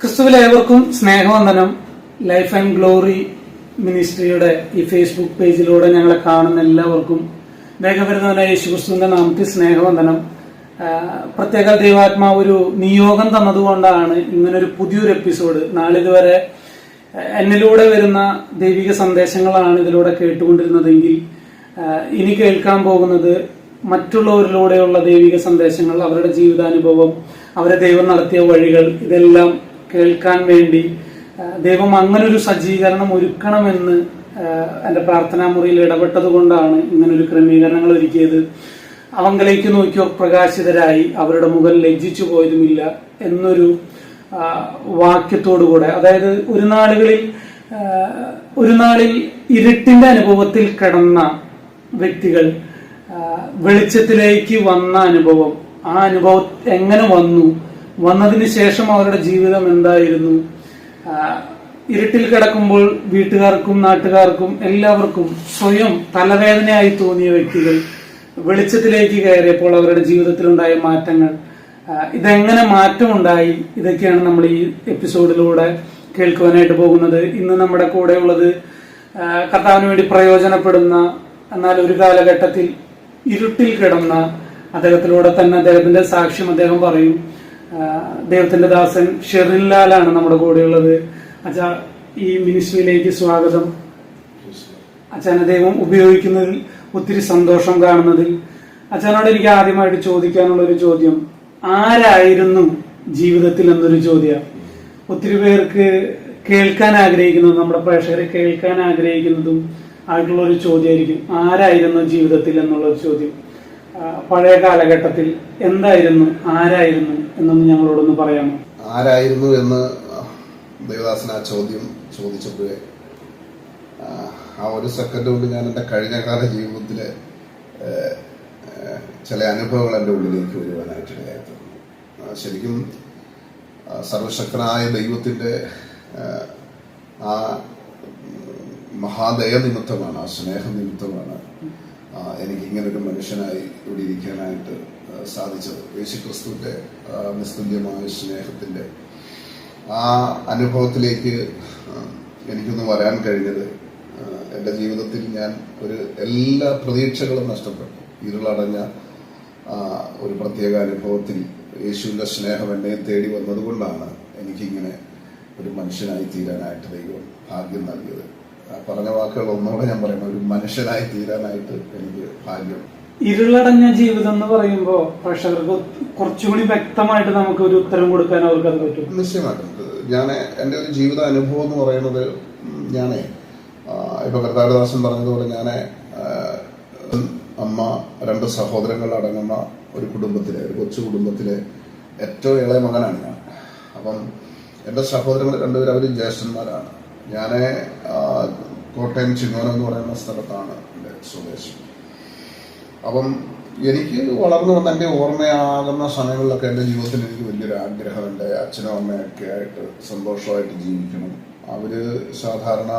ക്രിസ്തുവിൽ ഏവർക്കും സ്നേഹവന്ദനം. ലൈഫ് ആൻഡ് ഗ്ലോറി മിനിസ്ട്രിയുടെ ഈ ഫേസ്ബുക്ക് പേജിലൂടെ ഞങ്ങളെ കാണുന്ന എല്ലാവർക്കും വേഗവരുന്നവനായ യേശുക്രിസ്തുവിന്റെ നാമത്തിൽ സ്നേഹവന്ദനം. പ്രത്യേക ദൈവാത്മാവ് ഒരു നിയോഗം തന്നതുകൊണ്ടാണ് ഇങ്ങനൊരു പുതിയൊരു എപ്പിസോഡ്. നാളിതുവരെ എന്നിലൂടെ വരുന്ന ദൈവിക സന്ദേശങ്ങളാണ് ഇതിലൂടെ കേട്ടുകൊണ്ടിരുന്നതെങ്കിൽ ഇനി കേൾക്കാൻ പോകുന്നത് മറ്റുള്ളവരിലൂടെയുള്ള ദൈവിക സന്ദേശങ്ങൾ, അവരുടെ ജീവിതാനുഭവം, അവരെ ദൈവം നടത്തിയ വഴികൾ, ഇതെല്ലാം കേൾക്കാൻ വേണ്ടി ദൈവം അങ്ങനൊരു സജ്ജീകരണം ഒരുക്കണമെന്ന് എൻ്റെ പ്രാർത്ഥനാ മുറിയിൽ ഇടപെട്ടത് കൊണ്ടാണ് ഇങ്ങനൊരു ക്രമീകരണങ്ങൾ ഒരുക്കിയത്. അവങ്കലേക്ക് നോക്കിയോ പ്രകാശിതരായി അവരുടെ മുഖം ലജ്ജിച്ചു പോയതുമില്ല എന്നൊരു വാക്യത്തോടുകൂടെ, അതായത് ഒരു നാളിൽ ഇരുട്ടിന്റെ അനുഭവത്തിൽ കിടന്ന വ്യക്തികൾ വെളിച്ചത്തിലേക്ക് വന്ന അനുഭവം, ആ അനുഭവം എങ്ങനെ വന്നതിന് ശേഷം അവരുടെ ജീവിതം എന്തായിരുന്നു, ഇരുട്ടിൽ കിടക്കുമ്പോൾ വീട്ടുകാർക്കും നാട്ടുകാർക്കും എല്ലാവർക്കും സ്വയം തലവേദനയായി തോന്നിയ വ്യക്തികൾ വെളിച്ചത്തിലേക്ക് കയറിയപ്പോൾ അവരുടെ ജീവിതത്തിലുണ്ടായ മാറ്റങ്ങൾ, ഇതെങ്ങനെ മാറ്റമുണ്ടായി, ഇതൊക്കെയാണ് നമ്മൾ ഈ എപ്പിസോഡിലൂടെ കേൾക്കുവാനായിട്ട് പോകുന്നത്. ഇന്ന് നമ്മുടെ കൂടെ ഉള്ളത് കർത്താവിന് വേണ്ടി പ്രയോജനപ്പെടുന്ന, എന്നാൽ ഒരു കാലഘട്ടത്തിൽ ഇരുട്ടിൽ കിടന്ന, അദ്ദേഹത്തിലൂടെ തന്നെ അദ്ദേഹത്തിന്റെ സാക്ഷ്യം അദ്ദേഹം പറയും. ദൈവത്തിന്റെ ദാസൻ ഷെറിൻ ലാലാണ് നമ്മുടെ കൂടെയുള്ളത്. അച്ഛാ, ഈ മിനിസ്ട്രിയിലേക്ക് സ്വാഗതം. അച്ഛനെ ദൈവം ഉപയോഗിക്കുന്നതിൽ ഒത്തിരി സന്തോഷം കാണുന്നതിൽ. അച്ഛനോട് എനിക്ക് ആദ്യമായിട്ട് ചോദിക്കാനുള്ള ഒരു ചോദ്യം, ആരായിരുന്നു ജീവിതത്തിൽ എന്നൊരു ചോദ്യം. ഒത്തിരി പേർക്ക് കേൾക്കാൻ ആഗ്രഹിക്കുന്നതും നമ്മുടെ പ്രേക്ഷകരെ കേൾക്കാൻ ആഗ്രഹിക്കുന്നതും ആയിട്ടുള്ള ഒരു ചോദ്യമായിരിക്കും, ആരായിരുന്നു ജീവിതത്തിൽ എന്നുള്ളൊരു ചോദ്യം. പഴയ കാലഘട്ടത്തിൽ എന്തായിരുന്നു, ആരായിരുന്നു എന്നൊന്ന് ഞങ്ങളോടൊന്ന് പറയാമോ? ആരായിരുന്നു എന്ന് ദേവദാസൻ ആ ചോദ്യം ചോദിച്ചപ്പോഴേ ആ ഒരു സെക്കൻഡ് കൊണ്ട് ഞാൻ എൻ്റെ കഴിഞ്ഞകാല ജീവിതത്തിലെ ചില അനുഭവങ്ങൾ എൻ്റെ ഉള്ളിലേക്ക് വരുവാനായിട്ടിടയായിരുന്നു. ശരിക്കും സർവശക്തനായ ദൈവത്തിൻ്റെ ആ മഹാദയ നിമിത്തമാണ്, ആ സ്നേഹ നിമിത്തമാണ് എനിക്ക് ഇങ്ങനൊരു മനുഷ്യനായി ഇവിടെ ഇരിക്കാനായിട്ട് സാധിച്ചത്. യേശുക്രിസ്തുവിന്റെ നിസ്തുല്യമായ സ്നേഹത്തിന്റെ ആ അനുഭവത്തിലേക്ക് എനിക്കൊന്ന് വരാൻ കഴിഞ്ഞത്, എൻ്റെ ജീവിതത്തിൽ ഞാൻ എല്ലാ പ്രതീക്ഷകളും നഷ്ടപ്പെട്ടു. ഇരുളടഞ്ഞ ഒരു പ്രത്യേക അനുഭവത്തിൽ യേശുവിന്റെ സ്നേഹം എന്നെ തേടി വന്നതുകൊണ്ടാണ് എനിക്കിങ്ങനെ ഒരു മനുഷ്യനായി തീരാനായിട്ട് ദൈവം ഭാഗ്യം നൽകിയത്. പറഞ്ഞ വാക്കുകൾ ഒന്നുകൂടെ ഞാൻ പറയുന്നത്, ഒരു മനുഷ്യനായി തീരാനായിട്ട് എനിക്ക് ഭാഗ്യം. ഇരുളടഞ്ഞ ജീവിതം എന്ന് പറയുമ്പോൾ പ്രേക്ഷകർക്ക് കുറച്ചുകൂടി വ്യക്തമായിട്ട് നമുക്ക് ഒരു ഉത്തരം കൊടുക്കാൻ അവർക്ക് അത് പറ്റും. നിശ്ചയമായിട്ടും എൻ്റെ ഒരു ജീവിത അനുഭവം എന്ന് പറയുന്നത്, ഇപ്പൊ കർത്താരദാസൻ പറഞ്ഞതുപോലെ അമ്മ, 2 സഹോദരങ്ങൾ അടങ്ങുന്ന ഒരു കുടുംബത്തിലെ, ഒരു കൊച്ചു കുടുംബത്തിലെ ഏറ്റവും ഇളയ മകനാണ് ഞാൻ. അപ്പം എൻ്റെ സഹോദരങ്ങൾ 2 പേരും അവർ ജ്യേഷ്ഠന്മാരാണ്. ഞാൻ കോട്ടയം ചിങ്ങോനം എന്ന് പറയുന്ന സ്ഥലത്താണ് എൻ്റെ സ്വദേശം. അപ്പം എനിക്ക് വളർന്നു വന്ന എൻ്റെ ഓർമ്മയാകുന്ന സമയങ്ങളിലൊക്കെ എൻ്റെ ജീവിതത്തിൽ എനിക്ക് വലിയൊരു ആഗ്രഹം, എൻ്റെ അച്ഛനും അമ്മയൊക്കെ ആയിട്ട് സന്തോഷമായിട്ട് ജീവിക്കണം. അവർ സാധാരണ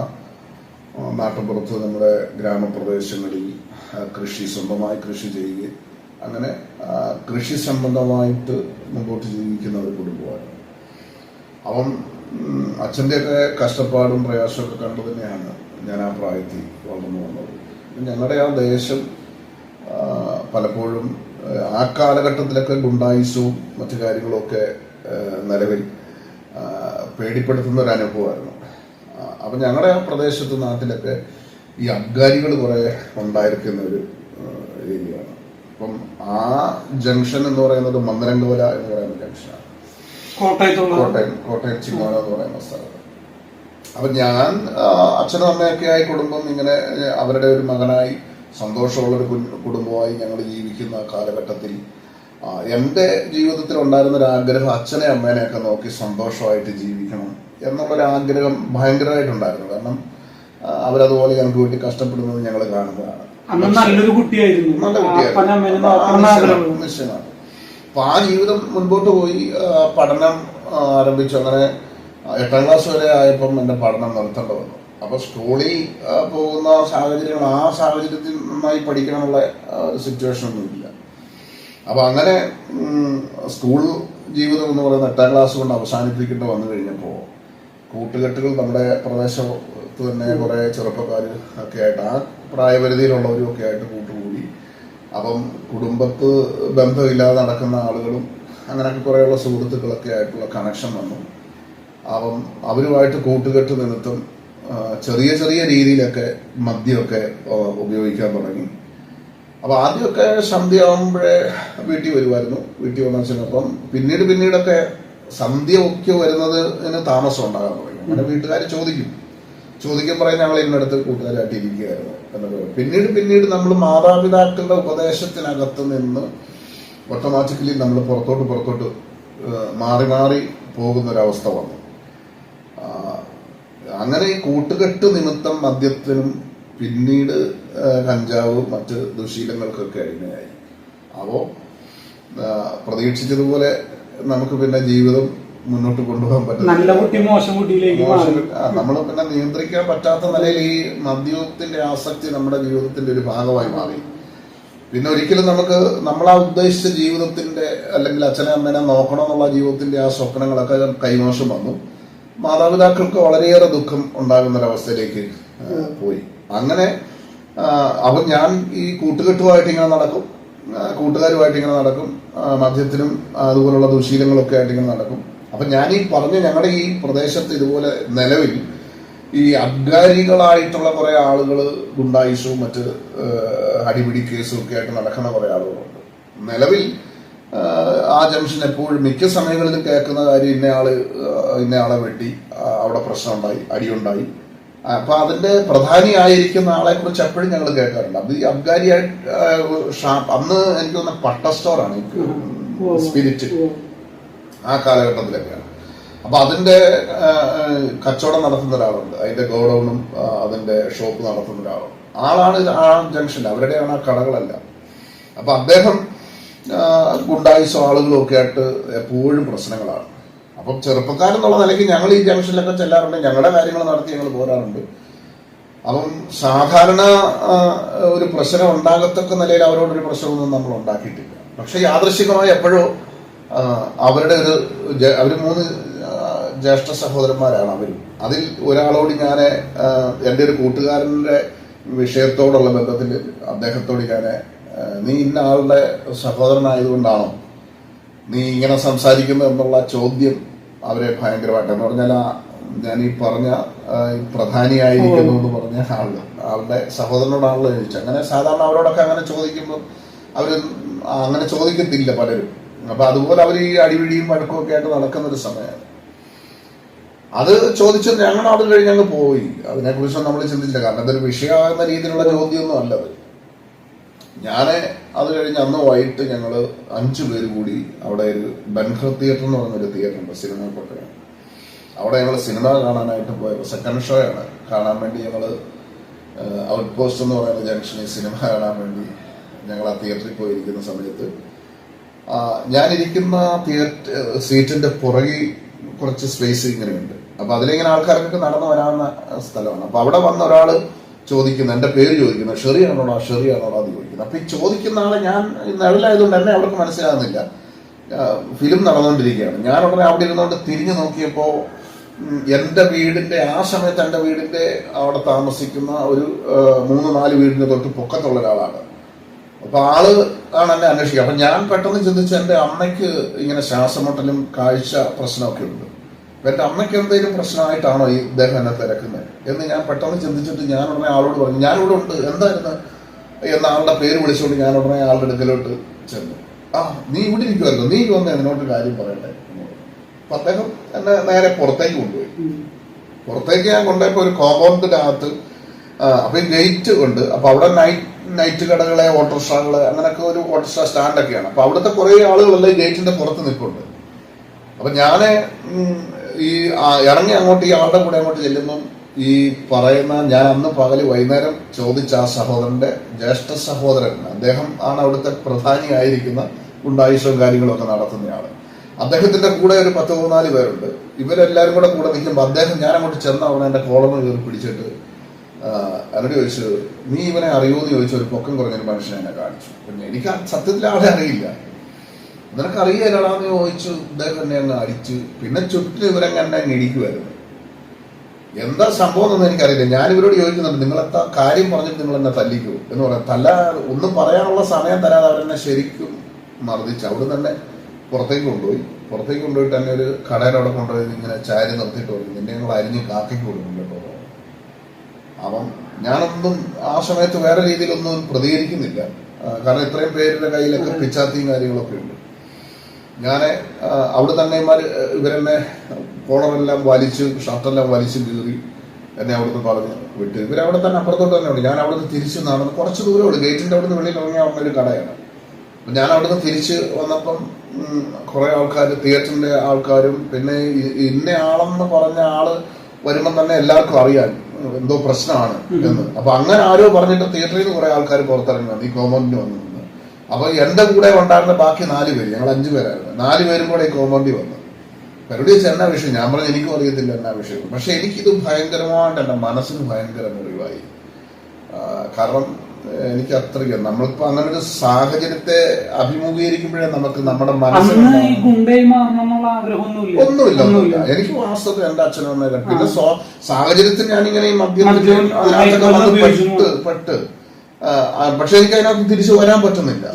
നാട്ടുപുറത്ത് നമ്മുടെ ഗ്രാമപ്രദേശങ്ങളിൽ സ്വന്തമായി കൃഷി ചെയ്യുകയും അങ്ങനെ കൃഷി സംബന്ധമായിട്ട് മുമ്പോട്ട് ജീവിക്കുന്ന ഒരു കുടുംബമാണ്. അപ്പം അച്ഛൻ്റെയൊക്കെ കഷ്ടപ്പാടും പ്രയാസമൊക്കെ കണ്ടു തന്നെയാണ് ഞാൻ ആ പ്രായത്തിൽ വളർന്നു വന്നത്. ഞങ്ങളുടെ ആ ദേശം പലപ്പോഴും ആ കാലഘട്ടത്തിലൊക്കെ ഗുണ്ടായുസവും മറ്റു കാര്യങ്ങളൊക്കെ നിലവിൽ പേടിപ്പെടുത്തുന്ന ഒരു അനുഭവമായിരുന്നു. അപ്പം ഞങ്ങളുടെ ആ പ്രദേശത്ത്, നാട്ടിലൊക്കെ ഈ അബ്ഗാരികൾ കുറെ ഉണ്ടായിരിക്കുന്ന ഒരു ഏരിയയാണ്. അപ്പം ആ ജംഗ്ഷൻ എന്ന് പറയുന്നത് മന്ദരംഗോല എന്ന് പറയുന്ന ജംഗ്ഷനാണ്, കോട്ടയം ചിങ്ങോന എന്ന് പറയുന്ന സ്ഥലത്ത്. അപ്പൊ ഞാൻ അച്ഛനും അമ്മയൊക്കെ ആയി കുടുംബം ഇങ്ങനെ അവരുടെ ഒരു മകനായി സന്തോഷമുള്ളൊരു കുടുംബമായി ഞങ്ങൾ ജീവിക്കുന്ന കാലഘട്ടത്തിൽ എൻ്റെ ജീവിതത്തിൽ ഉണ്ടായിരുന്ന ഒരു ആഗ്രഹം, അച്ഛനെ അമ്മേനെയൊക്കെ നോക്കി സന്തോഷമായിട്ട് ജീവിക്കണം എന്നുള്ളൊരാഗ്രഹം ഭയങ്കരമായിട്ടുണ്ടായിരുന്നു. കാരണം അവരതുപോലെ ഞങ്ങൾക്ക് വേണ്ടി കഷ്ടപ്പെടുന്നത് ഞങ്ങൾ കാണുന്നതാണ്. നല്ലൊരു കുട്ടിയായിരുന്നു. നിശ്ചയമാണ്. അപ്പൊ ആ ജീവിതം മുൻപോട്ട് പോയി, പഠനം ആരംഭിച്ചു. അങ്ങനെ 8ാം ക്ലാസ് വരെ ആയപ്പം എൻ്റെ പഠനം നിർത്തേണ്ടി വന്നു. അപ്പൊ സ്കൂളിൽ പോകുന്ന സാഹചര്യങ്ങൾ, ആ സാഹചര്യത്തിൽ നന്നായി പഠിക്കാനുള്ള സിറ്റുവേഷൻ ഒന്നുമില്ല. അപ്പൊ അങ്ങനെ സ്കൂൾ ജീവിതം എന്ന് പറയുന്ന 8ാം ക്ലാസ് കൊണ്ട് അവസാനിപ്പിക്കേണ്ടി വന്നു കഴിഞ്ഞപ്പോൾ കൂട്ടുകെട്ടുകൾ നമ്മുടെ പ്രദേശത്ത് തന്നെ കുറേ ചെറുപ്പക്കാർ ഒക്കെ ആയിട്ട് ആ പ്രായപരിധിയിലുള്ളവരും ഒക്കെ ആയിട്ട് കൂട്ടുകൂടി. അപ്പം കുടുംബത്ത് ബന്ധമില്ലാതെ നടക്കുന്ന ആളുകളും അങ്ങനെയൊക്കെ കുറേയുള്ള സുഹൃത്തുക്കളൊക്കെ ആയിട്ടുള്ള കണക്ഷൻ വന്നു. അപ്പം അവരുമായിട്ട് കൂട്ടുകെട്ട് നിമിത്തം ചെറിയ ചെറിയ രീതിയിലൊക്കെ മദ്യമൊക്കെ ഉപയോഗിക്കാൻ തുടങ്ങി. അപ്പം ആദ്യമൊക്കെ സന്ധ്യയാകുമ്പോഴേ വീട്ടിൽ വരുമായിരുന്നു. വീട്ടിൽ വന്ന വെച്ചപ്പം പിന്നീടൊക്കെ സന്ധ്യ ഒക്കെ വരുന്നതിന് താമസം ഉണ്ടാകാൻ തുടങ്ങി. അങ്ങനെ വീട്ടുകാർ ചോദിക്കാൻ പറയും ഞങ്ങൾ ഇതിനടുത്ത് കൂട്ടുകാരായിട്ട് ഇരിക്കുകയായിരുന്നു എന്നൊക്കെ. പിന്നീട് നമ്മൾ മാതാപിതാക്കളുടെ ഉപദേശത്തിനകത്ത് നിന്ന് ഓട്ടോമാറ്റിക്കലി നമ്മൾ പുറത്തോട്ട് മാറി പോകുന്നൊരവസ്ഥ വന്നു. അങ്ങനെ ഈ കൂട്ടുകെട്ട് നിമിത്തം മദ്യത്തിനും പിന്നീട് കഞ്ചാവ് മറ്റ് ദുശീലങ്ങൾക്കൊക്കെ അടിമയായി. അപ്പോൾ പ്രതീക്ഷിച്ചതുപോലെ നമുക്ക് പിന്നെ ജീവിതം മുന്നോട്ട് കൊണ്ടുപോകാൻ പറ്റും. നമ്മൾ പിന്നെ നിയന്ത്രിക്കാൻ പറ്റാത്ത നിലയിൽ ഈ മദ്യത്തിന്റെ ആസക്തി നമ്മുടെ ജീവിതത്തിന്റെ ഒരു ഭാഗമായി മാറി. പിന്നെ ഒരിക്കലും നമ്മളാ ഉദ്ദേശിച്ച ജീവിതത്തിന്റെ അല്ലെങ്കിൽ അച്ഛനെ അമ്മേനെ നോക്കണമെന്നുള്ള ജീവിതത്തിന്റെ ആ സ്വപ്നങ്ങളൊക്കെ കൈമോശം വന്നു. മാതാപിതാക്കൾക്ക് വളരെയേറെ ദുഃഖം ഉണ്ടാകുന്നൊരവസ്ഥയിലേക്ക് പോയി. അങ്ങനെ അവൻ ഞാൻ ഈ കൂട്ടുകെട്ടുമായിട്ട് ഇങ്ങനെ നടക്കും, കൂട്ടുകാരുമായിട്ട് ഇങ്ങനെ നടക്കും, മദ്യത്തിനും അതുപോലുള്ള ദുശീലങ്ങളൊക്കെ ആയിട്ട് ഇങ്ങനെ നടക്കും. അപ്പൊ ഞാൻ ഈ പറഞ്ഞ ഞങ്ങളുടെ ഈ പ്രദേശത്ത് ഇതുപോലെ നിലവിൽ ഈ അബ്ഗാരികളായിട്ടുള്ള കുറെ ആളുകൾ ഗുണ്ടായുസവും മറ്റ് അടിപിടി കേസും ഒക്കെ ആയിട്ട് നടക്കുന്ന കുറെ ആളുകളുണ്ട്. നിലവിൽ ആ ജംഗ്ഷൻ എപ്പോഴും മിക്ക സമയങ്ങളിലും കേൾക്കുന്ന കാര്യം ഇന്നയാളെ വെട്ടി, അവിടെ പ്രശ്നമുണ്ടായി, അടിയുണ്ടായി. അപ്പൊ അതിന്റെ പ്രധാനിയായിരിക്കുന്ന ആളെ കുറിച്ച് എപ്പോഴും ഞങ്ങൾ കേൾക്കാറുണ്ട്. അത് ഈ അബ്ഗാരിയായിട്ട് അന്ന് എനിക്ക് തോന്നുന്ന പട്ട സ്റ്റോറാണ് സ്പിരിറ്റ് ആ കാലഘട്ടത്തിലൊക്കെയാണ്. അപ്പൊ അതിന്റെ കച്ചവടം നടത്തുന്ന ഒരാളുണ്ട്, അതിന്റെ ഗോഡൌണും അതിന്റെ ഷോപ്പ് നടത്തുന്ന ഒരാളും ആളാണ് ആ ജംഗ്ഷനിൽ, അവരുടെയാണ് ആ കടകളെല്ലാം. അപ്പൊ അദ്ദേഹം ഗുണ്ടായുസോ ആളുകളും ഒക്കെ ആയിട്ട് എപ്പോഴും പ്രശ്നങ്ങളാണ്. അപ്പം ചെറുപ്പക്കാരെന്നുള്ള നിലയ്ക്ക് ഞങ്ങൾ ഈ ജംഗ്ഷനിലൊക്കെ ചെല്ലാറുണ്ട്, ഞങ്ങളുടെ കാര്യങ്ങൾ നടത്തി ഞങ്ങൾ പോരാറുണ്ട്. അപ്പം സാധാരണ ഒരു പ്രശ്നം ഉണ്ടാകത്തക്ക നിലയിൽ അവരോടൊരു പ്രശ്നമൊന്നും നമ്മൾ ഉണ്ടാക്കിയിട്ടില്ല. പക്ഷെ യാദൃശ്ചികമായി എപ്പോഴോ അവരുടെ അവര് 3 ജ്യേഷ്ഠ സഹോദരന്മാരാണ് അവരും. അതിൽ ഒരാളോട് ഞാൻ എൻ്റെ ഒരു കൂട്ടുകാരൻ്റെ വിഷയത്തോടുള്ള ബന്ധത്തിൽ അദ്ദേഹത്തോട് ഞാൻ നീ ഇന്ന ആളുടെ സഹോദരനായതുകൊണ്ടാണോ നീ ഇങ്ങനെ സംസാരിക്കുന്നത് എന്നുള്ള ചോദ്യം അവരെ ഭയങ്കരമായിട്ട്, എന്ന് പറഞ്ഞാൽ ഞാൻ ഈ പറഞ്ഞ പ്രധാനിയായിരിക്കുന്നു എന്ന് പറഞ്ഞ ആളുടെ സഹോദരനോടാണല്ലോ ചോദിച്ചത്. അങ്ങനെ സാധാരണ അവരോടൊക്കെ അങ്ങനെ ചോദിക്കുമ്പോൾ അവര് അങ്ങനെ ചോദിക്കത്തില്ല പലരും. അപ്പൊ അതുപോലെ അവർ ഈ അടിപിടിയും വഴക്കും ഒക്കെ ആയിട്ട് നടക്കുന്ന ഒരു സമയമാണ്. അത് ചോദിച്ചത് ഞങ്ങൾ അവിടെ കഴിഞ്ഞ് അങ്ങ് പോയി. അതിനെക്കുറിച്ചൊന്നും നമ്മൾ ചിന്തിച്ചില്ല, കാരണം അതൊരു വിഷയമാകുന്ന രീതിയിലുള്ള ചോദ്യമൊന്നും അല്ലത്. ഞാൻ അത് കഴിഞ്ഞ് അന്ന് വൈകിട്ട് ഞങ്ങൾ 5 പേര് കൂടി അവിടെ ഒരു ബൻഹർ തിയേറ്റർ എന്ന് പറഞ്ഞൊരു തിയേറ്റർ ഉണ്ട്, സിനിമ കോട്ടയം. അവിടെ ഞങ്ങൾ സിനിമ കാണാനായിട്ട് പോയപ്പോൾ സെക്കൻഡ് ഷോ ആണ് കാണാൻ വേണ്ടി ഞങ്ങൾ ഔട്ട് പോസ്റ്റ് എന്ന് പറയുന്ന ജംഗ്ഷനിൽ സിനിമ കാണാൻ വേണ്ടി ഞങ്ങൾ ആ തിയേറ്ററിൽ പോയിരിക്കുന്ന സമയത്ത് ഞാനിരിക്കുന്ന സീറ്റിന്റെ പുറകിൽ കുറച്ച് സ്പേസ് ഇങ്ങനെയുണ്ട്. അപ്പൊ അതിലിങ്ങനെ ആൾക്കാർക്കൊക്കെ നടന്നു വരാവുന്ന സ്ഥലമാണ്. അപ്പൊ അവിടെ വന്ന ഒരാള് ചോദിക്കുന്നു, എന്റെ പേര് ചോദിക്കുന്നു, ഷെറിയാണോടാ എന്ന് ചോദിക്കുന്നു. അപ്പൊ ഈ ചോദിക്കുന്ന ആളെ ഞാൻ നിഴലായതുകൊണ്ട് എന്നെ അവർക്ക് മനസ്സിലാകുന്നില്ല. ഫിലിം നടന്നുകൊണ്ടിരിക്കുകയാണ്. ഞാൻ ഉടനെ അവിടെ ഇരുന്നുകൊണ്ട് തിരിഞ്ഞു നോക്കിയപ്പോ എന്റെ വീടിന്റെ ആ സമയത്ത് എന്റെ വീടിന്റെ അവിടെ താമസിക്കുന്ന ഒരു 3-4 വീടിന്റെ തൊട്ട് പൊക്കത്തുള്ള ഒരാളാണ്. അപ്പൊ ആള് ആണ് എന്നെ അന്വേഷിക്കുക. അപ്പൊ ഞാൻ പെട്ടെന്ന് ചിന്തിച്ചു, എന്റെ അമ്മയ്ക്ക് ഇങ്ങനെ ശ്വാസമുട്ടലും കാഴ്ച പ്രശ്നമൊക്കെ ഉണ്ട്, എന്റെ അമ്മയ്ക്ക് എന്തെങ്കിലും പ്രശ്നമായിട്ടാണോ ഈ ഇദ്ദേഹം എന്നെ തിരക്കുന്നത് എന്ന് ഞാൻ പെട്ടെന്ന് ചിന്തിച്ചിട്ട് ഞാൻ ഉടനെ ആളോട് പറഞ്ഞു, ഞാനിവിടെ ഉണ്ട്, എന്തായിരുന്നു എന്ന ആളുടെ പേര് വിളിച്ചുകൊണ്ട് ഞാൻ ഉടനെ ആളുടെ അടുക്കലോട്ട് ചെന്നു. നീ ഇവിടെ ഇരിക്കുമല്ലോ, നീ വന്ന് എന്നോട്ട് കാര്യം പറയട്ടെ. അപ്പൊ അദ്ദേഹം എന്നെ നേരെ പുറത്തേക്ക് കൊണ്ടുപോയി. പുറത്തേക്ക് ഞാൻ കൊണ്ടുപോയപ്പോ ഒരു കോമ്പൗണ്ടിന്റെ അകത്ത് അപ്പൊ ഈ ഗേറ്റ് ഉണ്ട്. അപ്പൊ അവിടെ നൈറ്റ് കടകളെ, ഓട്ടോറിക്ഷകള്, അങ്ങനെയൊക്കെ ഒരു ഓട്ടോറിക്ഷ സ്റ്റാൻഡൊക്കെയാണ്. അപ്പൊ അവിടുത്തെ കുറെ ആളുകളെല്ലാം ഈ ഗേറ്റിന്റെ പുറത്ത് നിൽപ്പുണ്ട്. അപ്പൊ ഞാന് ഈ ഇറങ്ങി അങ്ങോട്ട് ഈ ആളുടെ കൂടെ അങ്ങോട്ട് ചെല്ലുമ്പം ഈ പറയുന്ന ഞാൻ അന്ന് പകല് വൈകുന്നേരം ചോദിച്ച ആ സഹോദരന്റെ ജ്യേഷ്ഠ സഹോദരൻ, അദ്ദേഹം ആണ് അവിടുത്തെ പ്രധാനിയായിരിക്കുന്ന ഗുണ്ടായുസവും കാര്യങ്ങളൊക്കെ നടത്തുന്നയാള്. അദ്ദേഹത്തിന്റെ കൂടെ ഒരു 10-14 പേരുണ്ട്. ഇവരെല്ലാരും കൂടെ നിൽക്കുമ്പോൾ അദ്ദേഹം ഞാൻ അങ്ങോട്ട് ചെന്ന അവിടെ എന്റെ കോളന്ന് കയറി പിടിച്ചിട്ട് എന്നോട് ചോദിച്ചു, നീ ഇവനെ അറിയുമെന്ന് ചോദിച്ചു. ഒരു പൊക്കം കുറഞ്ഞൊരു മനുഷ്യനെ എന്നെ കാണിച്ചു. പിന്നെ എനിക്ക് സത്യത്തിൽ ആളെ അറിയില്ല. നിനക്കറിയാലാന്ന് ചോദിച്ചു. ഇദ്ദേഹം എന്നെ അങ്ങ് അടിച്ചു. പിന്നെ ചുറ്റും ഇവരെങ്ങനെ അങ്ങ് ഇടിക്കുമായിരുന്നു. എന്താ സംഭവം എന്നൊന്നും എനിക്കറിയില്ല. ഞാൻ ഇവരോട് ചോദിക്കുന്നുണ്ട്, നിങ്ങളെത്താ കാര്യം പറഞ്ഞിട്ട് നിങ്ങൾ എന്നെ തല്ലിക്കൂ എന്ന് പറയാം. ഒന്നും പറയാനുള്ള സമയം തരാതെ അവരെന്നെ ശരിക്കും മർദ്ദിച്ചു. അവിടെ തന്നെ പുറത്തേക്ക് കൊണ്ടുപോയിട്ട് തന്നെ ഒരു കടയുടെ അവിടെ കൊണ്ടുപോയി ഇങ്ങനെ ചാരി നിർത്തിയിട്ട് പറഞ്ഞു, നിന്നെ ഞങ്ങൾ അരിഞ്ഞ് കാക്കയ്ക്ക് കൊടുക്കും കേട്ടോ. അപ്പം ഞാനൊന്നും ആ സമയത്ത് വേറെ രീതിയിലൊന്നും പ്രതികരിക്കുന്നില്ല. കാരണം ഇത്രയും പേരുടെ കയ്യിലൊക്കെ പിച്ചാത്തിയും കാര്യങ്ങളൊക്കെ ഉണ്ട്. ഞാൻ അവിടെ തന്നെ ഇവരെന്നെ കോളറെല്ലാം വലിച്ച് ഷർട്ടെല്ലാം വലിച്ച് കീറി എന്നെ അവിടുന്ന് പറഞ്ഞ് വിട്ട്. ഇവരവിടെ തന്നെ അപ്പുറത്തോട്ട് തന്നെ ഉണ്ട്. ഞാൻ അവിടുന്ന് തിരിച്ച് നടന്ന് കുറച്ച് ദൂരമുള്ളൂ. ഗേറ്റിന്റെ അവിടുന്ന് വെളിയിൽ ഇറങ്ങിയാൽ ഒരു കടയാണ്. അപ്പം ഞാൻ അവിടുന്ന് തിരിച്ച് വന്നപ്പം കുറെ ആൾക്കാർ, തിയേറ്ററിന്റെ ആൾക്കാരും, പിന്നെ ഇന്ന ആളെന്ന് പറഞ്ഞ ആള് വരുമ്പം തന്നെ എല്ലാവർക്കും അറിയാൻ എന്തോ പ്രശ്നമാണ് എന്ന്. അപ്പൊ അങ്ങനെ ആരോ പറഞ്ഞിട്ട് തിയേറ്ററിൽ നിന്ന് കുറെ ആൾക്കാർ പുറത്തിറങ്ങി വന്നു, ഈ കോമ്പൗണ്ടിൽ വന്നു. അപ്പൊ എന്റെ കൂടെ ഉണ്ടായിരുന്ന ബാക്കി 4 പേര്, ഞങ്ങൾ 5 പേരായിരുന്നു. 4 പേരും കൂടെ ഈ കോമ്പൗണ്ടിൽ വന്നു. പരിപാടി വെച്ചാൽ എന്നാ വിഷയം ഞാൻ പറഞ്ഞു, എനിക്കും അറിയത്തില്ല എന്നാ വിഷയം. പക്ഷെ എനിക്കിത് ഭയങ്കരമായിട്ട് എന്റെ മനസ്സിന് ഭയങ്കര മുറിവായി. കാരണം എനിക്ക് അത്രയ്ക്ക് നമ്മളിപ്പോ അങ്ങനെ ഒരു സാഹചര്യത്തെ അഭിമുഖീകരിക്കുമ്പോഴേ നമുക്ക് നമ്മുടെ ഒന്നുമില്ല. എനിക്ക് വാസ്തവത്തിൽ എന്റെ അച്ഛനും അമ്മയില്ല. പിന്നെ സാഹചര്യത്തിൽ ഞാനിങ്ങനെ ഈ മദ്യം പെട്ട് പക്ഷെ എനിക്ക് അതിനകത്ത് തിരിച്ചു വരാൻ പറ്റുന്നില്ല.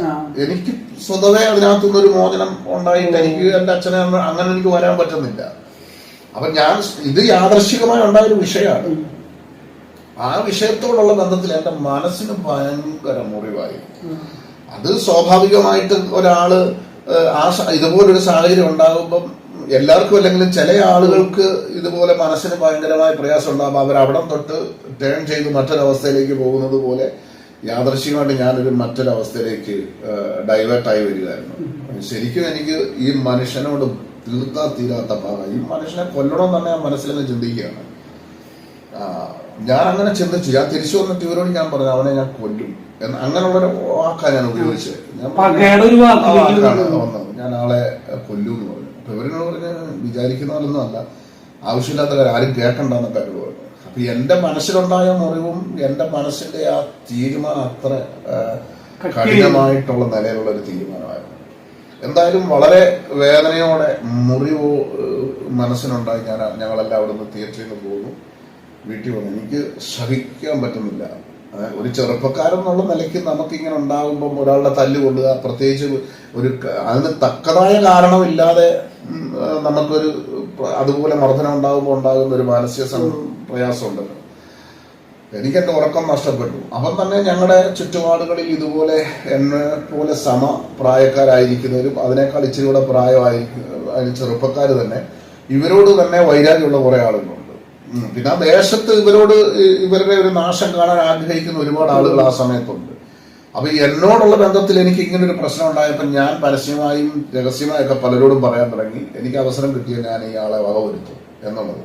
എനിക്ക് സ്വതവേ അതിനകത്തുനിന്നൊരു മോചനം ഉണ്ടായിട്ട് എനിക്ക് എന്റെ അച്ഛനെ അങ്ങനെ എനിക്ക് വരാൻ പറ്റുന്നില്ല. അപ്പൊ ഞാൻ ഇത് യാദൃശ്ചികമായി ഉണ്ടായൊരു വിഷയമാണ്. ആ വിഷയത്തോടുള്ള ബന്ധത്തിൽ എന്റെ മനസ്സിന് ഭയങ്കര മുറിവായി. അത് സ്വാഭാവികമായിട്ട് ഒരാള് ഇതുപോലൊരു സാഹചര്യം ഉണ്ടാകുമ്പം എല്ലാവർക്കും അല്ലെങ്കിലും ചില ആളുകൾക്ക് ഇതുപോലെ മനസ്സിന് ഭയങ്കരമായ പ്രയാസം ഉണ്ടാകുമ്പോൾ അവർ അവിടം തൊട്ട് ടേൺ ചെയ്ത് മറ്റൊരവസ്ഥയിലേക്ക് പോകുന്നത് പോലെ യാദൃശ്ചികമായിട്ട് ഞാനൊരു മറ്റൊരവസ്ഥയിലേക്ക് ഡൈവേർട്ടായി വരികയായിരുന്നു. ശരിക്കും എനിക്ക് ഈ മനുഷ്യനോട് തീരാത്ത പാകം, ഈ മനുഷ്യനെ കൊല്ലണം തന്നെ ഞാൻ മനസ്സിലങ്ങ് ചിന്തിക്കുകയാണ്. ഞാൻ അങ്ങനെ ചിന്തിച്ചു. ഞാൻ തിരിച്ചു വന്നിട്ട് ഇവരോട് ഞാൻ പറഞ്ഞു, അവനെ ഞാൻ കൊല്ലും എന്ന്. അങ്ങനെയുള്ളൊരു വാക്കാണ് ഞാൻ ഉപയോഗിച്ചത്. ഞാൻ ആളെ കൊല്ലൂ എന്ന് പറഞ്ഞു. അപ്പൊ ഇവരിനോട് പറഞ്ഞ് വിചാരിക്കുന്ന പോലൊന്നും അല്ല, ആവശ്യമില്ലാത്ത കാര്യം ആരും കേൾക്കണ്ടെന്നൊക്കെ അവർ പറഞ്ഞു. അപ്പൊ എന്റെ മനസ്സിലുണ്ടായ മുറിവും എന്റെ മനസ്സിന്റെ ആ തീരുമാനം അത്ര കഠിനമായിട്ടുള്ള നിലയിലുള്ള ഒരു തീരുമാനമായിരുന്നു. എന്തായാലും വളരെ വേദനയോടെ മുറിവോ മനസ്സിനുണ്ടായി. ഞങ്ങളെല്ലാം അവിടെ നിന്ന് തിയേറ്ററിൽ നിന്ന് പോകുന്നു, വീട്ടിൽ വന്നു. എനിക്ക് സഹിക്കാൻ പറ്റുന്നില്ല. ഒരു ചെറുപ്പക്കാരൻ എന്നുള്ള നിലയ്ക്ക് നമുക്കിങ്ങനെ ഉണ്ടാകുമ്പം ഒരാളുടെ തല്ലുകൊള്ളുക, പ്രത്യേകിച്ച് അതിന് തക്കതായ കാരണമില്ലാതെ നമുക്കൊരു അതുപോലെ മർദ്ദനം ഉണ്ടാകുമ്പോൾ ഉണ്ടാകുന്ന ഒരു മാനസിക പ്രയാസമുണ്ടല്ലോ. എനിക്ക് എന്റെ ഉറക്കം നഷ്ടപ്പെട്ടു. അപ്പം തന്നെ ഞങ്ങളുടെ ചുറ്റുപാടുകളിൽ ഇതുപോലെ എന്നെ പോലെ സമപ്രായക്കാരായിരിക്കുന്നവരും അതിനേക്കാൾ ഇച്ചിരി കൂടെ പ്രായമായിരിക്കും ചെറുപ്പക്കാർ തന്നെ ഇവരോട് തന്നെ വൈരാഗ്യമുള്ള കുറെ ആളുകളുണ്ട്. പിന്നെ ആ ദേശത്ത് ഇവരുടെ ഒരു നാശം കാണാൻ ആഗ്രഹിക്കുന്ന ഒരുപാട് ആളുകൾ ആ സമയത്തുണ്ട്. അപ്പൊ എന്നോടുള്ള ബന്ധത്തിൽ എനിക്ക് ഇങ്ങനെ ഒരു പ്രശ്നം ഉണ്ടായപ്പോൾ ഞാൻ പരസ്യമായും രഹസ്യമായൊക്കെ പലരോടും പറയാൻ തുടങ്ങി. എനിക്ക് അവസരം കിട്ടിയ ഞാൻ ഈ ആളെ വകവരുത്തും എന്നുള്ളത്.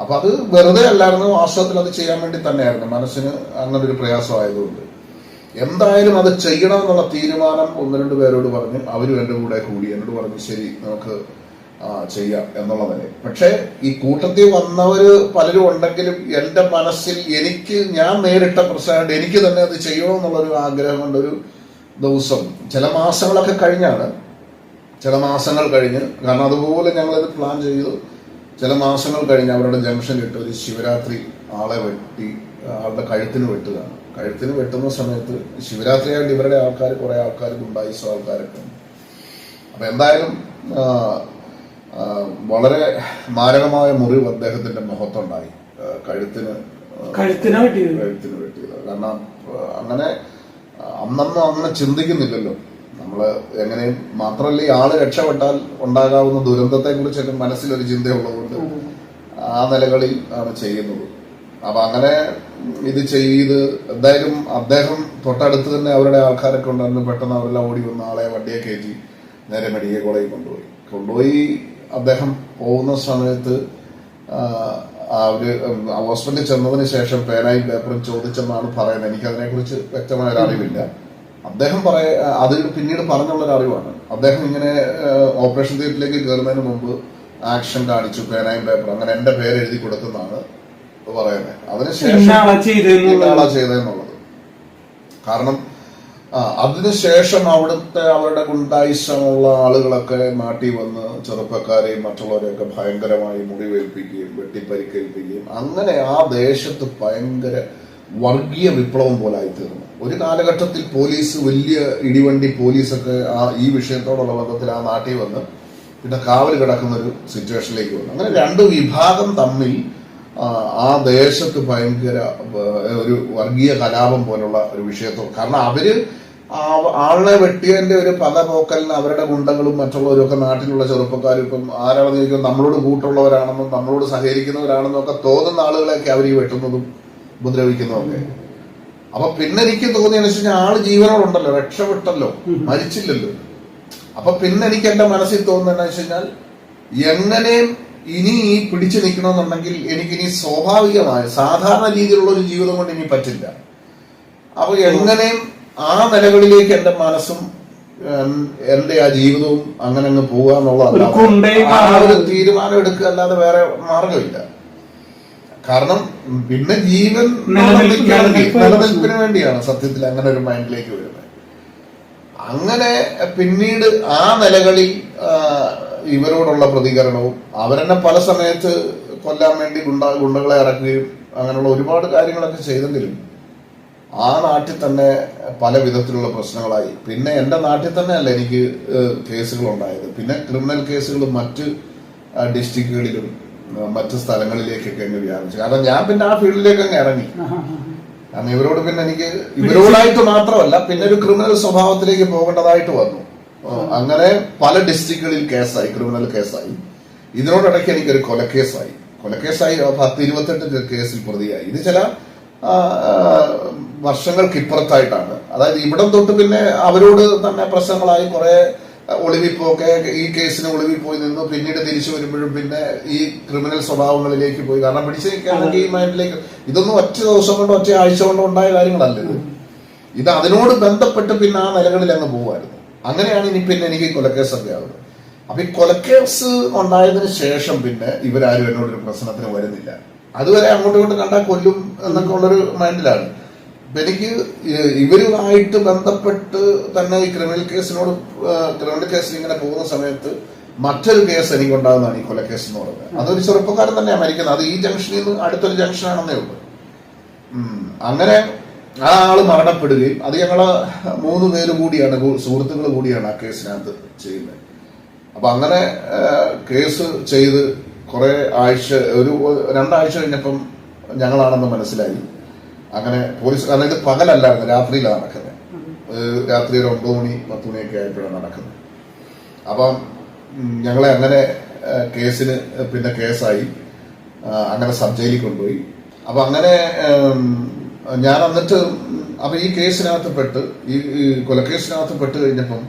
അപ്പൊ അത് വെറുതെ അല്ലായിരുന്നു, വാസ്തവത്തിൽ അത് ചെയ്യാൻ വേണ്ടി തന്നെയായിരുന്നു. മനസ്സിന് അങ്ങനെ ഒരു പ്രയാസമായതുകൊണ്ട് എന്തായാലും അത് ചെയ്യണമെന്നുള്ള തീരുമാനം 1-2 പേരോട് പറഞ്ഞ് അവരും എന്റെ കൂടെ കൂടി. എന്നോട് പറഞ്ഞു, ശരി നമുക്ക് ചെയ്യാം എന്നുള്ളതല്ലേ. പക്ഷെ ഈ കൂട്ടത്തിൽ വന്നവര് പലരും ഉണ്ടെങ്കിലും എന്റെ മനസ്സിൽ ഞാൻ നേരിട്ട പ്രശ്നമായിട്ട് എനിക്ക് തന്നെ അത് ചെയ്യണമെന്നുള്ളൊരു ആഗ്രഹം കൊണ്ടൊരു ദിവസം, ചില മാസങ്ങളൊക്കെ കഴിഞ്ഞാണ്, ചില മാസങ്ങൾ കഴിഞ്ഞ്, കാരണം അതുപോലെ ഞങ്ങളത് പ്ലാൻ ചെയ്തു. ചില മാസങ്ങൾ കഴിഞ്ഞ് അവരുടെ ജംഗ്ഷനിലിട്ട് ഒരു ശിവരാത്രി ആളെ വെട്ടി, ആളുടെ കഴുത്തിന് വെട്ടുകയാണ്. കഴുത്തിന് വെട്ടുന്ന സമയത്ത് ശിവരാത്രിയായിട്ട് ഇവരുടെ ആൾക്കാർ, കുറെ ആൾക്കാർ, ഗുണ്ടായിസോ ആൾക്കാരൊക്കെ. അപ്പൊ എന്തായാലും വളരെ മാരകമായ മുറിവ് അദ്ദേഹത്തിന്റെ മുഖത്തുണ്ടായി. കഴുത്തിന് വെട്ടിയത്. കാരണം അങ്ങനെ അന്നൊന്നും അങ്ങനെ ചിന്തിക്കുന്നില്ലല്ലോ നമ്മള്. എങ്ങനെയും മാത്രമല്ല, ഈ ആള് രക്ഷപ്പെട്ടാൽ ഉണ്ടാകാവുന്ന ദുരന്തത്തെ കുറിച്ചൊക്കെ മനസ്സിലൊരു ചിന്തയുള്ളതുകൊണ്ട് ആ നിലകളിൽ ആണ് ചെയ്യുന്നത്. അപ്പൊ അങ്ങനെ ഇത് ചെയ്ത് എന്തായാലും അദ്ദേഹം തൊട്ടടുത്ത് തന്നെ അവരുടെ ആൾക്കാരൊക്കെ ഉണ്ടായിരുന്നു. പെട്ടെന്ന് അവരെല്ലാം ഓടി വന്ന ആളെ വണ്ടിയെ കയറ്റി നേരെ മെഡിക്കൽ കോളേജിൽ കൊണ്ടുപോയി. അദ്ദേഹം പോകുന്ന സമയത്ത് അവര് ഹോസ്പിറ്റലിൽ ചെന്നതിന് ശേഷം പേനായും പേപ്പറും ചോദിച്ചെന്നാണ് പറയുന്നത്. എനിക്ക് അതിനെക്കുറിച്ച് വ്യക്തമായ ഒരു അറിവില്ല. അദ്ദേഹം അത് പിന്നീട് പറഞ്ഞുള്ളൊരു അറിവാണ്. അദ്ദേഹം ഇങ്ങനെ ഓപ്പറേഷൻ തിയേറ്ററിലേക്ക് കയറുന്നതിന് മുമ്പ് ആക്ഷൻ കാണിച്ചു, പേനായും പേപ്പറും, അങ്ങനെ എന്റെ പേര് എഴുതി കൊടുത്തെന്നാണ് പറയുന്നത്. അതിനുശേഷം ഇന്നാളാ ചെയ്തതെന്നുള്ളത്. കാരണം അതിനുശേഷം അവരുടെ ഗുണ്ടായിസമുള്ള ആളുകളൊക്കെ നാട്ടിൽ വന്ന് ചെറുപ്പക്കാരെയും മറ്റുള്ളവരെയൊക്കെ ഭയങ്കരമായി മുറിവേൽപ്പിക്കുകയും വെട്ടിപ്പരിക്കേൽപ്പിക്കുകയും അങ്ങനെ ആ ദേശത്ത് ഭയങ്കര വർഗീയ വിപ്ലവം പോലായി തീർന്നു. ഒരു കാലഘട്ടത്തിൽ പോലീസ് വലിയ ഇടിവണ്ടി പോലീസൊക്കെ ഈ വിഷയത്തോടുള്ള ബന്ധത്തിൽ ആ നാട്ടിൽ വന്ന് പിന്നെ കാവൽ കിടക്കുന്ന ഒരു സിറ്റുവേഷനിലേക്ക് വന്നു. അങ്ങനെ രണ്ട് വിഭാഗം തമ്മിൽ ആ ദേശത്ത് ഭയങ്കര ഒരു വർഗീയ കലാപം പോലുള്ള ഒരു വിഷയത്തോ, കാരണം അവര് ആളിനെ വെട്ടിയതിന്റെ ഒരു പക പോക്കലിന് അവരുടെ ഗുണ്ടകളും മറ്റുള്ളവരും ഒക്കെ നാട്ടിലുള്ള ചെറുപ്പക്കാരും ഇപ്പം ആരാണെന്ന് ചോദിക്കും നമ്മളോട് കൂട്ടുള്ളവരാണെന്നും നമ്മളോട് സഹകരിക്കുന്നവരാണെന്നും ഒക്കെ തോന്നുന്ന ആളുകളെയൊക്കെ അവർ ഈ വെട്ടുന്നതും ഉപദ്രവിക്കുന്നതൊക്കെ. അപ്പൊ പിന്നെ എനിക്ക് തോന്നിയെന്ന് വെച്ച് കഴിഞ്ഞാൽ ആള് ജീവനോടുണ്ടല്ലോ, രക്ഷപ്പെട്ടല്ലോ, മരിച്ചില്ലല്ലോ. അപ്പൊ പിന്നെ എനിക്ക് എന്റെ മനസ്സിൽ തോന്നുന്നതെന്ന് വെച്ച് കഴിഞ്ഞാൽ എങ്ങനെയും ഇനി ഈ പിടിച്ചു നിൽക്കണമെന്നുണ്ടെങ്കിൽ എനിക്കിനി സ്വാഭാവികമായ സാധാരണ രീതിയിലുള്ള ഒരു ജീവിതം കൊണ്ട് ഇനി പറ്റില്ല. അപ്പൊ എങ്ങനെയും ആ നിലകളിലേക്ക് എന്റെ മനസ്സും എന്റെ ആ ജീവിതവും അങ്ങനെ അങ്ങ് പോവുക എന്നുള്ളതല്ല, ആ ഒരു തീരുമാനം എടുക്കുക അല്ലാതെ വേറെ മാർഗമില്ല. കാരണം പിന്നെ ജീവൻ നിലനിൽപ്പിന് വേണ്ടിയാണ് സത്യത്തിൽ അങ്ങനെ ഒരു മൈൻഡിലേക്ക് വരുന്നത്. അങ്ങനെ പിന്നീട് ആ നിലകളിൽ ഇവരോടുള്ള പ്രതികരണവും അവരെന്നെ പല സമയത്ത് കൊല്ലാൻ വേണ്ടി ഗുണ്ടകളെ ഇറക്കുകയും അങ്ങനെയുള്ള ഒരുപാട് കാര്യങ്ങളൊക്കെ ചെയ്തെങ്കിലും ആ നാട്ടിൽ തന്നെ പല വിധത്തിലുള്ള പ്രശ്നങ്ങളായി. പിന്നെ എന്റെ നാട്ടിൽ തന്നെ അല്ല എനിക്ക് കേസുകൾ ഉണ്ടായത്, പിന്നെ ക്രിമിനൽ കേസുകൾ മറ്റ് ഡിസ്ട്രിക്റ്റുകളിലും മറ്റ് സ്ഥലങ്ങളിലേക്കൊക്കെ അങ്ങ് വ്യാപിച്ചു. കാരണം ഞാൻ പിന്നെ ആ ഫീൽഡിലേക്ക് അങ്ങ് ഇറങ്ങി. കാരണം ഇവരോട് പിന്നെ എനിക്ക് ഇവരോടായിട്ട് മാത്രമല്ല പിന്നെ ഒരു ക്രിമിനൽ സ്വഭാവത്തിലേക്ക് പോകേണ്ടതായിട്ട് വന്നു. അങ്ങനെ പല ഡിസ്ട്രിക്റ്റുകളിൽ കേസായി, ക്രിമിനൽ കേസായി. ഇതിനോടിടയ്ക്ക് എനിക്കൊരു കൊലക്കേസായി 10-28 കേസിൽ പ്രതിയായി. ഇത് ചില വർഷങ്ങൾക്ക് ഇപ്പുറത്തായിട്ടാണ്. അതായത് ഇവിടം തൊട്ട് പിന്നെ അവരോട് തന്നെ പ്രശ്നങ്ങളായി, കുറെ ഒളിവിപ്പോക്കെ ഈ കേസിന് ഒളിവിൽ പോയി നിന്നു. പിന്നീട് തിരിച്ചു വരുമ്പോഴും പിന്നെ ഈ ക്രിമിനൽ സ്വഭാവങ്ങളിലേക്ക് പോയി. കാരണം പിടിച്ചു നിൽക്കുകയാണെങ്കിൽ ഈ മൈൻഡിലേക്ക് ഇതൊന്നും ഒറ്റ ദിവസം കൊണ്ടോ ഒറ്റ ആഴ്ച കൊണ്ടോ ഉണ്ടായ കാര്യങ്ങളല്ല ഇത് അതിനോട് ബന്ധപ്പെട്ട് പിന്നെ ആ നിലകളിൽ അങ്ങ് പോവായിരുന്നു. അങ്ങനെയാണ് ഇനി പിന്നെ എനിക്ക് കൊലക്കേസൊക്കെ ആവുന്നത്. അപ്പൊ ഈ കൊലക്കേസ് ഉണ്ടായതിനു ശേഷം പിന്നെ ഇവരാരും എന്നോടൊരു പ്രശ്നത്തിന് വരുന്നില്ല. അതുവരെ അങ്ങോട്ടും ഇങ്ങോട്ടും കണ്ടാൽ കൊല്ലും എന്നൊക്കെ ഉള്ളൊരു മൈൻഡിലാണ്. അപ്പൊ എനിക്ക് ഇവരുമായിട്ട് ബന്ധപ്പെട്ട് തന്നെ ഈ ക്രിമിനൽ കേസിൽ ഇങ്ങനെ പോകുന്ന സമയത്ത് മറ്റൊരു കേസ് എനിക്കുണ്ടാകുന്നതാണ് ഈ കൊലക്കേസ് എന്ന് പറയുന്നത്. അതൊരു ചെറുപ്പക്കാരൻ തന്നെയാണ് മരിക്കുന്നത്. അത് ഈ ജംഗ്ഷനിൽ നിന്ന് അടുത്തൊരു ജംഗ്ഷനാണെന്നേ ഉള്ളൂ. അങ്ങനെ ആ ആള് മരണപ്പെടുകയും അത് ഞങ്ങള് 3 പേര് കൂടിയാണ്, സുഹൃത്തുക്കൾ കൂടിയാണ് ആ കേസിനകത്ത് ചെയ്യുന്നത്. അപ്പൊ അങ്ങനെ കേസ് ചെയ്ത് കുറെ ആഴ്ച, ഒരു 2 ആഴ്ച കഴിഞ്ഞപ്പം ഞങ്ങളാണെന്ന് മനസ്സിലായി. അങ്ങനെ പോലീസ്, കാരണം ഇത് പകലല്ലായിരുന്നു, രാത്രിയിലാണ് നടക്കുന്നത്. രാത്രി ഒരു 9 മണി 10 മണിയൊക്കെ ആയപ്പോഴാണ് നടക്കുന്നത്. അപ്പം ഞങ്ങളെ അങ്ങനെ കേസിന് പിന്നെ കേസായി, അങ്ങനെ സബ് ജയിലിൽ കൊണ്ടുപോയി. അപ്പൊ അങ്ങനെ ഞാൻ എന്നിട്ട് അപ്പൊ ഈ കേസിനകത്ത് പെട്ട്, ഈ കൊലക്കേസിനകത്ത് പെട്ട് കഴിഞ്ഞപ്പം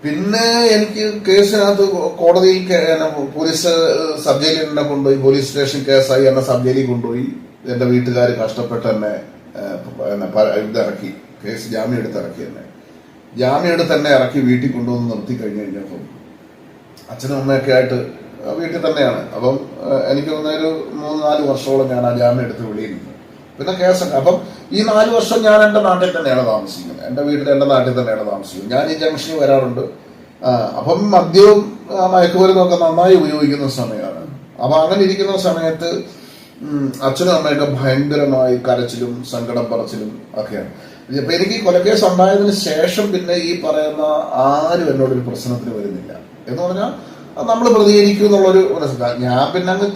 പിന്നെ എനിക്ക് കേസിനകത്ത് കോടതിയിൽ പോലീസ് സബ് ജയിലിൽ എന്നെ കൊണ്ടുപോയി, പോലീസ് സ്റ്റേഷൻ കേസായി എന്നെ സബ് ജയിലിൽ കൊണ്ടുപോയി. എന്റെ വീട്ടുകാർ കഷ്ടപ്പെട്ട് എന്നെ ഇതിറക്കി, കേസ് ജാമ്യം എടുത്ത് തന്നെ ഇറക്കി വീട്ടിൽ കൊണ്ടുവന്ന് നിർത്തി കഴിഞ്ഞപ്പം അച്ഛനും അമ്മയൊക്കെ ആയിട്ട് വീട്ടിൽ തന്നെയാണ്. അപ്പം എനിക്ക് തോന്നുന്നൊരു 3-4 വർഷത്തോളം ഞാൻ ആ ജാമ്യം എടുത്ത് വെളിയിരുന്നത്. പിന്നെ കേസൊക്കെ. അപ്പം ഈ 4 വർഷം ഞാൻ എന്റെ നാട്ടിൽ തന്നെയാണ് താമസിക്കുന്നത്, എന്റെ വീട്ടിൽ എന്റെ നാട്ടിൽ തന്നെയാണ് താമസിക്കുന്നത്. ഞാൻ ഈ ജംഗ്ഷനിൽ വരാറുണ്ട്. അപ്പം മദ്യവും മയക്കുമരുന്നൊക്കെ നന്നായി ഉപയോഗിക്കുന്ന സമയമാണ്. അപ്പൊ അങ്ങനെ ഇരിക്കുന്ന സമയത്ത് അച്ഛനും അമ്മയൊക്കെ ഭയങ്കരമായി കരച്ചിലും സങ്കടം പറച്ചിലും ഒക്കെയാണ്. അപ്പൊ എനിക്ക് കൊലക്കേസ് ഉണ്ടായതിനു ശേഷം പിന്നെ ഈ പറയുന്ന ആരും എന്നോടൊരു പ്രശ്നത്തിന് വരുന്നില്ല. എന്ന് പറഞ്ഞാൽ നമ്മൾ പ്രതികരിക്കും എന്നുള്ളൊരു മനസ്സിലാക്കാം. ഞാൻ പിന്നെ അങ്ങ്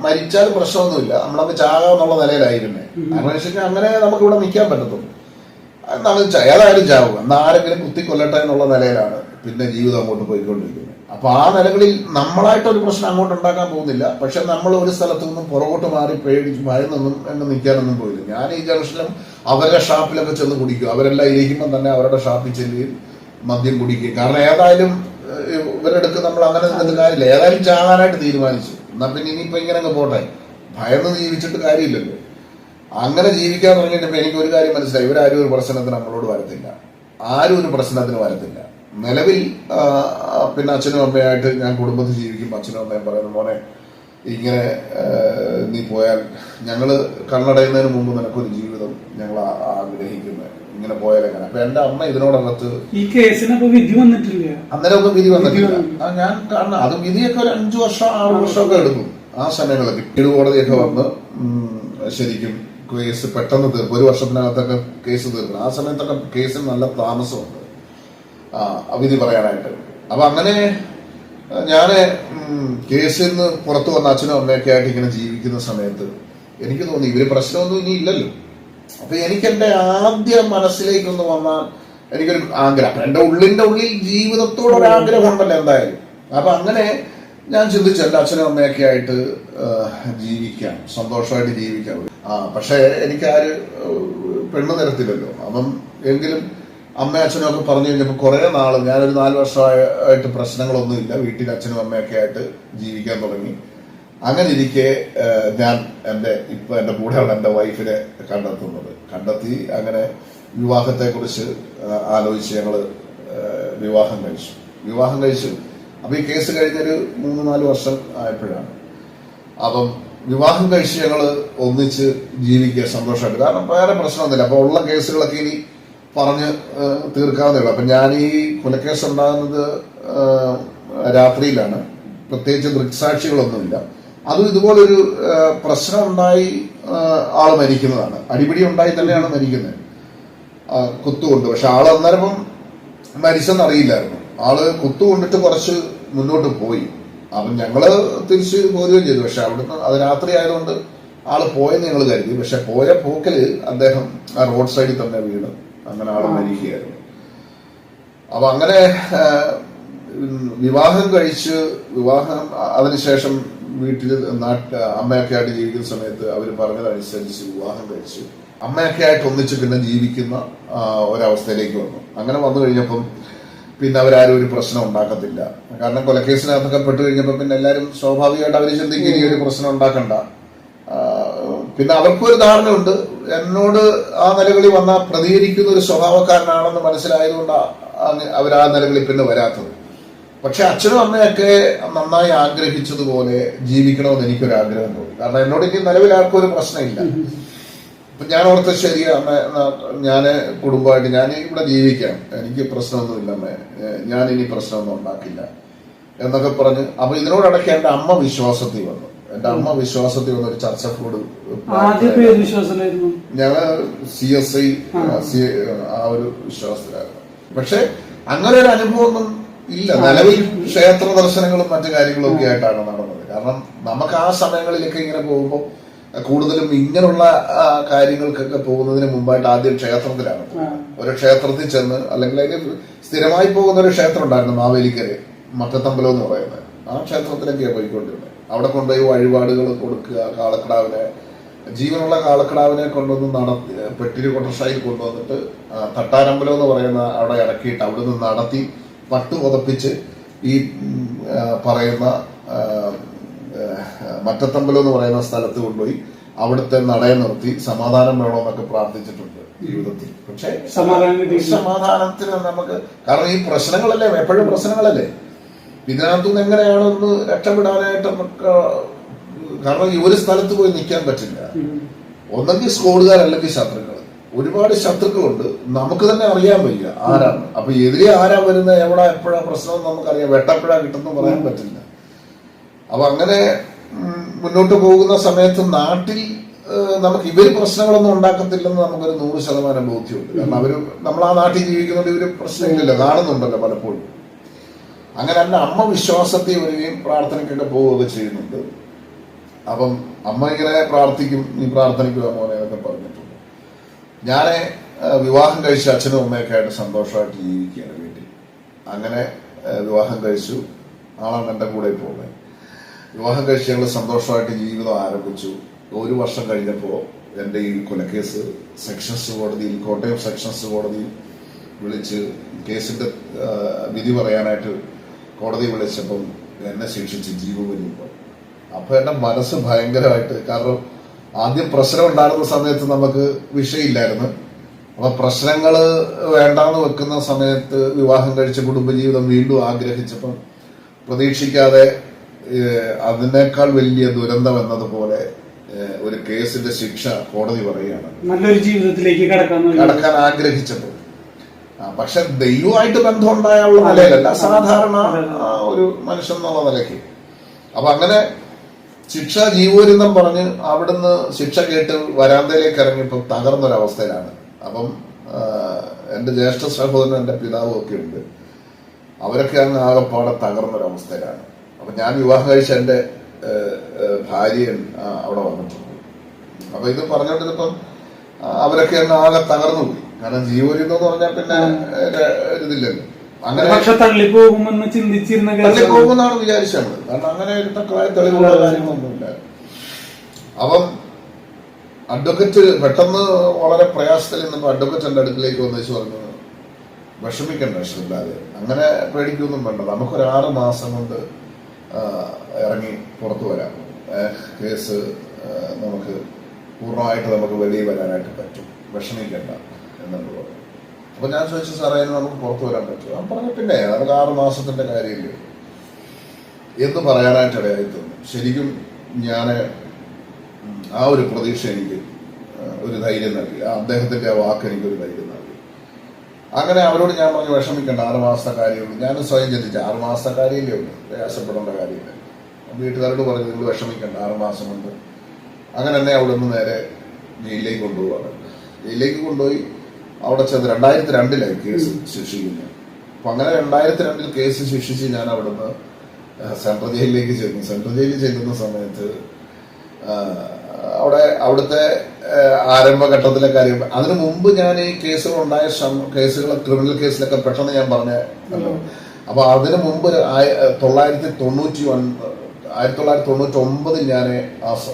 മരിച്ചാലും പ്രശ്നമൊന്നുമില്ല, നമ്മളങ്ങ് ചാകാന്നുള്ള നിലയിലായിരുന്നേ. കാരണം വെച്ച് കഴിഞ്ഞാൽ അങ്ങനെ നമുക്ക് ഇവിടെ നിൽക്കാൻ പറ്റത്തുള്ളൂ. ഏതായാലും ചാവും, എന്നാൽ ആരെങ്കിലും കുത്തിക്കൊല്ലട്ടെ എന്നുള്ള നിലയിലാണ് പിന്നെ ജീവിതം അങ്ങോട്ട് പോയിക്കൊണ്ടിരിക്കുന്നത്. അപ്പൊ ആ നിലകളിൽ നമ്മളായിട്ടൊരു പ്രശ്നം അങ്ങോട്ട് ഉണ്ടാക്കാൻ പോകുന്നില്ല. പക്ഷെ നമ്മൾ ഒരു സ്ഥലത്തു നിന്നും പുറകോട്ട് മാറി പേടിച്ച് ഭയന്നൊന്നും എന്നെ നിൽക്കാനൊന്നും പോയില്ല. ഞാൻ ഈ ജംഗ്ഷനിലും അവരുടെ ഷാപ്പിലൊക്കെ ചെന്ന് കുടിക്കും. അവരെല്ലാം ഇരിക്കുമ്പോൾ തന്നെ അവരുടെ ഷാപ്പിൽ ചെല്ലുകയും മദ്യം കുടിക്കുകയും. കാരണം ഏതായാലും ഇവരെടുക്ക് നമ്മൾ അങ്ങനെ നിന്നിട്ട് കാര്യമില്ല, ഏതായാലും ചാകാനായിട്ട് തീരുമാനിച്ചു. എന്നാ പിന്നെ ഇനിയിപ്പോ ഇങ്ങനെ അങ്ങ് പോട്ടെ, ഭയന്ന് ജീവിച്ചിട്ട് കാര്യമില്ലല്ലോ. അങ്ങനെ ജീവിക്കാൻ തുടങ്ങിയപ്പോ എനിക്ക് ഒരു കാര്യം മനസ്സിലായി, ഇവരാരും ഒരു പ്രശ്നത്തിന് നമ്മളോട് വരത്തില്ല, ആരും ഒരു പ്രശ്നത്തിന് വരത്തില്ല. നിലവിൽ പിന്നെ അച്ഛനും അമ്മയായിട്ട് ഞാൻ കുടുംബത്തിൽ ജീവിക്കുമ്പോൾ അച്ഛനും അമ്മയും പറയുന്ന മോനെ ഇങ്ങനെ നീ പോയാൽ ഞങ്ങള് കണ്ണടയുന്നതിന് മുമ്പ് നിനക്കൊരു ജീവിതം ഞങ്ങൾ ആഗ്രഹിക്കുന്നത്, ഇങ്ങനെ പോയാൽ എങ്ങനെ. അപ്പൊ എന്റെ അമ്മ ഇതിനോടകത്ത് ഈ കേസിനൊക്കെ വിധി വന്നിട്ടില്ല, അന്നേരം ഒന്നും വിധി വന്നിട്ടില്ല. ഞാൻ കാരണം അത് വിധിയൊക്കെ ഒരു 5 വർഷം 6 വർഷമൊക്കെ എടുക്കും. ആ സമയങ്ങളൊക്കെ കീഴുകോടതിയൊക്കെ വന്ന് ശരിക്കും കേസ് പെട്ടെന്ന് തീർക്കും, 1 വർഷത്തിനകത്തൊക്കെ കേസ് തീർക്കണം. ആ സമയത്തൊക്കെ കേസിന് നല്ല താമസമുണ്ട് വിധി പറയാനായിട്ട്. അപ്പൊ അങ്ങനെ ഞാന് കേസിൽ നിന്ന് പുറത്തു വന്ന അച്ഛനും അമ്മയൊക്കെ ആയിട്ട് ഇങ്ങനെ ജീവിക്കുന്ന സമയത്ത് എനിക്ക് തോന്നി ഇവര് പ്രശ്നമൊന്നും ഇനി ഇല്ലല്ലോ. അപ്പൊ എനിക്ക് എന്റെ ആദ്യ മനസ്സിലേക്കൊന്ന് വന്നാൽ എനിക്കൊരു ആഗ്രഹം, എന്റെ ഉള്ളിന്റെ ഉള്ളിൽ ജീവിതത്തോടൊരു ആഗ്രഹം ഉണ്ടല്ലോ എന്തായാലും. അപ്പൊ അങ്ങനെ ഞാൻ ചിന്തിച്ചു എന്റെ അച്ഛനും അമ്മയൊക്കെ ആയിട്ട് ജീവിക്കാം, സന്തോഷമായിട്ട് ജീവിക്കാം. പക്ഷെ എനിക്ക് ആര് പെണ്ണു തരത്തില്ലല്ലോ. അപ്പം എങ്കിലും അമ്മ അച്ഛനും ഒക്കെ പറഞ്ഞു കഴിഞ്ഞപ്പോൾ കുറെ നാള് ഞാനൊരു 4 വർഷമായിട്ട് പ്രശ്നങ്ങളൊന്നുമില്ല, വീട്ടിൽ അച്ഛനും അമ്മയൊക്കെ ആയിട്ട് ജീവിക്കാൻ തുടങ്ങി. അങ്ങനെ ഇരിക്കെ ഞാൻ ഇപ്പൊ എന്റെ കൂടെയുള്ള എന്റെ വൈഫിനെ കണ്ടെത്തി. അങ്ങനെ വിവാഹത്തെ കുറിച്ച് ആലോചിച്ച് ഞങ്ങള് വിവാഹം കഴിച്ചു. അപ്പൊ ഈ കേസ് കഴിഞ്ഞൊരു 3-4 വർഷം ആയപ്പോഴാണ്. അപ്പം വിവാഹം കഴിച്ച് ഞങ്ങള് ഒന്നിച്ച് ജീവിക്കുക സന്തോഷമായിട്ട്. കാരണം വേറെ പ്രശ്നമൊന്നുമില്ല. അപ്പൊ ഉള്ള കേസുകളൊക്കെ ഇനി പറഞ്ഞ് തീർക്കാവുന്നേ ഉള്ളൂ. അപ്പൊ ഞാൻ ഈ കൊലക്കേസ് ഉണ്ടാകുന്നത് രാത്രിയിലാണ്, പ്രത്യേകിച്ച് ദൃക്സാക്ഷികളൊന്നുമില്ല. അതും ഇതുപോലൊരു പ്രശ്നം ഉണ്ടായി ആള് മരിക്കുന്നതാണ്, അടിപിടി ഉണ്ടായി തന്നെയാണ് മരിക്കുന്നത്, കുത്തുകൊണ്ട്. പക്ഷെ ആള് അന്നേരം മരിച്ചെന്ന് അറിയില്ലായിരുന്നു. ആള് കുത്തുകൊണ്ടിട്ട് കുറച്ച് മുന്നോട്ട് പോയി. അപ്പം ഞങ്ങള് തിരിച്ച് പോരുകയും ചെയ്തു. പക്ഷെ അവിടുന്ന് അത് രാത്രി ആയതുകൊണ്ട് ആള് പോയെന്ന് ഞങ്ങൾ കരുതി. പക്ഷെ പോയ പോക്കില് അദ്ദേഹം ആ റോഡ് സൈഡിൽ തന്നെ വീണ് അങ്ങനെ ആള് മരിക്കുകയായിരുന്നു. അപ്പൊ അങ്ങനെ വിവാഹം അതിനുശേഷം വീട്ടിൽ അമ്മയൊക്കെ ആയിട്ട് ജീവിക്കുന്ന സമയത്ത് അവര് പറഞ്ഞതനുസരിച്ച് വിവാഹം കഴിച്ച് അമ്മയൊക്കെ ആയിട്ട് ഒന്നിച്ച് പിന്നെ ജീവിക്കുന്ന ഒരവസ്ഥയിലേക്ക് വന്നു. അങ്ങനെ വന്നു കഴിഞ്ഞപ്പം പിന്നെ അവരാരും ഒരു പ്രശ്നം ഉണ്ടാക്കത്തില്ല. കാരണം കൊലക്കേസിനകത്തൊക്കെ പെട്ട് കഴിഞ്ഞപ്പോൾ പിന്നെ എല്ലാവരും സ്വാഭാവികമായിട്ട് അവർ ചിന്തിക്കും ഇനി ഒരു പ്രശ്നം ഉണ്ടാക്കണ്ട. പിന്നെ അവർക്കും ഒരു ധാരണയുണ്ട് എന്നോട് ആ നിലകളിൽ വന്നാൽ പ്രതികരിക്കുന്ന ഒരു സ്വഭാവക്കാരനാണെന്ന് മനസ്സിലായതുകൊണ്ടാണ് അവർ ആ നിലകളിൽ പിന്നെ വരാത്തത്. പക്ഷെ അച്ഛനും അമ്മയൊക്കെ നന്നായി ആഗ്രഹിച്ചതുപോലെ ജീവിക്കണമെന്ന് എനിക്കൊരു ആഗ്രഹം തോന്നി. കാരണം എന്നോട് ഇനി നിലവിൽ ആർക്കും ഒരു പ്രശ്നമില്ല. അപ്പൊ ഞാൻ ഓർത്ത ശരി അമ്മ, ഞാന് കുടുംബമായിട്ട് ഞാൻ ഇവിടെ ജീവിക്കാം, എനിക്ക് പ്രശ്നമൊന്നുമില്ല അമ്മ, ഞാൻ ഇനി പ്രശ്നമൊന്നും ഉണ്ടാക്കില്ല എന്നൊക്കെ പറഞ്ഞ്. അപ്പൊ ഇതിനോടൊക്കെ എന്റെ അമ്മ വിശ്വാസത്തിൽ വന്നു. ഒരു ചർച്ച കൂട് ഞങ്ങള് CSI ആ ഒരു വിശ്വാസത്തിലായിരുന്നു. പക്ഷെ അങ്ങനെ ഒരു അനുഭവമൊന്നും ഇല്ല. നിലവിൽ ക്ഷേത്ര ദർശനങ്ങളും മറ്റു കാര്യങ്ങളും ഒക്കെ ആയിട്ടാണ് നടന്നത്. കാരണം നമുക്ക് ആ സമയങ്ങളിലൊക്കെ ഇങ്ങനെ പോകുമ്പോൾ കൂടുതലും ഇങ്ങനെയുള്ള കാര്യങ്ങൾക്കൊക്കെ പോകുന്നതിന് മുമ്പായിട്ട് ആദ്യം ക്ഷേത്രത്തിലാണ്. ഒരു ക്ഷേത്രത്തിൽ ചെന്ന്, അല്ലെങ്കിൽ അതിന് സ്ഥിരമായി പോകുന്ന ഒരു ക്ഷേത്രം ഉണ്ടായിരുന്നു മാവേലിക്കര, മറ്റത്തമ്പലം എന്ന് പറയുന്നത്. ആ ക്ഷേത്രത്തിലൊക്കെയാണ് പോയിക്കൊണ്ടിരുന്നത്. അവിടെ കൊണ്ടുപോയി വഴിപാടുകൾ കൊടുക്കുക, കാളക്കിടാവിനെ, ജീവനുള്ള കാളക്കിടാവിനെ കൊണ്ടുവന്ന് പെട്ടിരി കൊട്ടർഷായിൽ കൊണ്ടുവന്നിട്ട് തട്ടാരമ്പലം എന്ന് പറയുന്ന അവിടെ ഇറക്കിയിട്ട് അവിടുന്ന് നടത്തി പട്ട് പുതപ്പിച്ച് ഈ പറയുന്ന മറ്റത്തമ്പലം എന്ന് പറയുന്ന സ്ഥലത്ത് കൊണ്ടുപോയി അവിടുത്തെ നടയെ നിർത്തി സമാധാനം വേണമെന്നൊക്കെ പ്രാർത്ഥിച്ചിട്ടുണ്ട് ജീവിതത്തിൽ. പക്ഷെ സമാധാനത്തിന് നമുക്ക്, കാരണം ഈ പ്രശ്നങ്ങളല്ലേ, എപ്പോഴും പ്രശ്നങ്ങളല്ലേ, ഇതിനകത്തുനിന്ന് എങ്ങനെയാണെന്ന് രക്ഷപ്പെടാനായിട്ട് നമുക്ക്, കാരണം ഈ ഒരു സ്ഥലത്ത് പോയി നിൽക്കാൻ പറ്റില്ല. ഒന്നെങ്കിൽ സ്കോഡുകാരല്ലെങ്കിൽ ശത്രുക്കൾ, ഒരുപാട് ശത്രുക്കളുണ്ട്. നമുക്ക് തന്നെ അറിയാൻ വയ്യ ആരാണ്. അപ്പൊ എതിരെ ആരാ വരുന്നത്, എവിടെ എപ്പോഴാ പ്രശ്നം നമുക്കറിയാം, വെട്ടപ്പോഴാ കിട്ടുന്ന പറയാൻ പറ്റില്ല. അപ്പൊ അങ്ങനെ മുന്നോട്ട് പോകുന്ന സമയത്ത് നാട്ടിൽ നമുക്ക് ഇവര് പ്രശ്നങ്ങളൊന്നും ഉണ്ടാക്കത്തില്ലെന്ന് നമുക്കൊരു 100% ബോധ്യമുണ്ട്. കാരണം നമ്മൾ ആ നാട്ടിൽ ജീവിക്കുന്നുണ്ട്, ഇവര് പ്രശ്നമില്ലല്ലോ, കാണുന്നുണ്ടല്ലോ പലപ്പോഴും. അങ്ങനെ എന്റെ അമ്മ വിശ്വാസത്തിൽ വരികയും പ്രാർത്ഥനയ്ക്കൊക്കെ പോവുകയൊക്കെ ചെയ്യുന്നുണ്ട്. അപ്പം അമ്മ ഇങ്ങനെ പ്രാർത്ഥിക്കും, നീ പ്രാർത്ഥനയ്ക്കുക മോനെ എന്നൊക്കെ പറഞ്ഞിട്ടുണ്ട്. ഞാൻ വിവാഹം കഴിച്ച് അച്ഛനും അമ്മയൊക്കെ ആയിട്ട് സന്തോഷമായിട്ട് ജീവിക്കുകയാണ് വീട്ടിൽ. അങ്ങനെ വിവാഹം കഴിച്ചു, ആളാണ് എൻ്റെ കൂടെ പോകുന്നത്. വിവാഹം കഴിച്ച് ഞങ്ങൾ സന്തോഷമായിട്ട് ജീവിതം ആരംഭിച്ചു. 1 വർഷം കഴിഞ്ഞപ്പോൾ എൻ്റെ ഈ കൊലക്കേസ് സെക്ഷൻസ് കോടതിയിൽ, കോട്ടയം സെക്ഷൻസ് കോടതിയിൽ വിളിച്ച് കേസിന്റെ വിധി പറയാനായിട്ട് കോടതി വിളിച്ചപ്പം എന്നെ ശിക്ഷിച്ച് ജീവപര്യന്തം. അപ്പൊ എന്റെ മനസ്സ് ഭയങ്കരമായിട്ട്, കാരണം ആദ്യം പ്രശ്നം ഉണ്ടാകുന്ന സമയത്ത് നമുക്ക് വിഷയമില്ലായിരുന്നു. അപ്പൊ പ്രശ്നങ്ങള് വേണ്ടാന്ന് വെക്കുന്ന സമയത്ത് വിവാഹം കഴിച്ച കുടുംബജീവിതം വീണ്ടും ആഗ്രഹിച്ചപ്പം പ്രതീക്ഷിക്കാതെ അതിനേക്കാൾ വലിയ ദുരന്തം എന്നതുപോലെ ഒരു കേസിന്റെ ശിക്ഷ കോടതി പറയുകയാണ് നല്ലൊരു ജീവിതത്തിലേക്ക് കടക്കാൻ ആഗ്രഹിച്ചപ്പോൾ. പക്ഷെ ദൈവമായിട്ട് ബന്ധമുണ്ടായുള്ള നിലയിലല്ല, സാധാരണ ഒരു മനുഷ്യൻ എന്നുള്ള നിലയ്ക്ക്. അപ്പൊ അങ്ങനെ ശിക്ഷ ജീവോരിന്തം പറഞ്ഞ് അവിടുന്ന് ശിക്ഷ കേട്ട് വരാന്തയിലേക്ക് ഇറങ്ങിയപ്പോൾ തകർന്നൊരവസ്ഥയിലാണ്. അപ്പം എന്റെ ജ്യേഷ്ഠ സഹോദരൻ, എന്റെ പിതാവും ഒക്കെ ഉണ്ട്. അവരൊക്കെ അങ്ങ് ആകെപ്പാടെ തകർന്നൊരവസ്ഥയിലാണ്. അപ്പൊ ഞാൻ വിവാഹം കഴിച്ച എന്റെ ഭാര്യൻ അവിടെ വന്നിട്ടുണ്ട്. അപ്പൊ ഇത് പറഞ്ഞോണ്ടിരുന്നപ്പം അവരൊക്കെ അങ്ങ് ആകെ തകർന്നു പോയി. കാരണം ജീവോരിന്തം എന്ന് പറഞ്ഞാൽ പിന്നെ ഇതില്ലല്ലോ. അങ്ങനെ തള്ളിപ്പോകുമെന്ന് ചിന്തിച്ചിരുന്ന തള്ളിപ്പോകുമെന്നാണ് വിചാരിച്ചത്. കാരണം അങ്ങനെ ഇരുട്ടക്കായ തെളിവുള്ള കാര്യങ്ങളൊന്നുമില്ല. അപ്പം അഡ്വക്കറ്റ് പെട്ടെന്ന് വളരെ പ്രയാസത്തിൽ നിന്നപ്പോൾ അഡ്വക്കറ്റ് എന്റെ അടുക്കിലേക്ക് വന്നേച്ച് പറഞ്ഞു, വിഷമിക്കണ്ട ശ്രദ്ധാതെ, അങ്ങനെ പേടിക്കൊന്നും വേണ്ട, നമുക്കൊരു 6 മാസം കൊണ്ട് ഇറങ്ങി പുറത്തു വരാം. കേസ് നമുക്ക് പൂർണ്ണമായിട്ട് നമുക്ക് വെളിയിൽ വരാനായിട്ട് പറ്റും, വിഷമിക്കണ്ട എന്നുള്ളത് പറഞ്ഞു. അപ്പൊ ഞാൻ ചോദിച്ചു, സാറേ അതിന് നമുക്ക് പുറത്തു വരാൻ പറ്റുമോ? ഞാൻ പറഞ്ഞു, പിന്നെ നമുക്ക് 6 മാസത്തിന്റെ കാര്യമില്ല എന്ന് പറയാനായിട്ട് ഇടയായി തോന്നി. ശരിക്കും ഞാൻ ആ ഒരു പ്രതീക്ഷ എനിക്ക് ഒരു ധൈര്യം നൽകി. അദ്ദേഹത്തിന്റെ ആ വാക്ക് എനിക്കൊരു ധൈര്യം നൽകി. അങ്ങനെ അവരോട് ഞാൻ പറഞ്ഞു, വിഷമിക്കണ്ട, 6 മാസത്തെ കാര്യമുള്ളൂ. ഞാൻ സ്വയം ചിന്തിച്ചു, 6 മാസത്തെ കാര്യമില്ലേ ഉള്ളൂ, പ്രയാസപ്പെടേണ്ട കാര്യമില്ല. വീട്ടുകാരോട് പറഞ്ഞു, നിങ്ങൾ വിഷമിക്കണ്ട, 6 മാസം കൊണ്ട്. അങ്ങനെ തന്നെ അവിടെ നിന്ന് നേരെ ജയിലിലേക്ക് കൊണ്ടുപോവാണ്. ജയിലിലേക്ക് കൊണ്ടുപോയി അവിടെ ചെന്ന് 2002 കേസ് ശിക്ഷിക്കുന്നത്. അപ്പൊ അങ്ങനെ 2002 കേസ് ശിക്ഷിച്ച് ഞാൻ അവിടുന്ന് സെൻട്രൽ ജയിലിലേക്ക് ചെന്നു. സെൻട്രൽ ജയിലിൽ ചെല്ലുന്ന സമയത്ത് അവിടുത്തെ ആരംഭഘട്ടത്തിലെ കാര്യം, അതിനു മുമ്പ് ഞാൻ ഈ കേസുകളുണ്ടായ ക്രിമിനൽ കേസിലൊക്കെ പെട്ടെന്ന് ഞാൻ പറഞ്ഞല്ലോ. അപ്പൊ അതിനു മുമ്പ് 1999 ഞാൻ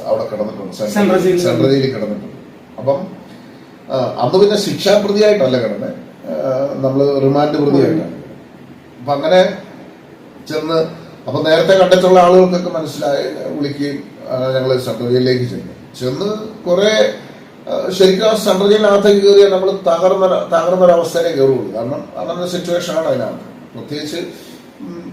അവിടെ കിടന്നിട്ടുണ്ട്, സെൻട്രൽ ജയിലിൽ കിടന്നിട്ടുണ്ട്. അപ്പം അന്ന് പിന്നെ ശിക്ഷാപ്രതിയായിട്ടല്ല കിടന്നെ, നമ്മള് റിമാൻഡ് പ്രതിയായിട്ടാണ്. അപ്പൊ അങ്ങനെ ചെന്ന്, അപ്പൊ നേരത്തെ കണ്ടിട്ടുള്ള ആളുകൾക്കൊക്കെ മനസ്സിലായി, വിളിക്കുകയും ഞങ്ങൾ സെൻട്രൽ ജയിലിലേക്ക് ചെന്ന് കുറെ ശരിക്കും സെൻട്രൽ ജയിലിനകത്തേക്ക് കയറിയാൽ നമ്മൾ തകർന്നൊരവസ്ഥയിലേ കയറുള്ളൂ. കാരണം അങ്ങനെ സിറ്റുവേഷനാണ് അതിനകത്ത്. പ്രത്യേകിച്ച്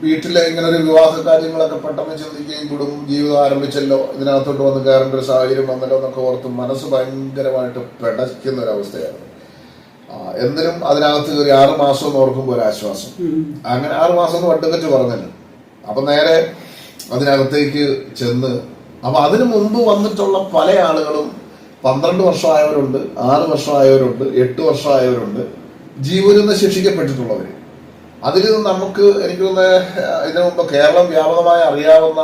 വീട്ടിലെ ഇങ്ങനെ ഒരു വിവാഹ കാര്യങ്ങളൊക്കെ പെട്ടെന്ന് ചിന്തിക്കുകയും ജീവിതം ആരംഭിച്ചല്ലോ, ഇതിനകത്തോട്ട് വന്ന് കയറേണ്ട ഒരു സാഹചര്യം വന്നല്ലോ എന്നൊക്കെ ഓർത്ത് മനസ്സ് ഭയങ്കരമായിട്ട് പിടയ്ക്കുന്ന ഒരവസ്ഥയാണ്. എന്തിനും അതിനകത്ത് കയറി 6 മാസം എന്ന് ഓർക്കുമ്പോൾ ഒരു ആശ്വാസം. അങ്ങനെ 6 മാസം എന്ന് അഡ്വക്കറ്റ് പറഞ്ഞല്ലോ. അപ്പൊ നേരെ അതിനകത്തേക്ക് ചെന്ന്, അപ്പൊ അതിനു മുമ്പ് വന്നിട്ടുള്ള പല ആളുകളും 12 വർഷമായവരുണ്ട്, 6 വർഷമായവരുണ്ട്, 8 വർഷമായവരുണ്ട്, ജീവനിന്ന് ശിക്ഷിക്കപ്പെട്ടിട്ടുള്ളവര്. അതിൽ എനിക്ക് ഇതിനു മുമ്പ് കേരളം വ്യാപകമായി അറിയാവുന്ന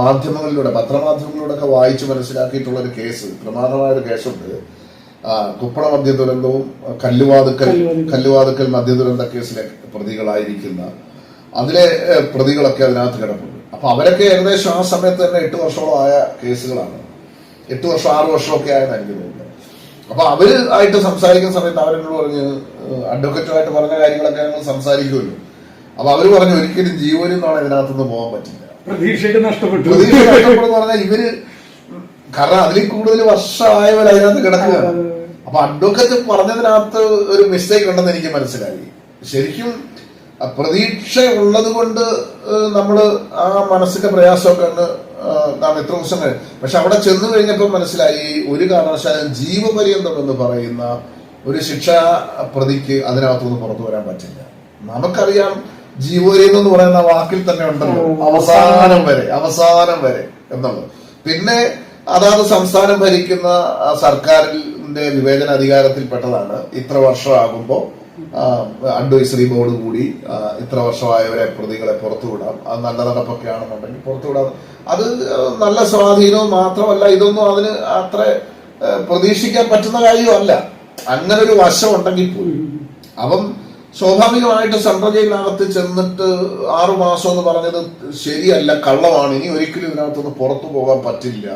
മാധ്യമങ്ങളിലൂടെ, പത്രമാധ്യമങ്ങളിലൂടെ ഒക്കെ വായിച്ച് മനസ്സിലാക്കിയിട്ടുള്ള ഒരു കേസ്, പ്രമാദമായ ഒരു കേസുണ്ട്. കുപ്പള മദ്യ ദുരന്തവും കല്ലുവാതുക്കൽ മദ്യ ദുരന്ത കേസിലെ പ്രതികളായിരിക്കുന്ന അതിലെ പ്രതികളൊക്കെ അതിനകത്ത് കിടപ്പുണ്ട്. അപ്പൊ അവരൊക്കെ ഏകദേശം ആ സമയത്ത് തന്നെ 8 വർഷത്തോളം ആയ കേസുകളാണ്. 8 വർഷം 6 വർഷമൊക്കെ ആയെന്ന് എനിക്ക് തോന്നുന്നത്. അപ്പൊ അവര് ആയിട്ട് സംസാരിക്കുന്ന സമയത്ത് അവരെന്നോട് പറഞ്ഞ്, അഡ്വക്കറ്റുമായിട്ട് പറഞ്ഞ കാര്യങ്ങളൊക്കെ ഞങ്ങൾ സംസാരിക്കുമല്ലോ. അപ്പൊ അവര് പറഞ്ഞു, ഒരിക്കലും ജീവനെന്നാണ് ഇതിനകത്തുനിന്ന് പോകാൻ പറ്റില്ല, പ്രതീക്ഷ നഷ്ടപ്പെട്ടു പറഞ്ഞാൽ ഇവര്, കാരണം അതിൽ കൂടുതൽ വർഷമായവർ അതിനകത്ത് കിടക്കുകയാണ്. അപ്പൊ അഡ്വക്കറ്റ് പറഞ്ഞതിനകത്ത് ഒരു മിസ്റ്റേക്ക് ഉണ്ടെന്ന് എനിക്ക് മനസ്സിലായി. ശരിക്കും പ്രതീക്ഷ ഉള്ളത് കൊണ്ട് നമ്മള് ആ മനസ്സിന്റെ പ്രയാസമൊക്കെ ഉണ്ട്. നാം എത്ര ദിവസം പക്ഷെ അവിടെ ചെന്ന് കഴിഞ്ഞപ്പോൾ മനസ്സിലായി, ഒരു കാരണവശാലും ജീവപര്യന്തം എന്ന് പറയുന്ന ഒരു ശിക്ഷാ പ്രതിക്ക് അതിനകത്തുനിന്ന് പുറത്തു വരാൻ പറ്റില്ല. നമുക്കറിയാം, ജീവപര്യന്തം എന്ന് പറയുന്ന വാക്കിൽ തന്നെ ഉണ്ടല്ലോ, അവസാനം വരെ എന്നുള്ളത്. പിന്നെ അതാത് സംസ്ഥാനം ഭരിക്കുന്ന സർക്കാരിന്റെ വിവേചന അധികാരത്തിൽപ്പെട്ടതാണ്. ഇത്ര വർഷമാകുമ്പോൾ അഡ്വൈസറി ബോർഡ് കൂടി ഇത്ര വർഷമായവരെ പ്രതികളെ പുറത്തുവിടാം, അത് നല്ല നടപ്പൊക്കെ ആണെന്നുണ്ടെങ്കിൽ പുറത്തുവിടാം. അത് നല്ല സ്വാധീനവും മാത്രമല്ല, ഇതൊന്നും അതിന് അത്ര പ്രതീക്ഷിക്കാൻ പറ്റുന്ന കാര്യമല്ല. അങ്ങനെ ഒരു വശം ഉണ്ടെങ്കിൽ പോലും. അപ്പം സ്വാഭാവികമായിട്ട് സെൻട്രൽ ജയിലിനകത്ത് ചെന്നിട്ട് 6 മാസം എന്ന് പറഞ്ഞത് ശരിയല്ല, കള്ളമാണ്. ഇനി ഒരിക്കലും ഇതിനകത്തൊന്ന് പുറത്തു പോകാൻ പറ്റില്ല.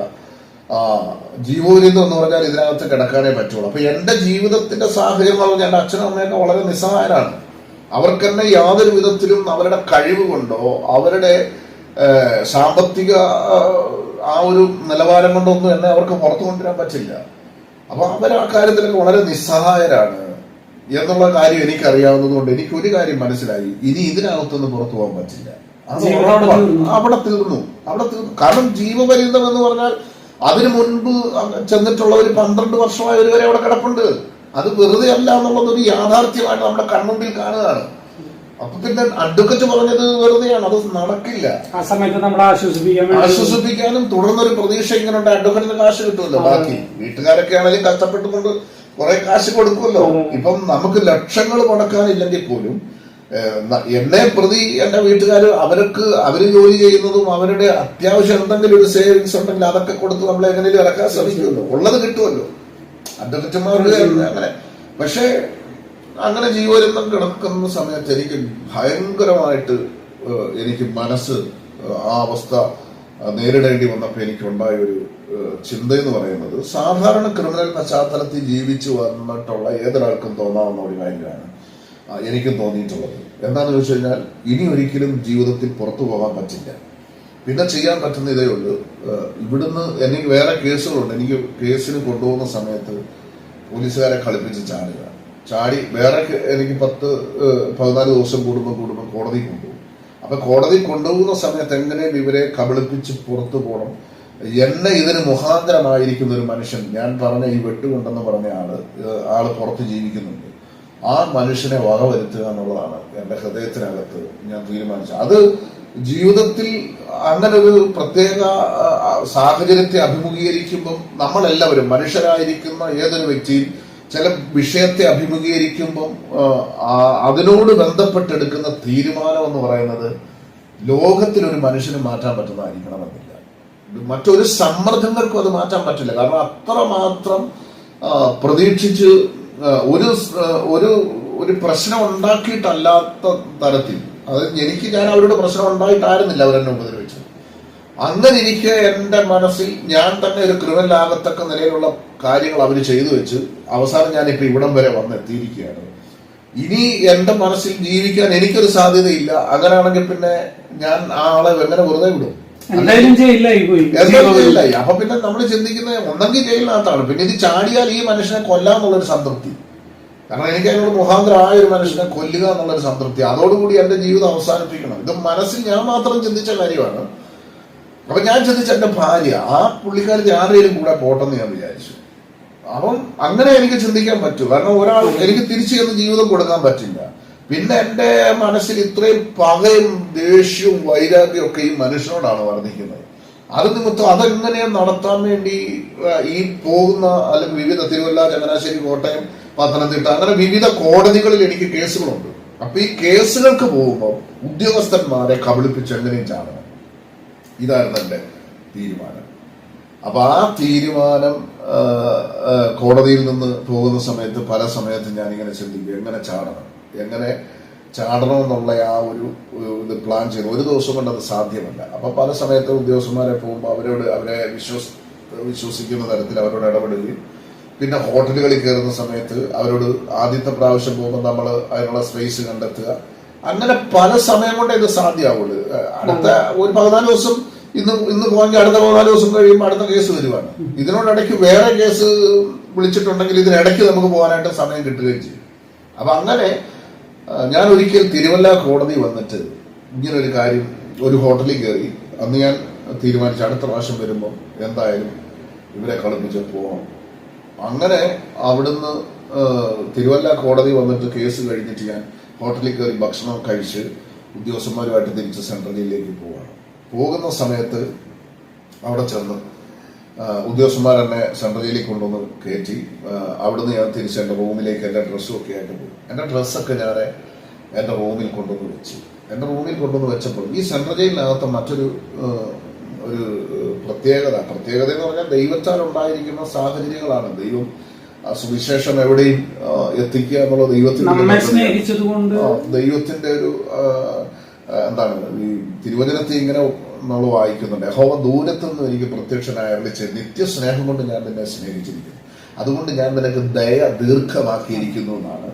ജീവോരിന്തം എന്ന് പറഞ്ഞാൽ ഇതിനകത്ത് കിടക്കാനേ പറ്റുള്ളൂ. അപ്പൊ എന്റെ ജീവിതത്തിന്റെ സാഹചര്യം പറഞ്ഞാൽ എന്റെ അച്ഛനും അമ്മയൊക്കെ വളരെ നിസ്സഹായരാണ്. അവർക്ക് തന്നെ യാതൊരു വിധത്തിലും അവരുടെ കഴിവ് കൊണ്ടോ അവരുടെ സാമ്പത്തിക ആ ഒരു നിലവാരം കൊണ്ടൊന്നും എന്നെ അവർക്ക് പുറത്തു കൊണ്ടുവരാൻ പറ്റില്ല. അപ്പൊ അവർ ആ കാര്യത്തിലൊക്കെ വളരെ നിസ്സഹായരാണ് എന്നുള്ള കാര്യം എനിക്കറിയാവുന്നത് കൊണ്ട് എനിക്ക് ഒരു കാര്യം മനസ്സിലായി, ഇനി ഇതിനകത്തൊന്നും പുറത്തു പോകാൻ പറ്റില്ല. അത് അവിടെ തീർന്നു. കാരണം ജീവപര്യന്തം എന്ന് പറഞ്ഞാൽ അതിനു മുൻപ് ചെന്നിട്ടുള്ളവർ 12 വർഷമായവർ വരെ അവിടെ കിടപ്പുണ്ട്. അത് വെറുതെ അല്ല എന്നുള്ളതൊരു യാഥാർത്ഥ്യമായിട്ട് നമ്മുടെ കൺമുമ്പിൽ കാണുകയാണ്. അപ്പൊ പിന്നെ അഡ്വക്കറ്റ് പറഞ്ഞത് വെറുതെയാണ്, അത് നടക്കില്ല. ആ സമയത്ത് നമ്മൾ ആശ്വസിപ്പിക്കാനും തുടർന്നൊരു പ്രതീക്ഷ ഇങ്ങനെ അഡ്വക്കറ്റിന് കാശ് കിട്ടുമല്ലോ. ബാക്കി വീട്ടുകാരൊക്കെ ആണെങ്കിലും കഷ്ടപ്പെട്ടുകൊണ്ട് കുറെ കാശ് കൊടുക്കുമല്ലോ. ഇപ്പം നമുക്ക് ലക്ഷങ്ങൾ മുടക്കാനില്ലെങ്കിൽ പോലും എന്നെ പ്രതി എന്റെ വീട്ടുകാർ അവര് ജോലി ചെയ്യുന്നതും അവരുടെ അത്യാവശ്യം എന്തെങ്കിലും ഒരു സേവിങ്സ് ഉണ്ടെങ്കിൽ അതൊക്കെ കൊടുത്ത് നമ്മൾ എങ്ങനെയും ഇറക്കാൻ ശ്രമിക്കുമല്ലോ. ഉള്ളത് കിട്ടുമല്ലോ അഡ്വക്കറ്റുമാരുടെ അങ്ങനെ. പക്ഷെ അങ്ങനെ ജീവരന്തം കിടക്കുന്ന സമയത്ത് എനിക്ക് ഭയങ്കരമായിട്ട് എനിക്ക് മനസ്സ് ആ അവസ്ഥ നേരിടേണ്ടി വന്നപ്പോൾ എനിക്കുണ്ടായ ഒരു ചിന്തയെന്ന് പറയുന്നത്, സാധാരണ ക്രിമിനൽ പശ്ചാത്തലത്തിൽ ജീവിച്ചു വന്നിട്ടുള്ള ഏതൊരാൾക്കും തോന്നാവുന്ന ഒരു കാര്യമാണ് എനിക്കും തോന്നിയിട്ടുള്ളത്. എന്താണെന്ന് ചോദിച്ചു കഴിഞ്ഞാൽ, ഇനി ഒരിക്കലും ജീവിതത്തിൽ പുറത്തു പോകാൻ പറ്റില്ല. പിന്നെ ചെയ്യാൻ പറ്റുന്ന ഇതേ ഉള്ളൂ, ഇവിടുന്ന് എനിക്ക് വേറെ കേസുകളുണ്ട്. എനിക്ക് കേസിന് കൊണ്ടുപോകുന്ന സമയത്ത് പോലീസുകാരെ കളിപ്പിച്ച് ചാടി വേറെ എനിക്ക് 10-14 ദിവസം കൂടുമ്പോൾ കോടതി കൊണ്ടുപോകും. അപ്പൊ കോടതി കൊണ്ടുപോകുന്ന സമയത്ത് എങ്ങനെയും ഇവരെ കബളിപ്പിച്ച് പുറത്തു പോകണം. എന്നെ ഇതിന് മുഖാന്തരമായിരിക്കുന്ന ഒരു മനുഷ്യൻ, ഞാൻ പറഞ്ഞ ഈ വെട്ടുകൊണ്ടെന്ന് പറഞ്ഞ ആള് പുറത്ത് ജീവിക്കുന്നുണ്ട്. ആ മനുഷ്യനെ വകവരുത്തുക എന്നുള്ളതാണ് എന്റെ ഹൃദയത്തിനകത്ത് ഞാൻ തീരുമാനിച്ചത്. അത് ജീവിതത്തിൽ അങ്ങനെ ഒരു പ്രത്യേക സാഹചര്യത്തെ അഭിമുഖീകരിക്കുമ്പം നമ്മളെല്ലാവരും മനുഷ്യരായിരിക്കുന്ന ഏതൊരു വ്യക്തിയും ചില വിഷയത്തെ അഭിമുഖീകരിക്കുമ്പം അതിനോട് ബന്ധപ്പെട്ടെടുക്കുന്ന തീരുമാനം എന്ന് പറയുന്നത് ലോകത്തിലൊരു മനുഷ്യന് മാറ്റാൻ പറ്റുന്നതായിരിക്കണമെന്നില്ല. മറ്റൊരു സമ്മർദ്ദങ്ങൾക്കും അത് മാറ്റാൻ പറ്റില്ല. കാരണം അത്രമാത്രം പ്രതീക്ഷിച്ച് ഒരു പ്രശ്നം ഉണ്ടാക്കിയിട്ടല്ലാത്ത തരത്തിൽ, അത് ഞാൻ അവരുടെ പ്രശ്നം ഉണ്ടായിട്ടായിരുന്നില്ല അവരെന്നെ ഉപദ്രവിച്ചത്. അങ്ങനെ ഇരിക്കെ എന്റെ മനസ്സിൽ ഞാൻ തന്നെ ഒരു ക്രിമിനൽ ആകത്തക്ക നിലയിലുള്ള കാര്യങ്ങൾ അവർ ചെയ്തു വെച്ച് അവസാനം ഞാനിപ്പോ ഇവിടം വരെ വന്നെത്തിയിരിക്കുകയാണ്. ഇനി എന്റെ മനസ്സിൽ ജീവിക്കാൻ എനിക്കൊരു സാധ്യതയില്ല. അങ്ങനെയാണെങ്കിൽ പിന്നെ ഞാൻ ആ ആളെ എങ്ങനെ വെറുതെ വിടും? എന്തായാലും ജയിലിലായി. അപ്പൊ പിന്നെ നമ്മൾ ചിന്തിക്കുന്നത് ഒന്നെങ്കിൽ ജയിലിനകത്താണ്, പിന്നെ ഇത് ചാടിയാൽ ഈ മനുഷ്യനെ കൊല്ലാന്നുള്ളൊരു സംതൃപ്തി. കാരണം എനിക്ക് അതിനോട് മുഖാന്തരമായ ഒരു മനുഷ്യനെ കൊല്ലുക എന്നുള്ളൊരു സംതൃപ്തി, അതോടുകൂടി എന്റെ ജീവിതം അവസാനിപ്പിക്കണം. ഇത് മനസ്സിൽ ഞാൻ മാത്രം ചിന്തിച്ച കാര്യമാണ്. അപ്പൊ ഞാൻ ചിന്തിച്ച എന്റെ ഭാര്യ, ആ പുള്ളിക്കാരത്തി ആരെയും കൂടെ പോട്ടെന്ന് ഞാൻ വിചാരിച്ചു. അപ്പം അങ്ങനെ എനിക്ക് ചിന്തിക്കാൻ പറ്റൂ. കാരണം ഒരാൾ എനിക്ക് തിരിച്ചു ചെന്ന് ജീവിതം കൊടുക്കാൻ പറ്റില്ല. പിന്നെ എന്റെ മനസ്സിൽ ഇത്രയും പകയും ദേഷ്യവും വൈരാഗ്യവും ഒക്കെ ഈ മനുഷ്യനോടാണ് വർദ്ധിക്കുന്നത്. അത് നിമിത്തം അതെങ്ങനെ നടത്താൻ വേണ്ടി ഈ പോകുന്ന അല്ലെങ്കിൽ വിവിധ തിരുവല്ല, ചങ്ങനാശ്ശേരി, കോട്ടയം, പത്തനംതിട്ട അങ്ങനെ വിവിധ കോടതികളിൽ എനിക്ക് കേസുകളുണ്ട്. അപ്പൊ ഈ കേസുകൾക്ക് പോകുമ്പോൾ ഉദ്യോഗസ്ഥന്മാരെ കബളിപ്പിച്ച് എങ്ങനെയും ചാടണം, ഇതായിരുന്നു എന്റെ തീരുമാനം. അപ്പൊ ആ തീരുമാനം കോടതിയിൽ നിന്ന് പോകുന്ന സമയത്ത് പല സമയത്തും ഞാനിങ്ങനെ ചിന്തിക്കും, എങ്ങനെ ചാടണമെന്നുള്ള ആ ഒരു ഇത് പ്ലാൻ ചെയ്തു. ഒരു ദിവസം കൊണ്ട് അത് സാധ്യമല്ല. അപ്പൊ പല സമയത്തും ഉദ്യോഗസ്ഥന്മാരെ പോകുമ്പോൾ അവരെ വിശ്വസിക്കുന്ന തരത്തിൽ അവരോട് ഇടപെടുകയും, പിന്നെ ഹോട്ടലുകളിൽ കയറുന്ന സമയത്ത് അവരോട് ആദ്യത്തെ പ്രാവശ്യം പോകുമ്പോൾ നമ്മൾ അതിനുള്ള സ്പേസ് കണ്ടെത്തുക. അങ്ങനെ പല സമയം കൊണ്ടേ ഇത് സാധ്യമാവുള്ളൂ. അടുത്ത ഒരു 14 ദിവസം ഇന്ന് പോയെങ്കിൽ അടുത്ത 14 ദിവസം കഴിയുമ്പോൾ അടുത്ത കേസ് വരുവാണ്. ഇതിനോടിടയ്ക്ക് വേറെ കേസ് വിളിച്ചിട്ടുണ്ടെങ്കിൽ ഇതിനിടയ്ക്ക് നമുക്ക് പോകാനായിട്ട് സമയം കിട്ടുകയും ചെയ്യും. അപ്പൊ അങ്ങനെ ഞാൻ ഒരിക്കൽ തിരുവല്ല കോടതി വന്നിട്ട് ഇങ്ങനൊരു കാര്യം, ഒരു ഹോട്ടലിൽ കയറി. അന്ന് ഞാൻ തീരുമാനിച്ചു അടുത്ത പ്രാവശ്യം വരുമ്പോൾ എന്തായാലും ഇവരെ കളിപ്പിച്ച് പോകണം. അങ്ങനെ അവിടുന്ന് തിരുവല്ല കോടതി വന്നിട്ട് കേസ് കഴിഞ്ഞിട്ട് ഞാൻ ഹോട്ടലിൽ കയറി ഭക്ഷണം കഴിച്ച് ഉദ്യോഗസ്ഥന്മാരുമായിട്ട് തിരിച്ച് സെൻട്രൽ ജയിലിലേക്ക് പോവാണ്. പോകുന്ന സമയത്ത് അവിടെ ചെന്ന് ഉദ്യോഗസ്ഥന്മാർ എന്നെ സെൻട്രൽ ജയിലിൽ കൊണ്ടുവന്ന് കയറ്റി. അവിടുന്ന് ഞാൻ തിരിച്ച് എൻ്റെ റൂമിലേക്ക് എൻ്റെ ഡ്രസ്സും ഒക്കെ ആയിട്ട് പോയി. എൻ്റെ ഡ്രസ്സൊക്കെ ഞാൻ എൻ്റെ റൂമിൽ കൊണ്ടുവന്ന് വെച്ചു. എൻ്റെ റൂമിൽ കൊണ്ടുവന്ന് വെച്ചപ്പോൾ ഈ സെൻട്രൽ ജയിലിനകത്ത് മറ്റൊരു പ്രത്യേകത എന്ന് പറഞ്ഞാൽ ദൈവത്താൽ ഉണ്ടായിരിക്കുന്ന സാഹചര്യങ്ങളാണ്. ദൈവം സുവിശേഷം എവിടെയും എത്തിക്കുക എന്നുള്ള ദൈവത്തിന്റെ ഒരു എന്താണ് ഈ തിരുവചനത്തിൽ ഇങ്ങനെ നമ്മൾ വായിക്കുന്നുണ്ട്. യഹോവ ദൂരത്തു നിന്നും എനിക്ക് പ്രത്യക്ഷനായ നിത്യസ്നേഹം കൊണ്ട് ഞാൻ നിന്നെ സ്നേഹിച്ചിരിക്കുന്നു, അതുകൊണ്ട് ഞാൻ നിനക്ക് ദീർഘമാക്കിയിരിക്കുന്നു എന്നാണ്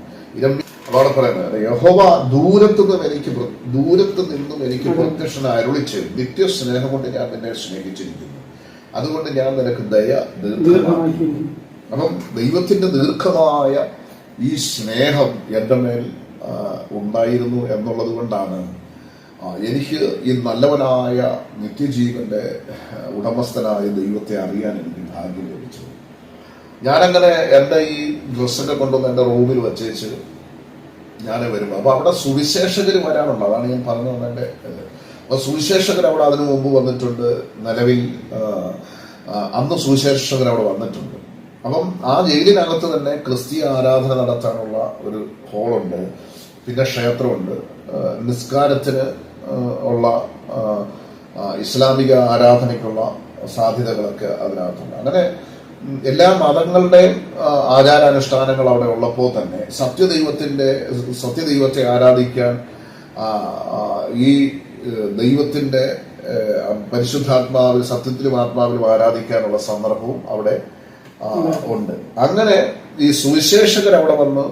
അവിടെ പറയുന്നത്. യഹോവ ദൂരത്തു നിന്നും എനിക്ക് പ്രത്യക്ഷനായ അരുളിച്ച് നിത്യസ്നേഹം കൊണ്ട് ഞാൻ നിന്നെ സ്നേഹിച്ചിരിക്കുന്നു, അതുകൊണ്ട് ഞാൻ നിനക്ക് ദീർഘമാക്കി. അപ്പം ദൈവത്തിന്റെ ദീർഘമായ ഈ സ്നേഹം എൻ്റെ മേൽ ഉണ്ടായിരുന്നു എന്നുള്ളത് കൊണ്ടാണ് എനിക്ക് ഈ നല്ലവനായ നിത്യജീവന്റെ ഉടമസ്ഥനായ ദൈവത്തെ അറിയാൻ എനിക്ക് ഭാഗ്യം ലഭിച്ചു. ഞാനങ്ങനെ എൻ്റെ ഈ ഡ്രസ്സൊക്കെ കൊണ്ടുവന്ന് എൻ്റെ റൂമിൽ വച്ചേച്ച് ഞാൻ വരുമ്പോൾ അപ്പോൾ അവിടെ സുവിശേഷകർ വരാനുണ്ട്. അതാണ് ഞാൻ പറഞ്ഞു വന്നതിൻ്റെ. അപ്പോൾ സുവിശേഷകർ അവിടെ അതിനു മുമ്പ് വന്നിട്ടുണ്ട്. നിലവിൽ അന്ന് സുവിശേഷകർ അവിടെ വന്നിട്ടുണ്ട്. അപ്പം ആ ജയിലിനകത്ത് തന്നെ ക്രിസ്തീയ ആരാധന നടത്താനുള്ള ഒരു ഹോളുണ്ട്, പിന്നെ ക്ഷേത്രമുണ്ട്, നിസ്കാരത്തിന് ഉള്ള ഇസ്ലാമിക ആരാധനയ്ക്കുള്ള സാധ്യതകളൊക്കെ അതിനകത്തുണ്ട്. അങ്ങനെ എല്ലാ മതങ്ങളുടെയും ആചാരാനുഷ്ഠാനങ്ങൾ അവിടെ ഉള്ളപ്പോൾ തന്നെ സത്യദൈവത്തെ ആരാധിക്കാൻ ഈ ദൈവത്തിന്റെ പരിശുദ്ധാത്മാവിൽ സത്യത്തിലും ആത്മാവിലും ആരാധിക്കാനുള്ള സന്ദർഭവും അവിടെ ഉണ്ട്. അങ്ങനെ ഈ സുവിശേഷകർ അവിടെ വന്ന്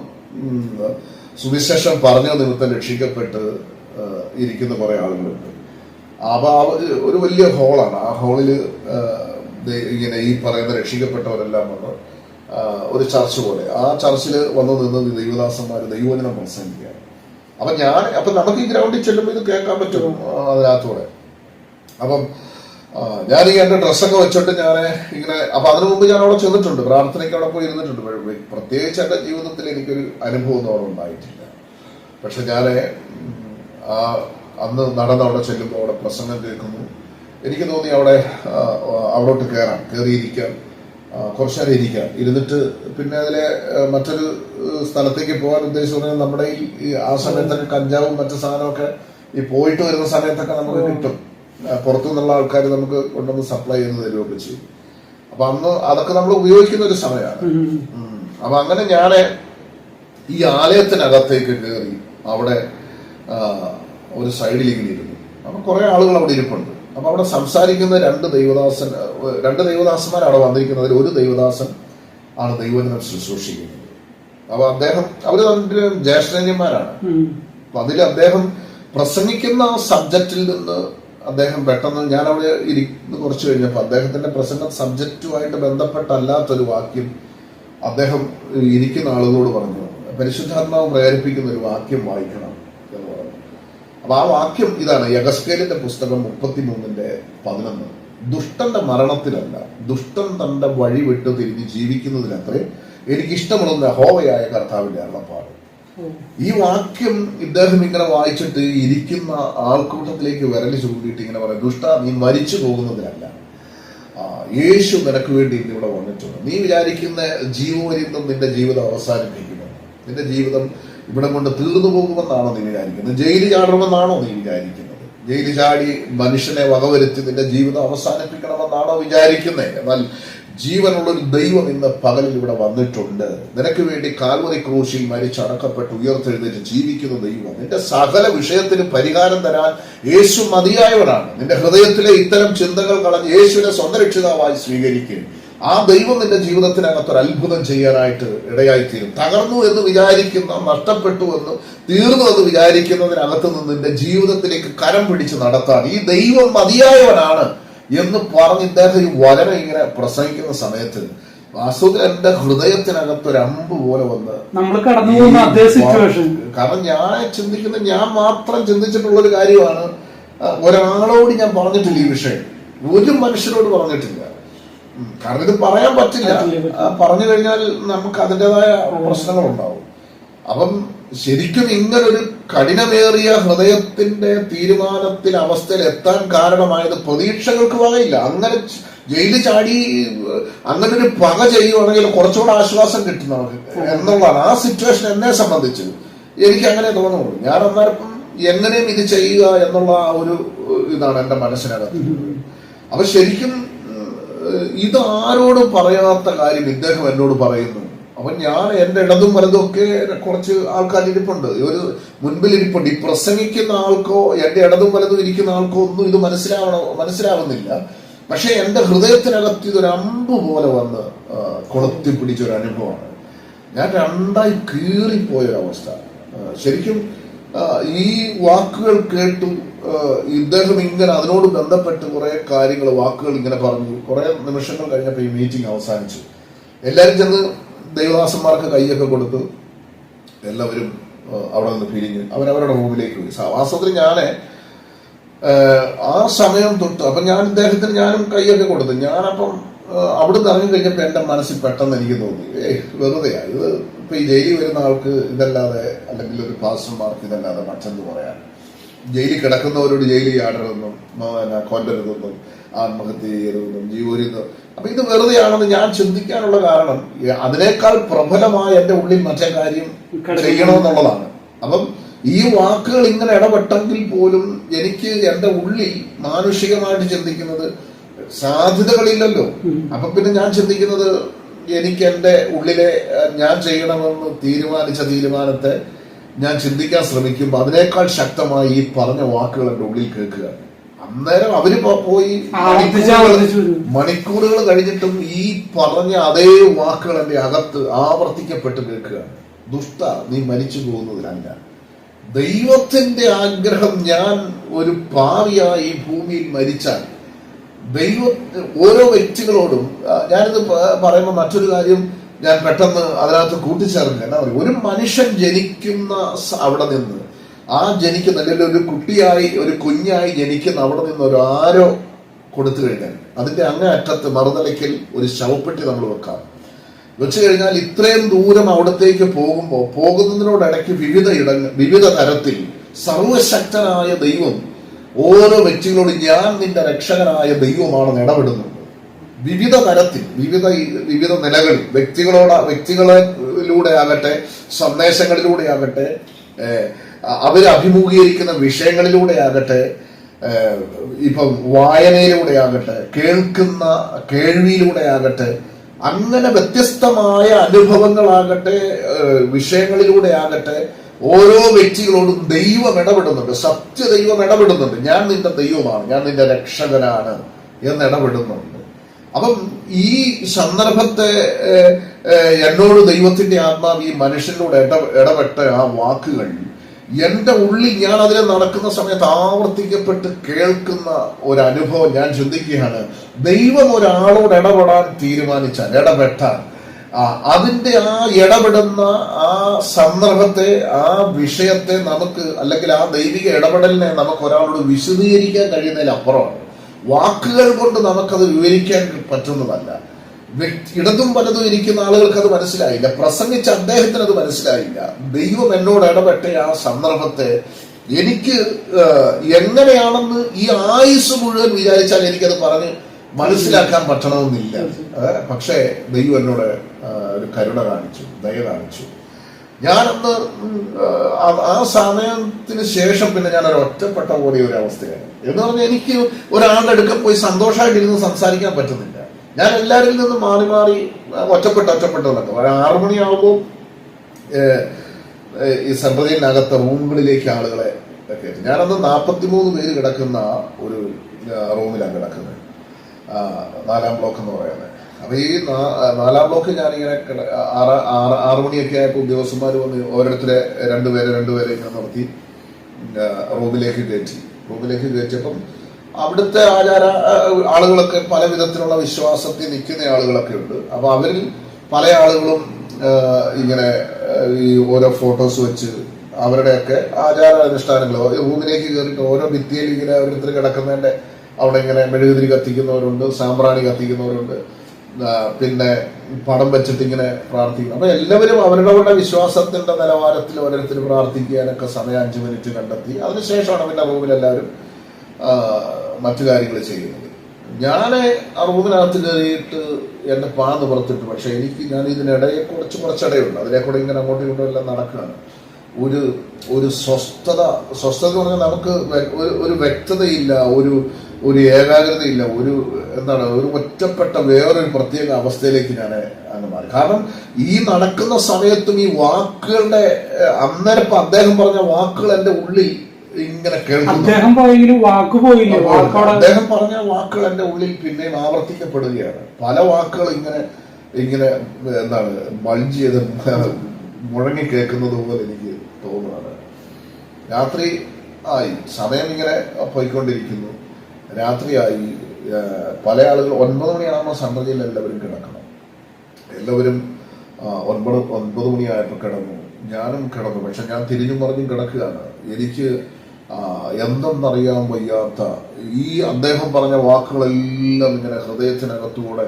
സുവിശേഷം പറഞ്ഞ നിമിത്തം രക്ഷിക്കപ്പെട്ട് ഇരിക്കുന്ന കുറെ ആളുകളുണ്ട്. അപ്പൊ ഒരു വലിയ ഹോളാണ്. ആ ഹോളില് ഇങ്ങനെ ഈ പറയുന്ന രക്ഷിക്കപ്പെട്ടവരെല്ലാം വന്ന് ഒരു ചർച്ച് പോലെ ആ ചർച്ചിൽ വന്നു നിന്ന് ദൈവദാസന്മാർ ദൈവവചനം പ്രസംഗിക്കുക. അപ്പൊ നമുക്ക് ഈ ഗ്രൗണ്ടിൽ ചെല്ലുമ്പോൾ ഇത് കേൾക്കാൻ പറ്റും അതിനകത്തൂടെ. അപ്പം ഞാൻ ഈ എന്റെ ഡ്രസ്സൊക്കെ വെച്ചിട്ട് ഞാൻ ഇങ്ങനെ അപ്പൊ അതിനു മുമ്പ് ഞാൻ അവിടെ ചെന്നിട്ടുണ്ട്, പ്രാർത്ഥനയ്ക്ക് അവിടെ പോയി ഇരുന്നിട്ടുണ്ട്. പ്രത്യേകിച്ച് എന്റെ ജീവിതത്തിൽ എനിക്കൊരു അനുഭവം ഒന്നും അവിടെ ഉണ്ടായിട്ടില്ല. പക്ഷെ ഞാൻ അന്ന് അവിടെ ചെല്ലുമ്പോൾ അവിടെ പ്രസംഗം കേൾക്കുന്നു. എനിക്ക് തോന്നി അവിടോട്ട് കയറിയിരിക്കാം, കുറച്ചു നേരം ഇരിക്കാം. ഇരുന്നിട്ട് പിന്നെ അതിലെ മറ്റൊരു സ്ഥലത്തേക്ക് പോകാൻ ഉദ്ദേശിച്ചു. നമ്മുടെ ഈ ആ സമയത്തൊക്കെ കഞ്ചാവും മറ്റു സാധനമൊക്കെ ഈ പോയിട്ട് വരുന്ന സമയത്തൊക്കെ നമുക്ക് കിട്ടും. പുറത്തു നിന്നുള്ള ആൾക്കാർ നമുക്ക് കൊണ്ടുവന്ന് സപ്ലൈ ചെയ്ത് തരുമൊക്കെ ചെയ്യും. അപ്പൊ അന്ന് അതൊക്കെ നമ്മൾ ഉപയോഗിക്കുന്ന ഒരു സമയമാണ്. അപ്പൊ അങ്ങനെ ഞാൻ ഈ ആലയത്തിനകത്തേക്ക് കയറി അവിടെ ഒരു സൈഡിലേക്ക് ഇരുന്നു. അപ്പൊ കുറെ ആളുകൾ അവിടെ ഇരിപ്പുണ്ട്. അപ്പൊ അവിടെ സംസാരിക്കുന്ന രണ്ട് ദൈവദാസന്മാർ അവിടെ വന്നിരിക്കുന്നതിൽ ഒരു ദൈവദാസൻ ആണ് ദൈവവചനം ശുശ്രൂഷിക്കുന്നത്. അപ്പൊ അവര് രണ്ടുപേരും ജ്യേഷ്ഠന്മാരാണ്. അപ്പൊ അതിൽ അദ്ദേഹം പ്രസംഗിക്കുന്ന സബ്ജക്റ്റിൽ നിന്ന് അദ്ദേഹം പെട്ടെന്ന് ഞാൻ അവിടെ ഇരിക്കുന്ന കുറച്ച് കഴിഞ്ഞപ്പോൾ അദ്ദേഹത്തിന്റെ പ്രസംഗ സബ്ജക്റ്റുമായിട്ട് ബന്ധപ്പെട്ടല്ലാത്തൊരു വാക്യം അദ്ദേഹം ഇരിക്കുന്ന ആളുകളോട് പറഞ്ഞു, പരിശുദ്ധാത്മാവ് പ്രേരിപ്പിക്കുന്ന ഒരു വാക്യം വായിക്കണം എന്ന് പറഞ്ഞു. അപ്പൊ ആ വാക്യം ഇതാണ്, യഗസ്കേലിന്റെ പുസ്തകം 33:11. ദുഷ്ടന്റെ മരണത്തിലല്ല, ദുഷ്ടൻ തന്റെ വഴി വിട്ട് തിരിഞ്ഞ് ജീവിക്കുന്നതിനത്രേ എനിക്കിഷ്ടമുള്ള യഹോവയായ കർത്താവിന്റെ അരുളപ്പാട്. ഈ വാക്യം ഇദ്ദേഹം ഇങ്ങനെ വായിച്ചിട്ട് ഇരിക്കുന്ന ആൾക്കൂട്ടത്തിലേക്ക് വിരൽ ചൂണ്ടിയിട്ട് ഇങ്ങനെ പറയും, ദുഷ്ട, നീ മരിച്ചു പോകുന്നതിനല്ല, യേശു നിനക്ക് വേണ്ടി ഇവിടെ വന്നിട്ടുണ്ട്. നീ വിചാരിക്കുന്ന ജീവപര്യന്തം നിന്റെ ജീവിതം അവസാനിപ്പിക്കുന്നു, നിന്റെ ജീവിതം ഇവിടെ കൊണ്ട് തീർന്നു പോകുമെന്നാണോ നീ വിചാരിക്കുന്നത്? ജയിലിൽ ചാടണമെന്നാണോ നീ വിചാരിക്കുന്നത്? ജയിലിൽ ചാടി മനുഷ്യനെ വകവരുത്തി നിന്റെ ജീവിതം അവസാനിപ്പിക്കണമെന്നാണോ വിചാരിക്കുന്നത്? എന്നാൽ ജീവനുള്ളൊരു ദൈവം ഇന്ന് പകലിൽ ഇവിടെ വന്നിട്ടുണ്ട്. നിനക്ക് വേണ്ടി കാൽവരി ക്രൂശിൽ മരിച്ചടക്കപ്പെട്ട് ഉയർത്തെഴുന്നേറ്റ് ജീവിക്കുന്ന ദൈവം. നിന്റെ സകല വിഷയത്തിന് പരിഹാരം തരാൻ യേശു മതിയായവനാണ്. നിന്റെ ഹൃദയത്തിലെ ഇത്തരം ചിന്തകൾ കളഞ്ഞ് യേശുവിനെ സ്വന്തം രക്ഷിതാവായി സ്വീകരിക്കുക. ആ ദൈവം നിന്റെ ജീവിതത്തിനകത്തൊരു അത്ഭുതം ചെയ്യാനായിട്ട് ഇടയായിത്തീരും. തകർന്നു എന്ന് വിചാരിക്കുന്ന, നഷ്ടപ്പെട്ടു എന്ന്, തീർന്നു എന്ന് വിചാരിക്കുന്നതിനകത്ത് നിന്ന് നിന്റെ ജീവിതത്തിലേക്ക് കരം പിടിച്ച് നടത്താൻ ഈ ദൈവം മതിയായവനാണ് എന്ന് പറഞ്ഞ് ഇദ്ദേഹം ഈ വചനം ഇങ്ങനെ പ്രസംഗിക്കുന്ന സമയത്ത് വാസ്തവത്തിൽ എന്റെ ഹൃദയത്തിനകത്ത് ഒരു അമ്പ് പോലെ വന്ന് നമ്മൾ കടന്നു പോകുന്ന അതേ സിറ്റുവേഷൻ. കാരണം ഞാൻ മാത്രം ചിന്തിച്ചിട്ടുള്ള ഒരു കാര്യമാണ്. ഒരാളോട് ഞാൻ പറഞ്ഞിട്ടില്ല ഈ വിഷയം, ഒരു മനുഷ്യരോട് പറഞ്ഞിട്ടില്ല. കാരണം ഇത് പറയാൻ പറ്റില്ല. പറഞ്ഞു കഴിഞ്ഞാൽ നമുക്ക് അതിൻ്റെതായ പ്രശ്നങ്ങൾ ഉണ്ടാവും. അപ്പം ശരിക്കും ഇങ്ങനൊരു കഠിനമേറിയ ഹൃദയത്തിന്റെ തീരുമാനത്തിൽ അവസ്ഥയിൽ എത്താൻ കാരണമായത് പ്രതീക്ഷകൾക്ക് വകയില്ല. അങ്ങനെ ജയിലിൽ ചാടി അങ്ങനെ ഒരു പക ചെയ്യുവാണെങ്കിൽ കുറച്ചുകൂടെ ആശ്വാസം കിട്ടും നമുക്ക് എന്നുള്ളതാണ്. ആ സിറ്റുവേഷൻ എന്നെ സംബന്ധിച്ച് എനിക്ക് അങ്ങനെ തോന്നുള്ളൂ. ഞാൻ അന്നേരം എങ്ങനെയും ഇത് ചെയ്യുക എന്നുള്ള ഒരു ഇതാണ് എന്റെ മനസ്സിനകത്ത്. അപ്പൊ ശരിക്കും ഇത് ആരോടും പറയാത്ത കാര്യം ഇദ്ദേഹം എന്നോട് പറയുന്നു. അപ്പൊ ഞാൻ എന്റെ ഇടതും വലതും ഒക്കെ കുറച്ച് ആൾക്കാർ ഇരിപ്പുണ്ട്, ഒരു മുൻപിൽ ഇരിപ്പുണ്ട്. ഈ പ്രസംഗിക്കുന്ന ആൾക്കോ എന്റെ ഇടതും വലതും ഇരിക്കുന്ന ആൾക്കോ ഒന്നും ഇത് മനസ്സിലാവുന്നില്ല. പക്ഷെ എന്റെ ഹൃദയത്തിനകത്ത് ഇതൊരു അമ്പ് പോലെ വന്ന് കൊളുത്തി പിടിച്ചൊരു അനുഭവമാണ്. ഞാൻ രണ്ടായി കീറിപ്പോയൊരവസ്ഥ. ശരിക്കും ഈ വാക്കുകൾ കേട്ടു ഇദ്ദേഹം ഇങ്ങനെ അതിനോട് ബന്ധപ്പെട്ട് കുറെ കാര്യങ്ങൾ വാക്കുകൾ ഇങ്ങനെ പറഞ്ഞു. കുറെ നിമിഷങ്ങൾ കഴിഞ്ഞപ്പോൾ ഈ മീറ്റിംഗ് അവസാനിച്ചു. എല്ലാവരും ചെന്ന് ദൈവദാസന്മാർക്ക് കൈയൊക്കെ കൊടുത്ത് എല്ലാവരും അവിടെ നിന്ന് പിരിഞ്ഞ് അവരവരുടെ റൂമിലേക്ക് പോയി. വാസ്തവത്തിൽ ഞാൻ ആ സമയം തൊട്ട് അപ്പൊ ഞാനും കൈയൊക്കെ കൊടുത്തു. ഞാനപ്പം അവിടുന്ന് ഇറങ്ങി കഴിഞ്ഞപ്പോ എന്റെ മനസ്സിൽ പെട്ടെന്ന് എനിക്ക് തോന്നി, വെറുതെയാ ഇത്. ഇപ്പൊ ഈ ജയിലിൽ വരുന്ന ആൾക്ക് ഇതല്ലാതെ, അല്ലെങ്കിൽ ഒരു പാസ്റ്റർമാർക്ക് ഇതല്ലാതെ മറ്റെന്ന് പറയാൻ, ജയിലിൽ കിടക്കുന്നവരോട് ജയിലിൽ ചാടരുതെന്നും കൊല്ലരുതെന്നും ആത്മഹത്യ ചെയ്യരുതെന്നും ജീവരുതെന്നും. അപ്പൊ ഇത് വെറുതെയാണെന്ന് ഞാൻ ചിന്തിക്കാനുള്ള കാരണം അതിനേക്കാൾ പ്രബലമായ എന്റെ ഉള്ളിൽ മറ്റേ കാര്യം ചെയ്യണമെന്നുള്ളതാണ്. അപ്പം ഈ വാക്കുകൾ ഇങ്ങനെ ഇടപെട്ടെങ്കിൽ പോലും എനിക്ക് എന്റെ ഉള്ളിൽ മാനുഷികമായിട്ട് ചിന്തിക്കുന്നത് സാധ്യതകളില്ലല്ലോ. അപ്പൊ പിന്നെ ഞാൻ ചിന്തിക്കുന്നത്, എനിക്ക് എന്റെ ഉള്ളിലെ ഞാൻ ചെയ്യണമെന്ന് തീരുമാനിച്ച തീരുമാനത്തെ ഞാൻ ചിന്തിക്കാൻ ശ്രമിക്കുമ്പോൾ അതിനേക്കാൾ ശക്തമായി ഈ പറഞ്ഞ വാക്കുകൾ എന്റെ ഉള്ളിൽ കേൾക്കുക. അന്നേരം അവര് പോയി മണിക്കൂറുകൾ കഴിഞ്ഞിട്ടും ഈ പറഞ്ഞ അതേ വാക്കുകൾ എന്റെ അകത്ത് ആവർത്തിക്കപ്പെട്ട് കേൾക്കുക. ദുഷ്ട, നീ മരിച്ചു പോകുന്നതിലല്ല. ദൈവത്തിന്റെ ആഗ്രഹം ഞാൻ ഒരു പാവിയായി ഈ ഭൂമിയിൽ മരിച്ചാൽ ഓരോ വ്യക്തികളോടും ഞാനിത് പറയുമ്പോൾ മറ്റൊരു കാര്യം ഞാൻ പെട്ടെന്ന് അതിനകത്ത് കൂട്ടിച്ചേർക്കുക. എന്നാ പറയുക, ഒരു മനുഷ്യൻ ജനിക്കുന്ന അവിടെ നിന്ന് ജനിക്കുന്ന, അല്ലെങ്കിൽ ഒരു കുട്ടിയായി ഒരു കുഞ്ഞായി ജനിക്കുന്ന അവിടെ നിന്ന് ഒരു ആരോ കൊടുത്തു കഴിഞ്ഞാൽ അതിന്റെ അങ്ങേ അറ്റത്ത് മറുതലയ്ക്കൽ ഒരു ശവപ്പെട്ടി നമ്മൾ വെച്ചു കഴിഞ്ഞാൽ ഇത്രയും ദൂരം അവിടത്തേക്ക് പോകുന്നതിനോടിടയ്ക്ക് വിവിധ തരത്തിൽ സർവശക്തനായ ദൈവം ഓരോ വ്യക്തികളോട് ഞാൻ നിന്റെ രക്ഷകനായ ദൈവമാണെന്ന് ഇടപെടുന്നുണ്ട്. വിവിധ തരത്തിൽ വിവിധ നിലകളിൽ വ്യക്തികളിലൂടെ ആകട്ടെ, സന്ദേശങ്ങളിലൂടെ ആകട്ടെ, അവർ അഭിമുഖീകരിക്കുന്ന വിഷയങ്ങളിലൂടെ ആകട്ടെ, ഇപ്പം വായനയിലൂടെ ആകട്ടെ, കേൾവിയിലൂടെ ആകട്ടെ, അങ്ങനെ വ്യത്യസ്തമായ അനുഭവങ്ങളാകട്ടെ, വിഷയങ്ങളിലൂടെ ആകട്ടെ, ഓരോ വ്യക്തികളോടും ദൈവം ഇടപെടുന്നുണ്ട്. സത്യദൈവം ഇടപെടുന്നുണ്ട്. ഞാൻ നിന്റെ ദൈവമാണ്, ഞാൻ നിന്റെ രക്ഷകനാണ് എന്ന് ഇടപെടുന്നുണ്ട്. അപ്പം ഈ സന്ദർഭത്തെ എന്നോട് ദൈവത്തിന്റെ ആത്മാവ് ഈ മനുഷ്യനിലൂടെ ഇടപെട്ട ആ വാക്കുകൾ എന്റെ ഉള്ളിൽ, ഞാൻ അതിൽ നടക്കുന്ന സമയത്ത് ആവർത്തിക്കപ്പെട്ട് കേൾക്കുന്ന ഒരു അനുഭവം ഞാൻ ചിന്തിക്കുകയാണ്. ദൈവം ഒരാളോട് ഇടപെട്ടാൽ അതിന്റെ ആ ഇടപെടുന്ന ആ സന്ദർഭത്തെ, ആ വിഷയത്തെ നമുക്ക്, അല്ലെങ്കിൽ ആ ദൈവിക ഇടപെടലിനെ നമുക്ക് ഒരാളോട് വിശദീകരിക്കാൻ കഴിയുന്നതിലപ്പുറമാണ്. വാക്കുകൾ കൊണ്ട് നമുക്കത് വിവരിക്കാൻ പറ്റുന്നതല്ല. ഇടതും വലതും ഇരിക്കുന്ന ആളുകൾക്ക് അത് മനസ്സിലായില്ല, പ്രസംഗിച്ച അദ്ദേഹത്തിന് അത് മനസ്സിലായില്ല. ദൈവം എന്നോട് ഇടപെട്ട ആ സന്ദർഭത്തെ എനിക്ക് എങ്ങനെയാണെന്ന് ഈ ആയുസ് മുഴുവൻ വിചാരിച്ചാൽ എനിക്കത് പറഞ്ഞ് മനസ്സിലാക്കാൻ പറ്റണമെന്നില്ല. പക്ഷേ ദൈവം എന്നോട് ഒരു കരുണ കാണിച്ചു, ദയ കാണിച്ചു. ഞാനന്ന് ആ സമയത്തിന് ശേഷം പിന്നെ ഞാനൊരു ഒറ്റപ്പെട്ട പോലെ ഒരു അവസ്ഥയാണ്. എന്ന് പറഞ്ഞാൽ എനിക്ക് ഒരാളുടെ അടുക്ക പോയി സന്തോഷമായിട്ടിരുന്ന് സംസാരിക്കാൻ പറ്റുന്നില്ല. ഞാൻ എല്ലാവരിൽ നിന്നും മാറി മാറി ഒറ്റപ്പെട്ട് നടക്കും. 6 മണിയാകുമ്പോൾ ഈ സെൻട്രലിനകത്തെ റൂമുകളിലേക്ക് ആളുകളെ കയറ്റി. ഞാനന്ന് 43 പേര് കിടക്കുന്ന ഒരു റൂമിലാണ് കിടക്കുന്നത്, 4ാം ബ്ലോക്ക് എന്ന് പറയുന്നത്. അപ്പൊ ഈ 4ാം ബ്ലോക്ക് ഞാനിങ്ങനെ 6 മണിയൊക്കെ ആയപ്പോൾ ഉദ്യോഗസ്ഥന്മാർ വന്ന് ഓരോരുത്തരെ രണ്ടുപേരെ ഇങ്ങനെ നിർത്തി റൂമിലേക്ക് കയറ്റിയപ്പം അവിടുത്തെ ആളുകളൊക്കെ പല വിധത്തിലുള്ള വിശ്വാസത്തിൽ നിൽക്കുന്ന ആളുകളൊക്കെ ഉണ്ട്. അപ്പൊ അവരിൽ പല ആളുകളും ഇങ്ങനെ ഈ ഓരോ ഫോട്ടോസ് വെച്ച് അവരുടെയൊക്കെ അനുഷ്ഠാനങ്ങൾ റൂമിലേക്ക് കയറിയിട്ട് ഓരോ ഭിത്തിയിൽ ഇങ്ങനെ ഓരോരുത്തർ കിടക്കുന്നതിന്റെ അവിടെ ഇങ്ങനെ മെഴുകുതിരി കത്തിക്കുന്നവരുണ്ട്, സാമ്പ്രാണി കത്തിക്കുന്നവരുണ്ട്, പിന്നെ പടം വെച്ചിട്ട് ഇങ്ങനെ പ്രാർത്ഥിക്കുന്നു. അപ്പൊ എല്ലാവരും അവരുടെ വിശ്വാസത്തിന്റെ നിലവാരത്തിൽ ഓരോരുത്തർ പ്രാർത്ഥിക്കാനൊക്കെ സമയം 5 മിനിറ്റ് കണ്ടെത്തി. അതിനുശേഷമാണ് പിന്നെ റൂമിലെല്ലാവരും മറ്റു കാര്യങ്ങൾ ചെയ്യുന്നത്. ഞാൻ ആ റൂമിനകത്ത് കയറിയിട്ട് എന്റെ പാന്ന് പുറത്തിട്ടു. പക്ഷെ ഞാൻ ഇതിനിടയെ കുറച്ചിടയുണ്ട്, അതിലെ കൂടെ ഇങ്ങനെ അങ്ങോട്ടും ഇങ്ങോട്ടും എല്ലാം നടക്കുകയാണ്. ഒരു സ്വസ്ഥത എന്ന് പറഞ്ഞാൽ നമുക്ക് ഒരു വ്യക്തതയില്ല, ഒരു ഏകാഗ്രതയില്ല, ഒരു ഒറ്റപ്പെട്ട വേറൊരു പ്രത്യേക അവസ്ഥയിലേക്ക് ഞാൻ അങ്ങ് മാറി. കാരണം ഈ നടക്കുന്ന സമയത്തും ഈ വാക്കുകളുടെ അന്നേരം അദ്ദേഹം പറഞ്ഞ വാക്കുകൾ എന്റെ ഉള്ളിൽ ഇങ്ങനെ കേൾക്കുന്നു. അദ്ദേഹം പറഞ്ഞ വാക്കുകൾ എന്റെ ഉള്ളിൽ പിന്നെയും ആവർത്തിക്കപ്പെടുകയാണ്. പല വാക്കുകൾ ഇങ്ങനെ ബൾജ് ചെയ്ത് മുഴങ്ങി കേൾക്കുന്നത് പോലെ എനിക്ക് തോന്നുകയാണ്. രാത്രി ആയി, സമയം ഇങ്ങനെ പോയിക്കൊണ്ടിരിക്കുന്നു. രാത്രിയായി. പല ആളുകൾ 9 മണിയാകുമ്പോൾ സന്ധ്യയിൽ എല്ലാവരും കിടക്കണം. എല്ലാവരും 9 മണിയായപ്പോൾ കിടന്നു. ഞാനും കിടന്നു. പക്ഷെ ഞാൻ തിരിഞ്ഞും മറിഞ്ഞും കിടക്കുകയാണ്. എനിക്ക് എന്തെന്നറിയാൻ വയ്യാത്ത ഈ അദ്ദേഹം പറഞ്ഞ വാക്കുകളെല്ലാം ഇങ്ങനെ ഹൃദയത്തിനകത്തൂടെ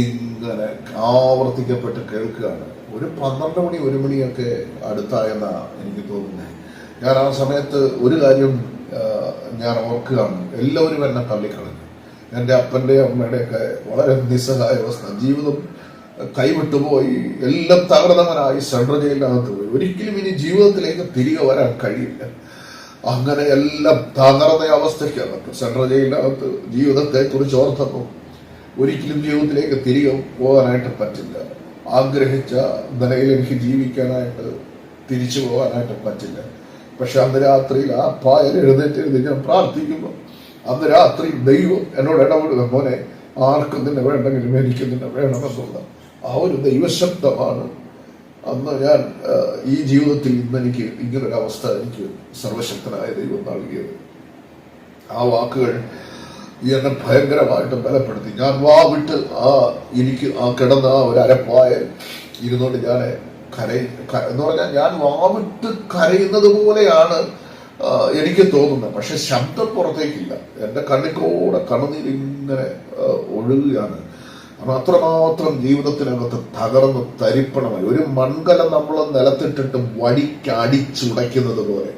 ഇങ്ങനെ ആവർത്തിക്കപ്പെട്ട് കേൾക്കുകയാണ്. ഒരു 12 മണി 1 മണിയൊക്കെ അടുത്തായെന്നാണ് എനിക്ക് തോന്നുന്നത്. ഞാൻ ആ സമയത്ത് ഒരു കാര്യം ഞാൻ ഓർക്കുകയാണ്, എല്ലാവരും എന്നെ തള്ളിക്കളഞ്ഞു. എൻ്റെ അപ്പൻ്റെയും അമ്മയുടെയൊക്കെ വളരെ നിസ്സഹായ അവസ്ഥ, ജീവിതം കൈവിട്ടുപോയി, എല്ലാം തകർന്നവനായി സെൻട്രൽ ജയിലിനകത്ത് പോയി. ഒരിക്കലും ഇനി ജീവിതത്തിലേക്ക് തിരികെ വരാൻ കഴിയില്ല. അങ്ങനെ എല്ലാം തകർന്ന അവസ്ഥയ്ക്കകത്ത് സെൻട്രൽ ജയിലിനകത്ത് ജീവിതത്തെ കുറിച്ച് ഓർത്തപ്പോൾ ഒരിക്കലും ജീവിതത്തിലേക്ക് തിരികെ പോകാനായിട്ട് പറ്റില്ല. ആഗ്രഹിച്ച നിലയിൽ എനിക്ക് ജീവിക്കാനായിട്ട് തിരിച്ചു പോകാനായിട്ട് പറ്റില്ല. പക്ഷെ അന്ന് രാത്രിയിൽ ആ പായൽ എഴുന്നേറ്റ് ഞാൻ പ്രാർത്ഥിക്കുമ്പോൾ അന്ന് രാത്രി ദൈവം എന്നോട് ഇടപെടുക, മോനെ ആർക്കും നിന്നെ വേണ്ടെങ്കിലും എനിക്ക് നിന്നെ വേണമെന്നുള്ള ആ ഒരു ദൈവശബ്ദമാണ് അന്ന് ഞാൻ ഈ ജീവിതത്തിൽ ഇന്ന് എനിക്ക് ഇങ്ങനൊരവസ്ഥ എനിക്ക് സർവശക്തനായ ദൈവം നൽകിയത്. ആ വാക്കുകൾ എന്നെ ഭയങ്കരമായിട്ട് ബലപ്പെടുത്തി. ഞാൻ വാവിട്ട് എനിക്ക് കിടന്ന ഒരു അരപ്പായൽ ഇരുന്നുകൊണ്ട് ഞാൻ എന്ന് പറഞ്ഞാൽ ഞാൻ വാവിട്ട് കരയുന്നത് പോലെയാണ് എനിക്ക് തോന്നുന്നത്. പക്ഷെ ശബ്ദം പുറത്തേക്കില്ല. എൻ്റെ കണ്ണിക്കൂടെ കണ്ണുനീരിങ്ങനെ ഒഴുകുകയാണ്. അപ്പം അത്രമാത്രം ജീവിതത്തിനകത്ത് തകർന്ന് തരിപ്പണമായി. ഒരു മൺകലം നമ്മൾ നിലത്തിട്ടിട്ട് വടിക്കടിച്ചുടയ്ക്കുന്നത് പോലെ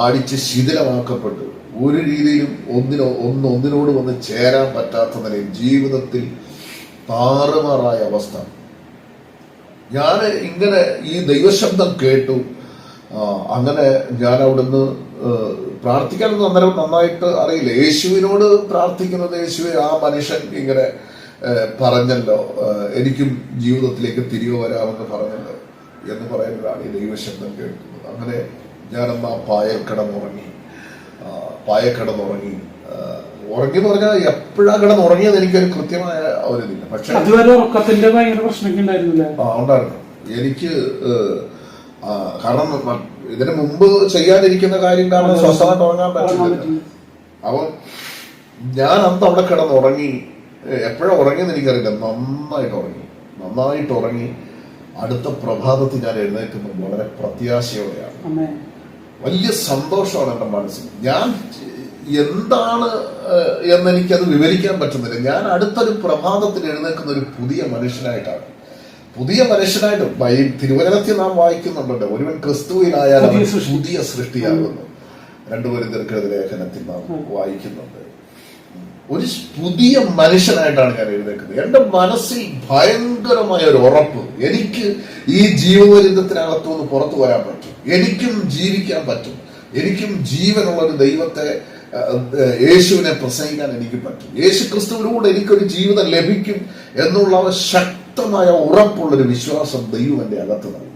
ആടിച്ച് ശിഥിലമാക്കപ്പെട്ടു. ഒരു രീതിയിലും ഒന്നിനോട് വന്ന് ചേരാൻ പറ്റാത്ത നിലയിൽ ജീവിതത്തിൽ താറുമാറായ അവസ്ഥ. ഞാൻ ഇങ്ങനെ ഈ ദൈവശബ്ദം കേട്ടു. അങ്ങനെ ഞാൻ അവിടുന്ന് പ്രാർത്ഥിക്കാനൊന്നും അന്നേരം നന്നായിട്ട് അറിയില്ല. യേശുവിനോട് പ്രാർത്ഥിക്കുന്നത്, യേശുവെ ആ മനുഷ്യൻ ഇങ്ങനെ പറഞ്ഞല്ലോ, എനിക്കും ജീവിതത്തിലേക്ക് തിരികെ വരാമെന്ന് പറഞ്ഞല്ലോ എന്ന് പറയുന്നതാണ് ഈ ദൈവശബ്ദം കേൾക്കുന്നത്. അങ്ങനെ ഞാനന്ന് ആ പായൽ കിടന്നുറങ്ങി ഉറങ്ങി എന്ന് പറഞ്ഞാൽ എപ്പോഴാണ് കിടന്നുറങ്ങിയത് എനിക്കൊരു കൃത്യമായ ഒരിതില്ല. പക്ഷെ ഉറക്കത്തിന്റെ ഭയങ്കര പ്രശ്നമൊക്കെ ഉണ്ടായിരുന്നു എനിക്ക്. കാരണം ഇതിനു മുമ്പ് ചെയ്യാതിരിക്കുന്ന കാര്യം കാരണം സ്വസ്ഥമായിട്ട് ഉറങ്ങാൻ പറ്റില്ല. അപ്പം ഞാൻ അന്ന് അവിടെ കിടന്നുറങ്ങി. എപ്പോഴാണ് ഉറങ്ങിയെന്ന് എനിക്കറിയില്ല. നന്നായിട്ട് ഉറങ്ങി. അടുത്ത പ്രഭാതത്തിൽ ഞാൻ എഴുന്നേൽക്കുമ്പോൾ വളരെ പ്രത്യാശയോടെയാണ്. വലിയ സന്തോഷമാണ് എൻ്റെ മനസ്സിൽ. ഞാൻ എന്താണ് എന്നെനിക്കത് വിവരിക്കാൻ പറ്റുന്നില്ല. ഞാൻ അടുത്തൊരു പ്രഭാതത്തിൽ എഴുന്നേൽക്കുന്ന ഒരു പുതിയ മനുഷ്യനായിട്ട് തിരുവചനത്തിൽ നാം വായിക്കുന്നുണ്ടല്ലോ, ഒരുവൻ ക്രിസ്തുവിനായാൽ പുതിയ സൃഷ്ടിയാകുന്നു. 2 കൊരിന്ത്യർക്കെഴുതിയ ലേഖനത്തിൽ നാം വായിക്കുന്നുണ്ട്. ഒരു പുതിയ മനുഷ്യനായിട്ടാണ് ഞാൻ എഴുന്നേൽക്കുന്നത്. എൻ്റെ മനസ്സിൽ ഭയങ്കരമായ ഒരു ഉറപ്പ്, എനിക്ക് ഈ ജീവപര്യന്തത്തിനകത്തുനിന്ന് പുറത്തു വരാൻ പറ്റും, എനിക്കും ജീവിക്കാൻ പറ്റും, എനിക്കും ജീവനുള്ള ഒരു ദൈവത്തെ, യേശുവിനെ പ്രസംഗിക്കാൻ എനിക്ക് പറ്റും, യേശു ക്രിസ്തുവിലൂടെ എനിക്കൊരു ജീവിതം ലഭിക്കും എന്നുള്ള ശക്തമായ ഉറപ്പുള്ളൊരു വിശ്വാസം ദൈവം എൻ്റെ അകത്ത് നൽകി.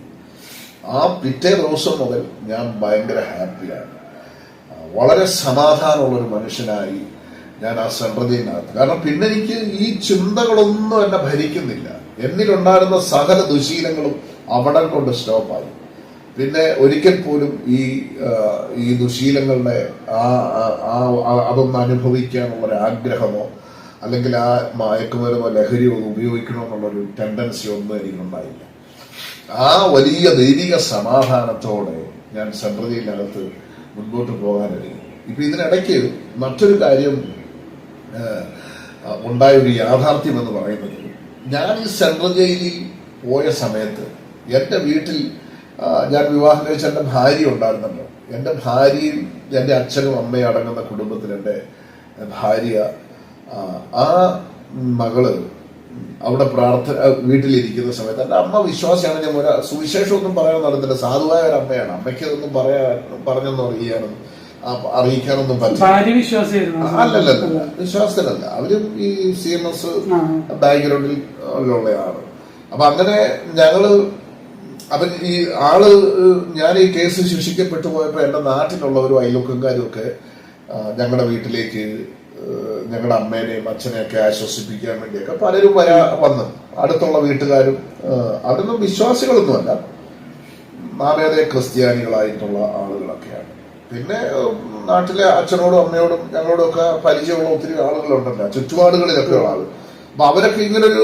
ആ പിറ്റേ ദിവസം മുതൽ ഞാൻ ഭയങ്കര ഹാപ്പിയാണ്. വളരെ സമാധാനമുള്ളൊരു മനുഷ്യനായി ഞാൻ ആ സെൻട്രൽ ജയിലിനകത്ത്. കാരണം പിന്നെ എനിക്ക് ഈ ചിന്തകളൊന്നും എന്നെ ഭരിക്കുന്നില്ല. എന്നിലുണ്ടായിരുന്ന സകല ദുശീലങ്ങളും അവിടെ കൊണ്ട് സ്റ്റോപ്പായി. പിന്നെ ഒരിക്കൽ പോലും ഈ ദുശീലങ്ങളുടെ അതൊന്ന് അനുഭവിക്കാനുള്ള ആഗ്രഹമോ അല്ലെങ്കിൽ ആ മയക്കുമരുന്നോ ലഹരിയോ ഉപയോഗിക്കണമെന്നുള്ളൊരു ടെൻഡൻസി ഒന്നും എനിക്കുണ്ടായില്ല. ആ വലിയ ദൈവിക സമാധാനത്തോടെ ഞാൻ സെൻട്രൽ ജയിലിനകത്ത് മുൻപോട്ട് പോകാനിടയും. ഇപ്പൊ ഇതിനിടയ്ക്ക് മറ്റൊരു കാര്യം ഉണ്ടായ ഒരു യാഥാർത്ഥ്യം എന്ന് പറയുന്നത്, ഞാൻ ഈ സെൻട്രൽ ജയിലിൽ പോയ സമയത്ത് എൻ്റെ വീട്ടിൽ ഞാൻ വിവാഹം കഴിച്ച എൻ്റെ ഭാര്യ ഉണ്ടായിരുന്നല്ലോ. എൻ്റെ ഭാര്യയും എൻ്റെ അച്ഛനും അമ്മയും അടങ്ങുന്ന കുടുംബത്തിൽ എൻ്റെ ഭാര്യ, ആ മകള് അവിടെ വീട്ടിലിരിക്കുന്ന സമയത്ത് എൻ്റെ അമ്മ വിശ്വാസിയാണ്. ഞാൻ സുവിശേഷമൊന്നും പറയാൻ നടന്നില്ല. സാധുവായ ഒരു അമ്മയാണ്. അമ്മയ്ക്ക് അതൊന്നും പറഞ്ഞൊന്നും അറിയിക്കാനൊന്നും പറ്റില്ല. അല്ലല്ല, വിശ്വാസത്തിനല്ല. അവരും ഈ CMS ബാക്ക്ഗ്രൗണ്ടിൽ ഉള്ളയാണ്. അപ്പൊ അങ്ങനെ ഈ ഞാൻ ഈ കേസ് ശിക്ഷിക്കപ്പെട്ടു പോയപ്പോ എന്റെ നാട്ടിലുള്ളവരും അയൽവക്കക്കാരും ഒക്കെ ഞങ്ങളുടെ വീട്ടിലേക്ക് ഞങ്ങളുടെ അമ്മേനെയും അച്ഛനെയൊക്കെ ആശ്വസിപ്പിക്കാൻ വേണ്ടിയൊക്കെ പലരും വന്നു. അടുത്തുള്ള വീട്ടുകാരും അവരൊന്നും വിശ്വാസികളൊന്നുമല്ല, നാമേതേ ക്രിസ്ത്യാനികളായിട്ടുള്ള ആളുകളൊക്കെയാണ്. പിന്നെ നാട്ടിലെ അച്ഛനോടും അമ്മയോടും ഞങ്ങളോടും ഒക്കെ പരിചയമുള്ള ഒത്തിരി ആളുകളുണ്ടല്ലോ, ചുറ്റുപാടുകളിലൊക്കെ ഉള്ള ആളുകൾ. അപ്പൊ അവരൊക്കെ ഇങ്ങനൊരു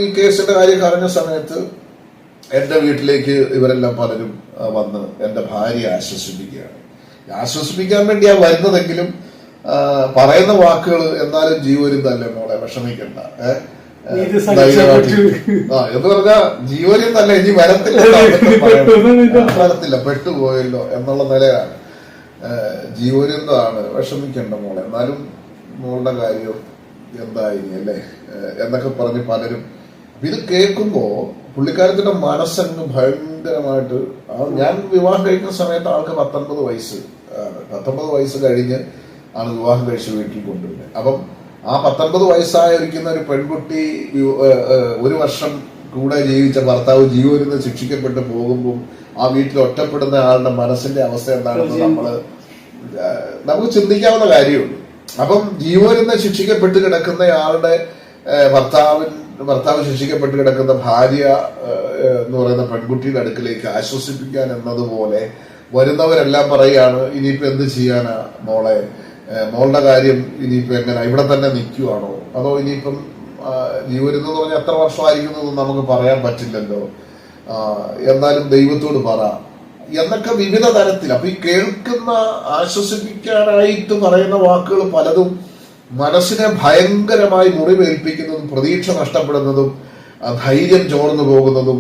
ഈ കേസിന്റെ കാര്യം അറിഞ്ഞ സമയത്ത് എന്റെ വീട്ടിലേക്ക് ഇവരെല്ലാം പലരും വന്ന് എന്റെ ഭാര്യയെ ആശ്വസിപ്പിക്കുകയാണ്. ആശ്വസിപ്പിക്കാൻ വേണ്ടിയാ വരുന്നതെങ്കിലും പറയുന്ന വാക്കുകൾ എന്നാലും ജീവരുന്നല്ലേ മോളെ, വിഷമിക്കണ്ട, എന്ന് പറഞ്ഞാ ജീവരുന്നല്ല, ഇനി വരത്തില്ല പെട്ടുപോയല്ലോ എന്നുള്ള നിലയാണ്. ജീവരുന്നതാണ്, വിഷമിക്കണ്ട മോളെ, എന്നാലും മോളുടെ കാര്യം എന്തായി അല്ലേ എന്നൊക്കെ പറഞ്ഞ് പലരും ഇത് കേൾക്കുമ്പോ പുള്ളിക്കാരത്തിന്റെ മനസ്സങ്ങ് ഭയങ്കരമായിട്ട്. ഞാൻ വിവാഹം കഴിക്കുന്ന സമയത്ത് ആൾക്ക് 19 വയസ്സ് 19 വയസ്സ് കഴിഞ്ഞ് ആണ് വിവാഹം കഴിച്ച് വീട്ടിൽ കൊണ്ടുവരുന്നത്. അപ്പം ആ 19 വയസ്സായിരിക്കുന്ന ഒരു പെൺകുട്ടി 1 വർഷം കൂടെ ജീവിച്ച ഭർത്താവ് ജീവനിന്ന് ശിക്ഷിക്കപ്പെട്ട് പോകുമ്പോൾ ആ വീട്ടിൽ ഒറ്റപ്പെടുന്ന ആളുടെ മനസ്സിന്റെ അവസ്ഥ എന്താണെന്ന് നമുക്ക് ചിന്തിക്കാവുന്ന കാര്യമുള്ളൂ. അപ്പം ജീവനിന്ന് ശിക്ഷിക്കപ്പെട്ട് കിടക്കുന്ന ആളുടെ ഭർത്താവ് ശിക്ഷിക്കപ്പെട്ട് കിടക്കുന്ന ഭാര്യ എന്ന് പറയുന്ന പെൺകുട്ടിയുടെ അടുക്കിലേക്ക് ആശ്വസിപ്പിക്കാൻ എന്നതുപോലെ വരുന്നവരെല്ലാം പറയാണ്, ഇനിയിപ്പോ എന്ത് ചെയ്യാനാ മോളെ, മോളുടെ കാര്യം ഇനിയിപ്പോ എങ്ങനെ, ഇവിടെ തന്നെ നിൽക്കുവാണോ, അതോ ഇനിയിപ്പം ജീവനെന്ന് പറഞ്ഞാൽ എത്ര വർഷമായിരിക്കുന്നതെന്ന് നമുക്ക് പറയാൻ പറ്റില്ലല്ലോ, എന്നാലും ദൈവത്തോട് പറ എന്നൊക്കെ വിവിധ തരത്തിൽ. അപ്പൊ ഈ കേൾക്കുന്ന ആശ്വസിപ്പിക്കാനായിട്ട് പറയുന്ന വാക്കുകൾ പലതും മനസ്സിനെ ഭയങ്കരമായി മുറിവേൽപ്പിക്കുന്നതും പ്രതീക്ഷ നഷ്ടപ്പെടുന്നതും ധൈര്യം ചോർന്നു പോകുന്നതും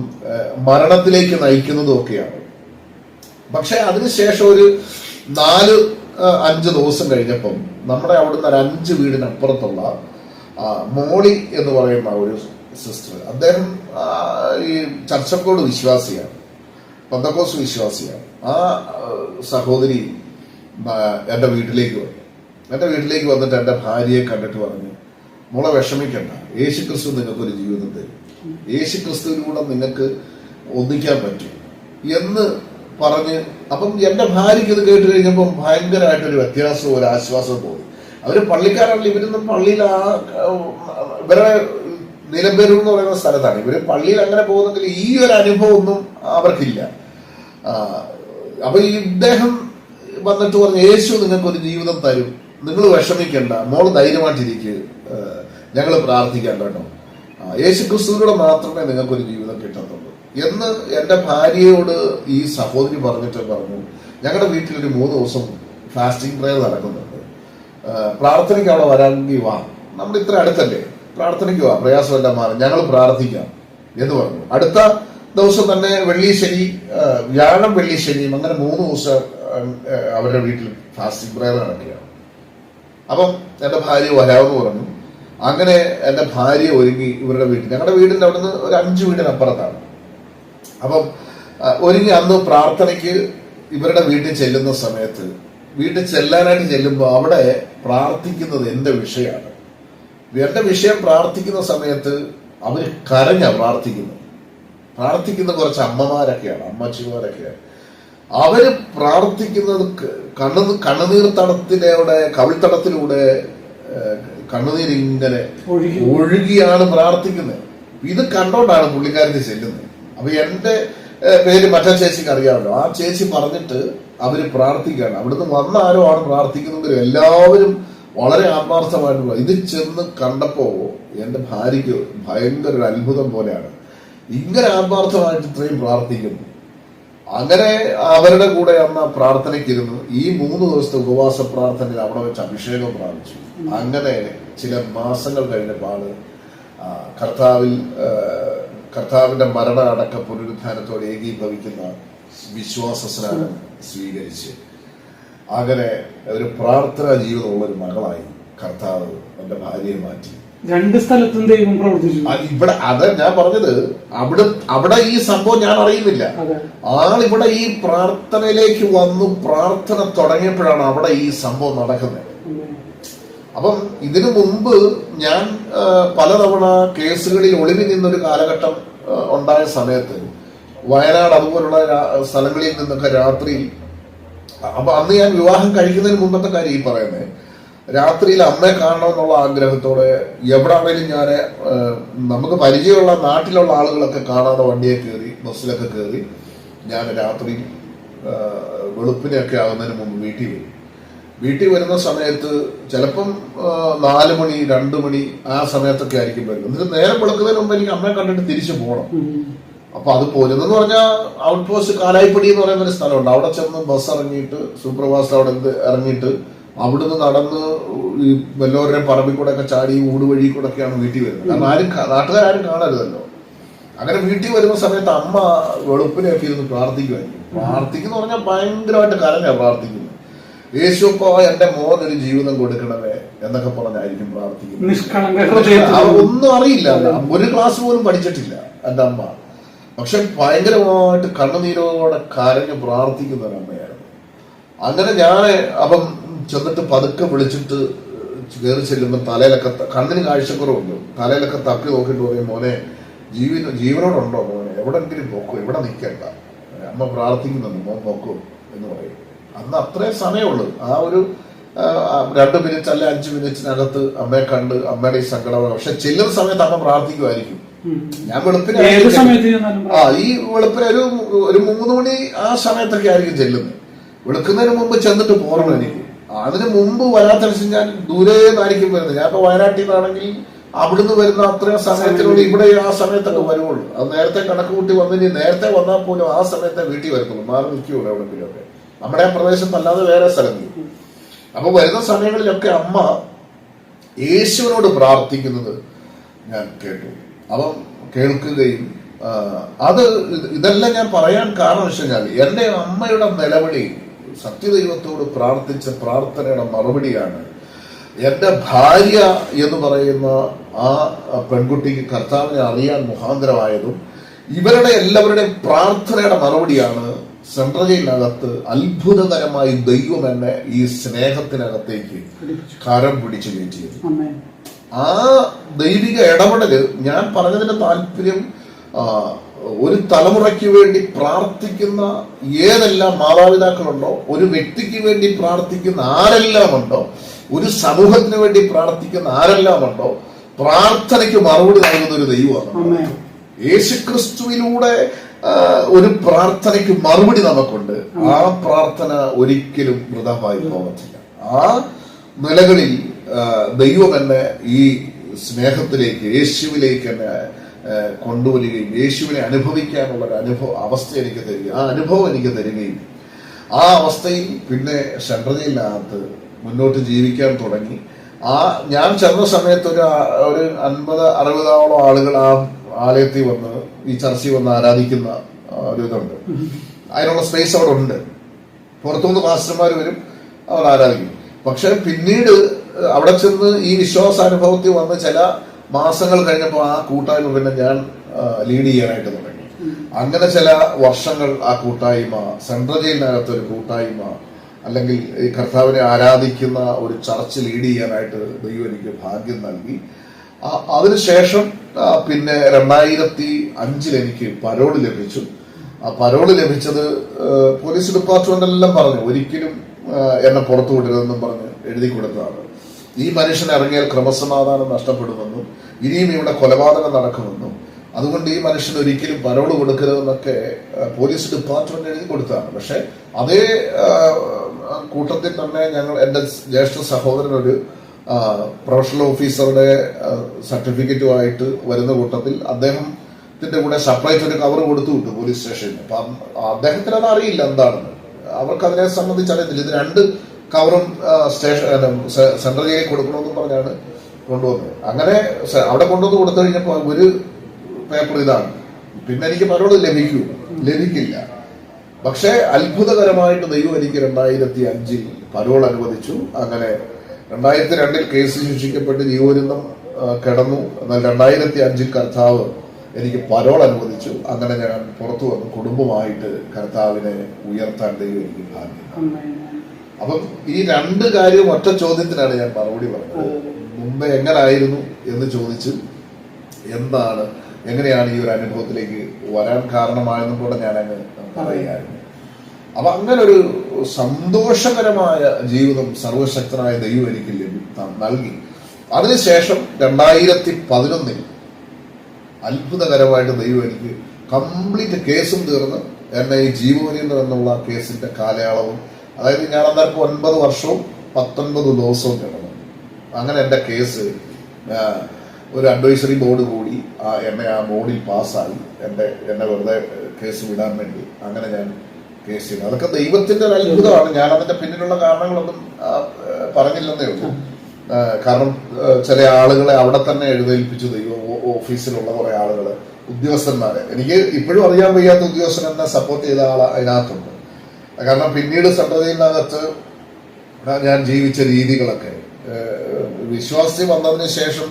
മരണത്തിലേക്ക് നയിക്കുന്നതും ഒക്കെയാണ്. പക്ഷെ അതിനുശേഷം ഒരു 4-5 ദിവസം കഴിഞ്ഞപ്പം നമ്മുടെ അവിടുന്ന് ഒരു 5 വീടിനപ്പുറത്തുള്ള മോളി എന്ന് പറയുന്ന ഒരു സിസ്റ്റർ, അദ്ദേഹം ഈ ചർച്ചക്കോട് വിശ്വാസിയാണ്, പെന്തക്കോസ്ത് വിശ്വാസിയാണ്. ആ സഹോദരി എൻ്റെ വീട്ടിലേക്ക് വന്നു. എൻ്റെ വീട്ടിലേക്ക് വന്നിട്ട് എൻ്റെ ഭാര്യയെ കണ്ടിട്ട് പറഞ്ഞു, മോളെ വിഷമിക്കണ്ട, യേശുക്രിസ്തു നിങ്ങൾക്കൊരു ജീവിതം തരും, യേശുക്രിസ്തുവിലൂടെ നിങ്ങൾക്ക് ഒന്നിക്കാൻ പറ്റും എന്ന് പറഞ്ഞ്. അപ്പം എൻ്റെ ഭാര്യയ്ക്ക് ഇത് കേട്ട് കഴിഞ്ഞപ്പം ഭയങ്കരമായിട്ടൊരു വ്യത്യാസവും ഒരു ആശ്വാസവും തോന്നി. അവര് പള്ളിക്കാരാണല്ലോ, ഇവരൊന്നും പള്ളിയിൽ ഇവരെ നിലമ്പേരൂർ എന്ന് പറയുന്ന സ്ഥലത്താണ്. ഇവര് പള്ളിയിൽ അങ്ങനെ പോകുന്നെങ്കിൽ ഈ ഒരു അനുഭവം ഒന്നും അവർക്കില്ല. അപ്പൊ ഇദ്ദേഹം വന്നിട്ട് പറഞ്ഞു, യേശു നിങ്ങൾക്കൊരു ജീവിതം തരും, നിങ്ങൾ വിഷമിക്കണ്ട, മോള് ധൈര്യമായിട്ടിരിക്കുക, ഞങ്ങൾ പ്രാർത്ഥിക്കാം കേട്ടോ, യേശു ക്രിസ്തുവിലൂടെ മാത്രമേ നിങ്ങൾക്കൊരു ജീവിതം കിട്ടത്തുള്ളൂ എന്ന് എൻ്റെ ഭാര്യയോട് ഈ സഹോദരി പറഞ്ഞു. ഞങ്ങളുടെ വീട്ടിലൊരു 3 ദിവസം ഫാസ്റ്റിംഗ് പ്രയർ നടക്കുന്നുണ്ട്, പ്രാർത്ഥനയ്ക്ക് അവിടെ വരാമെങ്കിൽ വാ, നമ്മൾ ഇത്ര അടുത്തല്ലേ, പ്രാർത്ഥനയ്ക്ക് വാ, പ്രയാസമെല്ലാം മാറും, ഞങ്ങൾ പ്രാർത്ഥിക്കാം എന്ന് പറഞ്ഞു. അടുത്ത ദിവസം തന്നെ വെള്ളി ശനി, വ്യാഴം വെള്ളി ശനിയും അങ്ങനെ 3 ദിവസം അവരുടെ വീട്ടിൽ ഫാസ്റ്റിംഗ് പ്രയർ നടക്കുകയാണ്. അപ്പം എൻ്റെ ഭാര്യ വരാമെന്ന് പറഞ്ഞു. അങ്ങനെ എൻ്റെ ഭാര്യ ഒരുങ്ങി ഇവരുടെ വീട്ടിൽ, ഞങ്ങളുടെ വീടിൻ്റെ അവിടുന്ന് ഒരു 5 വീടിനപ്പുറത്താണ്. അപ്പം ഒരുങ്ങി അന്ന് പ്രാർത്ഥനയ്ക്ക് ഇവരുടെ വീട്ടിൽ ചെല്ലുന്ന സമയത്ത്, വീട്ടിൽ ചെല്ലാനായിട്ട് ചെല്ലുമ്പോൾ അവിടെ പ്രാർത്ഥിക്കുന്നത് എൻ്റെ വിഷയമാണ്. എൻ്റെ വിഷയം പ്രാർത്ഥിക്കുന്ന സമയത്ത് അവർ കരഞ്ഞ പ്രാർത്ഥിക്കുന്ന കുറച്ച് അമ്മമാരൊക്കെയാണ്, അമ്മച്ചിമാരൊക്കെയാണ്. അവര് പ്രാർത്ഥിക്കുന്നത് കണ്ണുനീർ തടത്തിലൂടെ, കവിൾത്തടത്തിലൂടെ കണ്ണുനീരിങ്ങനെ ഒഴുകിയാണ് പ്രാർത്ഥിക്കുന്നത്. ഇത് കണ്ടോണ്ടാണ് പുള്ളിക്കാരത്തി ചെല്ലുന്നത്. അപ്പൊ എന്റെ പേര് മറ്റേ ചേച്ചിക്ക് അറിയാമല്ലോ, ആ ചേച്ചി പറഞ്ഞിട്ട് അവര് പ്രാർത്ഥിക്കുകയാണ്. അവിടുന്ന് വന്ന ആരോ ആണ് പ്രാർത്ഥിക്കുന്നെങ്കിലും എല്ലാവരും വളരെ ആത്മാർത്ഥമായിട്ടുള്ള. ഇത് ചെന്ന് കണ്ടപ്പോ എന്റെ ഭാര്യയ്ക്ക് ഭയങ്കര ഒരു അത്ഭുതം പോലെയാണ്, ഇങ്ങനെ ആത്മാർത്ഥമായിട്ട് ഇത്രയും പ്രാർത്ഥിക്കുന്നു. അങ്ങനെ അവരുടെ കൂടെ അന്ന് പ്രാർത്ഥനയ്ക്കിരുന്നു. ഈ 3 ദിവസത്തെ ഉപവാസ പ്രാർത്ഥനയിൽ അവിടെ വെച്ച് അഭിഷേകം പ്രാപിച്ചു. അങ്ങനെ ചില മാസങ്ങൾ കഴിഞ്ഞപ്പോൾ കർത്താവിന്റെ മരണ അടക്ക പുനരുത്ഥാനത്തോടെ ഏകീഭവിക്കുന്ന വിശ്വാസ സ്നാനം സ്വീകരിച്ച് അങ്ങനെ ഒരു പ്രാർത്ഥനാ ജീവിതമുള്ള ഒരു മകളായി കർത്താവ് എന്റെ ഭാര്യയെ മാറ്റി. 2 സ്ഥലത്തും ദൈവം പ്രവർത്തിച്ചു. ഇവിടെ അത് ഞാൻ പറഞ്ഞത്, അവിടെ ഈ സംഭവം ഞാൻ അറിയുന്നില്ല. ആളിവിടെ ഈ പ്രാർത്ഥനയിലേക്ക് വന്നു പ്രാർത്ഥന തുടങ്ങിയപ്പോഴാണ് അവിടെ ഈ സംഭവം നടക്കുന്നത്. അപ്പം ഇതിനു മുമ്പ് ഞാൻ പലതവണ കേസുകളിൽ ഒളിവിൽ നിന്നൊരു കാലഘട്ടം ഉണ്ടായ സമയത്ത് വയനാട് അതുപോലുള്ള സ്ഥലങ്ങളിൽ നിന്നൊക്കെ രാത്രി, അപ്പൊ അന്ന് ഞാൻ വിവാഹം കഴിക്കുന്നതിന് മുമ്പത്തെ കാര്യം ഈ പറയുന്നത്, രാത്രിയിൽ അമ്മയെ കാണണമെന്നുള്ള ആഗ്രഹത്തോടെ എവിടെയാണെങ്കിലും ഞാൻ നമുക്ക് പരിചയമുള്ള നാട്ടിലുള്ള ആളുകളൊക്കെ കാണാതെ വണ്ടിയെ കയറി, ബസ്സിലൊക്കെ കയറി ഞാൻ രാത്രി വെളുപ്പിനെയൊക്കെ ആകുന്നതിന് മുമ്പ് വീട്ടിൽ വരുന്ന സമയത്ത് ചിലപ്പം 4 മണി 2 മണി ആ സമയത്തൊക്കെ ആയിരിക്കും വരുന്നത്. എന്നിട്ട് നേരം വെളുക്കുന്നതിന് മുമ്പ് എനിക്ക് അമ്മയെ കണ്ടിട്ട് തിരിച്ചു പോകണം. അപ്പൊ അത് പോരുന്നെന്ന് പറഞ്ഞാൽ ഔട്ട് പോസ്റ്റ് കാലായിപ്പടി എന്ന് പറയുന്ന ഒരു സ്ഥലമുണ്ട്. അവിടെ ചെന്ന് ബസ് ഇറങ്ങിയിട്ട് സൂപ്പർഫാസ്റ്റ് അവിടെ ഇറങ്ങിയിട്ട് അവിടുന്ന് നടന്ന് ഈ വല്ലവരുടെയും പറമ്പിൽ കൂടെ ഒക്കെ ചാടി ഊട് വഴി കൂടെ ഒക്കെയാണ് വീട്ടിൽ വരുന്നത്. കാരണം നാട്ടുകാരും കാണരുതല്ലോ. അങ്ങനെ വീട്ടിൽ വരുന്ന സമയത്ത് അമ്മ വെളുപ്പിനെയൊക്കെ ഇരുന്ന് പ്രാർത്ഥിക്കുമായിരിക്കും. പ്രാർത്ഥിക്കുന്ന പറഞ്ഞാൽ ഭയങ്കരമായിട്ട് കരഞ്ഞാ പ്രാർത്ഥിക്കുന്നത്. യേശുപ്പോ എന്റെ മോനൊരു ജീവിതം കൊടുക്കണമേ എന്നൊക്കെ പറഞ്ഞായിരിക്കും പ്രാർത്ഥിക്കുന്നത്. ഒന്നും അറിയില്ല, ഒരു ക്ലാസ് പോലും പഠിച്ചിട്ടില്ല എന്റെ അമ്മ. പക്ഷെ ഭയങ്കരമായിട്ട് കണ്ണുനീരോടെ കരഞ്ഞ് പ്രാർത്ഥിക്കുന്ന ഒരു അമ്മയായിരുന്നു. അങ്ങനെ ഞാൻ അപ്പം ചെന്നിട്ട് പതുക്കെ വിളിച്ചിട്ട് കയറി ചെല്ലുമ്പോൾ തലയിലൊക്കെ കണ്ണിന് കാഴ്ചക്കുറവുണ്ട്. തലയിലൊക്കെ തപ്പി നോക്കിയിട്ട് പറയും, മോനെ ജീവനോടുണ്ടോ മോനെ, എവിടെങ്കിലും പോക്കോ, എവിടെ നിൽക്കണ്ട, അമ്മ പ്രാർത്ഥിക്കുന്നുണ്ട്, മോൻ പോക്കോ എന്ന് പറയും. അന്ന് അത്രയും സമയമുള്ളൂ. ആ ഒരു 2 മിനിറ്റ് അല്ലെ 5 മിനിറ്റിനകത്ത് അമ്മയെ കണ്ട് അമ്മയുടെ ഈ സങ്കടമാണ്. പക്ഷെ ചെല്ലുന്ന സമയത്ത് അമ്മ പ്രാർത്ഥിക്കുമായിരിക്കും. ഞാൻ വെളുപ്പിന് ഈ വെളുപ്പിന് ഒരു 3 മണി ആ സമയത്തൊക്കെ ആയിരിക്കും ചെല്ലുന്നത്. വെളുക്കുന്നതിന് മുമ്പ് ചെന്നിട്ട് പോകണം എനിക്ക്. അതിന് മുമ്പ് വരാത്തനുസരിച്ച് ഞാൻ ദൂരെ നിന്നായിരിക്കും വരുന്നത്. ഞാൻ ഇപ്പൊ വയനാട്ടിൽ നിന്നാണെങ്കിൽ അവിടുന്ന് വരുന്ന അത്രയും സമയത്തിനുള്ളിൽ ഇവിടെ ആ സമയത്തൊക്കെ വരുവുള്ളൂ. അത് നേരത്തെ കണക്ക് കൂട്ടി വന്നിനി നേരത്തെ വന്നാൽ പോലും ആ സമയത്തെ വീട്ടിൽ വരത്തുള്ളൂ. മാറി നിൽക്കുള്ളൂ എവിടെയെങ്കിലുമൊക്കെ, നമ്മുടെ ആ പ്രദേശത്ത് അല്ലാതെ വേറെ സ്ഥലങ്ങളിൽ. അപ്പൊ വരുന്ന സമയങ്ങളിലൊക്കെ അമ്മ യേശുവിനോട് പ്രാർത്ഥിക്കുന്നത് ഞാൻ കേട്ടു. അപ്പം കേൾക്കുകയും ഇതെല്ലാം ഞാൻ പറയാൻ കാരണം വെച്ച് കഴിഞ്ഞാൽ എന്റെ അമ്മയുടെ നിലവിളി സത്യദൈവത്തോട് പ്രാർത്ഥിച്ച പ്രാർത്ഥനയുടെ മറുപടിയാണ് എന്റെ ഭാര്യ എന്ന് പറയുന്ന ആ പെൺകുട്ടിക്ക് കർത്താവിനെ അറിയാൻ മുഖാന്തരമായതും ഇവരുടെ എല്ലാവരുടെയും പ്രാർത്ഥനയുടെ മറുപടിയാണ് സെൻട്രൽ ജയിലിനകത്ത് അത്ഭുതകരമായി ദൈവം എന്നെ ഈ സ്നേഹത്തിനകത്തേക്ക് കരം പിടിച്ചു കയറ്റിയത്. ആ ദൈവിക ഇടപെടല് ഞാൻ പറഞ്ഞതിന്റെ താല്പര്യം, ഒരു തലമുറയ്ക്ക് വേണ്ടി പ്രാർത്ഥിക്കുന്ന ഏതെല്ലാം മാതാപിതാക്കളുണ്ടോ, ഒരു വ്യക്തിക്ക് വേണ്ടി പ്രാർത്ഥിക്കുന്ന ആരെല്ലാം ഉണ്ടോ, ഒരു സമൂഹത്തിന് വേണ്ടി പ്രാർത്ഥിക്കുന്ന ആരെല്ലാം ഉണ്ടോ, പ്രാർത്ഥനയ്ക്ക് മറുപടി നൽകുന്ന ഒരു ദൈവമാണ്. യേശുക്രിസ്തുവിലൂടെ ഒരു പ്രാർത്ഥനയ്ക്ക് മറുപടി നമുക്കുണ്ട്. ആ പ്രാർത്ഥന ഒരിക്കലും വൃഥാവായി പോകത്തില്ല. ആ നിലകളിൽ ദൈവം എന്നെ ഈ സ്നേഹത്തിലേക്ക്, യേശുവിലേക്ക് എന്നെ കൊണ്ടുവരികയും യേശുവിനെ അനുഭവിക്കാനുള്ള ഒരു അവസ്ഥ എനിക്ക് തരികയും, ആ അനുഭവം എനിക്ക് തരികയും, ആ അവസ്ഥയിൽ പിന്നെ സെൻട്രൽ ജയിലിനകത്ത് മുന്നോട്ട് ജീവിക്കാൻ തുടങ്ങി. ഞാൻ ചെന്ന സമയത്ത് ഒരു 50-60 ആളുകൾ ആ ആലയത്തിൽ വന്ന് ഈ ചർച്ചിൽ വന്ന് ആരാധിക്കുന്ന ഒരു ഇതുണ്ട്. അതിനുള്ള സ്പേസ് അവിടെ ഉണ്ട്. പുറത്തുനിന്ന് പാസ്റ്റർമാർ വരും, അവർ ആരാധിക്കും. പക്ഷെ പിന്നീട് അവിടെ ചെന്ന് ഈ വിശ്വാസാനുഭവത്തിൽ വന്ന് ചില മാസങ്ങൾ കഴിഞ്ഞപ്പോൾ ആ കൂട്ടായ്മ പിന്നെ ഞാൻ ലീഡ് ചെയ്യാനായിട്ട് തുടങ്ങി. അങ്ങനെ ചില വർഷങ്ങൾ ആ കൂട്ടായ്മ, സെൻട്രൽ ജയിലിനകത്ത് ഒരു കൂട്ടായ്മ, അല്ലെങ്കിൽ ഈ കർത്താവിനെ ആരാധിക്കുന്ന ഒരു ചർച്ച് ലീഡ് ചെയ്യാനായിട്ട് ദൈവം എനിക്ക് ഭാഗ്യം നൽകി. അതിനുശേഷം പിന്നെ 2005 എനിക്ക് പരോള് ലഭിച്ചു. ആ പരോള് ലഭിച്ചത് പോലീസ് ഡിപ്പാർട്ട്മെന്റ് എല്ലാം പറഞ്ഞു ഒരിക്കലും എന്നെ പുറത്തു വിടരുതെന്നും പറഞ്ഞ് എഴുതി കൊടുത്തതാണ്. ഈ മനുഷ്യൻ ഇറങ്ങിയാൽ ക്രമസമാധാനം നഷ്ടപ്പെടുമെന്നും ഇനിയും ഇവിടെ കൊലപാതകം നടക്കുമെന്നും അതുകൊണ്ട് ഈ മനുഷ്യന് ഒരിക്കലും പരോള് കൊടുക്കരുതെന്നൊക്കെ പോലീസ് ഡിപ്പാർട്ട്മെന്റ് എഴുതി കൊടുത്തതാണ്. പക്ഷെ അതേ കൂട്ടത്തിൽ തന്നെ എന്റെ ജ്യേഷ്ഠ സഹോദരൻ ഒരു പ്രൊഫഷണൽ ഓഫീസറുടെ സർട്ടിഫിക്കറ്റുമായിട്ട് വരുന്ന കൂട്ടത്തിൽ അദ്ദേഹത്തിന്റെ കൂടെ സെപ്പറേറ്റ് ഒരു കവർ കൊടുത്തു വിട്ടു പോലീസ് സ്റ്റേഷനിൽ. അപ്പൊ അദ്ദേഹത്തിന് അത് അറിയില്ല എന്താണെന്ന്, അവർക്ക് അതിനെ സംബന്ധിച്ച് അറിയത്തില്ല. ഇത് 2 കവറും സെൻട്രൽ ജയിലിൽ കൊടുക്കണമെന്ന് പറഞ്ഞാണ് കൊണ്ടുവന്നത്. അങ്ങനെ അവിടെ കൊണ്ടുവന്ന് കൊടുത്തു കഴിഞ്ഞപ്പോൾ ഒരു പേപ്പർ ഇതാണ്, പിന്നെ എനിക്ക് പരോള് ലഭിക്കില്ല. പക്ഷെ അത്ഭുതകരമായിട്ട് ദൈവം എനിക്ക് 2005 പരോൾ അനുവദിച്ചു. അങ്ങനെ 2002 കേസ് ശിക്ഷിക്കപ്പെട്ട് ജീവപര്യന്തം കിടന്നു. എന്നാൽ 2005 കർത്താവ് എനിക്ക് പരോൾ അനുവദിച്ചു. അങ്ങനെ ഞാൻ പുറത്തു വന്നു കുടുംബമായിട്ട് കർത്താവിനെ ഉയർത്താൻ ദൈവം എനിക്ക് ഭാഗ്യം. അപ്പം ഈ 2 കാര്യം ഒറ്റ ചോദ്യത്തിനാണ് ഞാൻ മറുപടി പറഞ്ഞത്. മുമ്പ് എങ്ങനായിരുന്നു എന്ന് ചോദിച്ചു, എങ്ങനെയാണ് ഈ ഒരു അനുഭവത്തിലേക്ക് വരാൻ കാരണമായെന്നും കൂടെ ഞാൻ അങ്ങ് പറയുകയായിരുന്നു. അപ്പൊ അങ്ങനെ ഒരു സന്തോഷകരമായ ജീവിതം സർവശക്തനായ ദൈവം എനിക്ക് നൽകി. അതിനുശേഷം 2011 അത്ഭുതകരമായിട്ട് ദൈവം എനിക്ക് കംപ്ലീറ്റ് കേസും തീർന്ന് എന്നെ ഈ ജീവപര്യന്തം എന്നുള്ള കേസിന്റെ കാലയളവും, അതായത് ഞാൻ അന്നേരം 9 വർഷവും 19 ദിവസവും കിടന്നു. അങ്ങനെ എന്റെ കേസ് ഒരു അഡ്വൈസറി ബോർഡ് കൂടി എന്നെ ആ ബോർഡിൽ പാസ്സായി എന്നെ വെറുതെ കേസ് വിടാൻ വേണ്ടി. അങ്ങനെ ഞാൻ കേസ് ചെയ്തു. അതൊക്കെ ദൈവത്തിന്റെ ഒരു അത്ഭുതമാണ്. ഞാൻ അതിന്റെ പിന്നിലുള്ള കാരണങ്ങളൊന്നും പറഞ്ഞില്ലെന്നേ ഉള്ളൂ. കാരണം ചില ആളുകളെ അവിടെ തന്നെ എഴുന്നേൽപ്പിച്ചു. ദൈവം ഓഫീസിലുള്ള കുറെ ആളുകള്, ഉദ്യോഗസ്ഥന്മാരെ, എനിക്ക് ഇപ്പോഴും അറിയാൻ വയ്യാത്ത ഉദ്യോഗസ്ഥൻ എന്നെ സപ്പോർട്ട് ചെയ്ത ആൾ അതിനകത്തുണ്ട്. കാരണം പിന്നീട് സംഘടനയിനകത്ത് ഞാൻ ജീവിച്ച രീതികളൊക്കെ, വിശ്വാസി വന്നതിന് ശേഷം,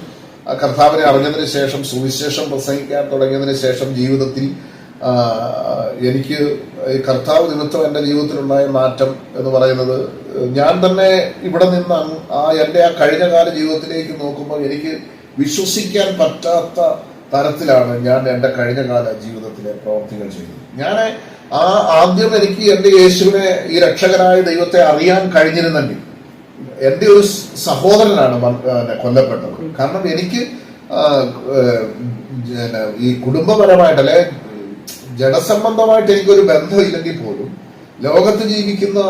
കർത്താവിനെ അറിഞ്ഞതിന് ശേഷം, സുവിശേഷം പ്രസംഗിക്കാൻ തുടങ്ങിയതിന് ശേഷം ജീവിതത്തിൽ എനിക്ക് കർത്താവ് നിമിത്തം എൻ്റെ ജീവിതത്തിലുണ്ടായ മാറ്റം എന്ന് പറയുന്നത്, ഞാൻ തന്നെ ഇവിടെ നിന്ന് എൻ്റെ ആ കഴിഞ്ഞകാല ജീവിതത്തിലേക്ക് നോക്കുമ്പോൾ എനിക്ക് വിശ്വസിക്കാൻ പറ്റാത്ത തരത്തിലാണ് ഞാൻ എൻ്റെ കഴിഞ്ഞകാല ജീവിതത്തിലെ പ്രവർത്തികൾ ചെയ്തത്. ഞാൻ ആദ്യം എനിക്ക് എൻ്റെ യേശുവിനെ, ഈ രക്ഷകനായ ദൈവത്തെ അറിയാൻ കഴിഞ്ഞിരുന്നെങ്കിൽ എൻ്റെ ഒരു സഹോദരനാണ് കൊല്ലപ്പെട്ടത്. കാരണം എനിക്ക് ഈ കുടുംബപരമായിട്ട്, അല്ലെ ജനസംബന്ധമായിട്ട് എനിക്കൊരു ബന്ധമില്ലെങ്കിൽ പോലും ലോകത്ത് ജീവിക്കുന്ന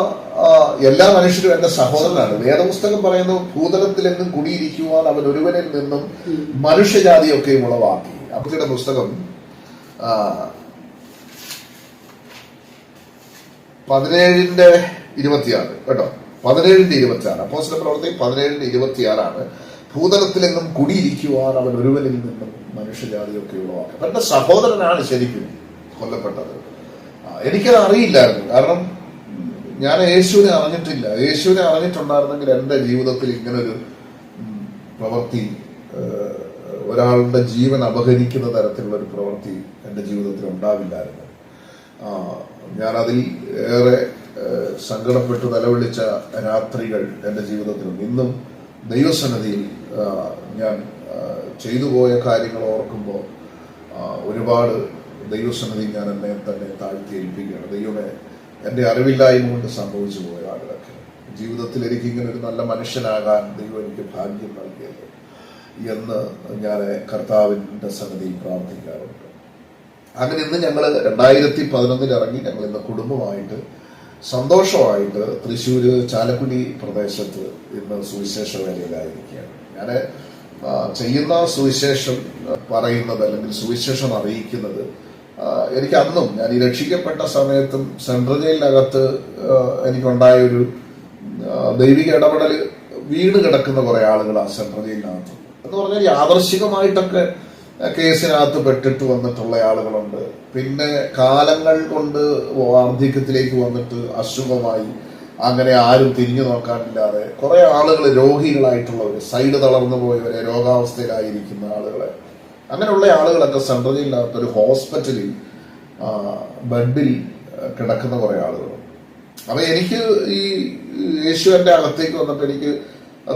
എല്ലാ മനുഷ്യരും എന്റെ സഹോദരനാണ്. വേദപുസ്തകം പറയുന്നു, ഭൂതലത്തിലെങ്ങും കുടിയിരിക്കുവാൻ അവൻ ഒരുവനിൽ നിന്നും മനുഷ്യജാതിയൊക്കെ ഉളവാക്കി. അപ്പയുടെ പുസ്തകം 17:26 കേട്ടോ, 17:26, അപ്പോസ്തല പ്രവൃത്തി 17:26. ഭൂതലത്തിലെങ്ങും കുടിയിരിക്കുവാൻ അവൻ ഒരുവനിൽ നിന്നും മനുഷ്യജാതിയൊക്കെ ഉളവാക്കി. അപ്പൊ എന്റെ സഹോദരനാണ് ശരിക്കും കൊല്ലപ്പെട്ടത്. എനിക്കത് അറിയില്ലായിരുന്നു. കാരണം ഞാൻ യേശുവിനെ അറിഞ്ഞിട്ടില്ല. യേശുവിനെ അറിഞ്ഞിട്ടുണ്ടായിരുന്നെങ്കിൽ എൻ്റെ ജീവിതത്തിൽ ഇങ്ങനൊരു പ്രവൃത്തി, ഒരാളുടെ ജീവൻ അപഹരിക്കുന്ന തരത്തിലുള്ള ഒരു പ്രവൃത്തി എൻ്റെ ജീവിതത്തിൽ ഉണ്ടാവില്ലായിരുന്നു. ഞാനതിൽ ഏറെ സങ്കടപ്പെട്ട് നിലവിളിച്ച രാത്രികൾ എൻ്റെ ജീവിതത്തിലുണ്ട്. ഇന്നും ദൈവസന്നിധിയിൽ ഞാൻ ചെയ്തു പോയ കാര്യങ്ങൾ ഓർക്കുമ്പോൾ ഒരുപാട് ദൈവസന്നിധി ഞാൻ എന്നെ തന്നെ താഴ്ത്തി ഏൽപ്പിക്കുകയാണ്. ദൈവമേ, എൻ്റെ അറിവില്ലായ്മ കൊണ്ട് സംഭവിച്ചു പോയ ആളുകളൊക്കെ ജീവിതത്തിൽ എനിക്ക് ഇങ്ങനെ ഒരു നല്ല മനുഷ്യനാകാൻ ദൈവം എനിക്ക് ഭാഗ്യം നൽകിയത് എന്ന് ഞാൻ കർത്താവിൻ്റെ സന്നിധിയിൽ പ്രാർത്ഥിക്കാറുണ്ട്. അങ്ങനെ ഇന്ന് ഞങ്ങൾ 2011 ഇറങ്ങി. ഞങ്ങൾ ഇന്ന് കുടുംബമായിട്ട് സന്തോഷമായിട്ട് തൃശ്ശൂര് ചാലക്കുടി പ്രദേശത്ത് ഇന്ന് സുവിശേഷ വേലയിലായിരിക്കുകയാണ്. ഞാൻ ചെയ്യുന്ന സുവിശേഷം പറയുന്നത്, അല്ലെങ്കിൽ സുവിശേഷം അറിയിക്കുന്നത്, എനിക്ക് അന്നും, ഞാൻ ഈ രക്ഷിക്കപ്പെട്ട സമയത്തും സെൻട്രൽ ജയിലിനകത്ത് എനിക്കുണ്ടായൊരു ദൈവിക ഇടപെടൽ, വീണ് കിടക്കുന്ന കുറെ ആളുകളാണ് സെൻട്രൽ ജയിലിനകത്ത്. എന്ന് പറഞ്ഞാൽ യാദർശികമായിട്ടൊക്കെ കേസിനകത്ത് പെട്ടിട്ട് വന്നിട്ടുള്ള ആളുകളുണ്ട്. പിന്നെ കാലങ്ങൾ കൊണ്ട് വാർദ്ധക്യത്തിലേക്ക് വന്നിട്ട് അസുഖമായി അങ്ങനെ ആരും തിരിഞ്ഞു നോക്കാനില്ലാതെ കുറെ ആളുകൾ രോഗികളായിട്ടുള്ളവർ, സൈഡ് തളർന്നു പോയവരെ, രോഗാവസ്ഥയിലായിരിക്കുന്ന ആളുകളെ, അങ്ങനെയുള്ള ആളുകളൊക്കെ സെൻട്രൽ ജയിലിനകത്ത് ഒരു ഹോസ്പിറ്റലിൽ ബെഡിൽ കിടക്കുന്ന കുറെ ആളുകളുണ്ട്. അപ്പൊ എനിക്ക് ഈ യേശുവിന്റെ അകത്തേക്ക് വന്നിട്ട് എനിക്ക്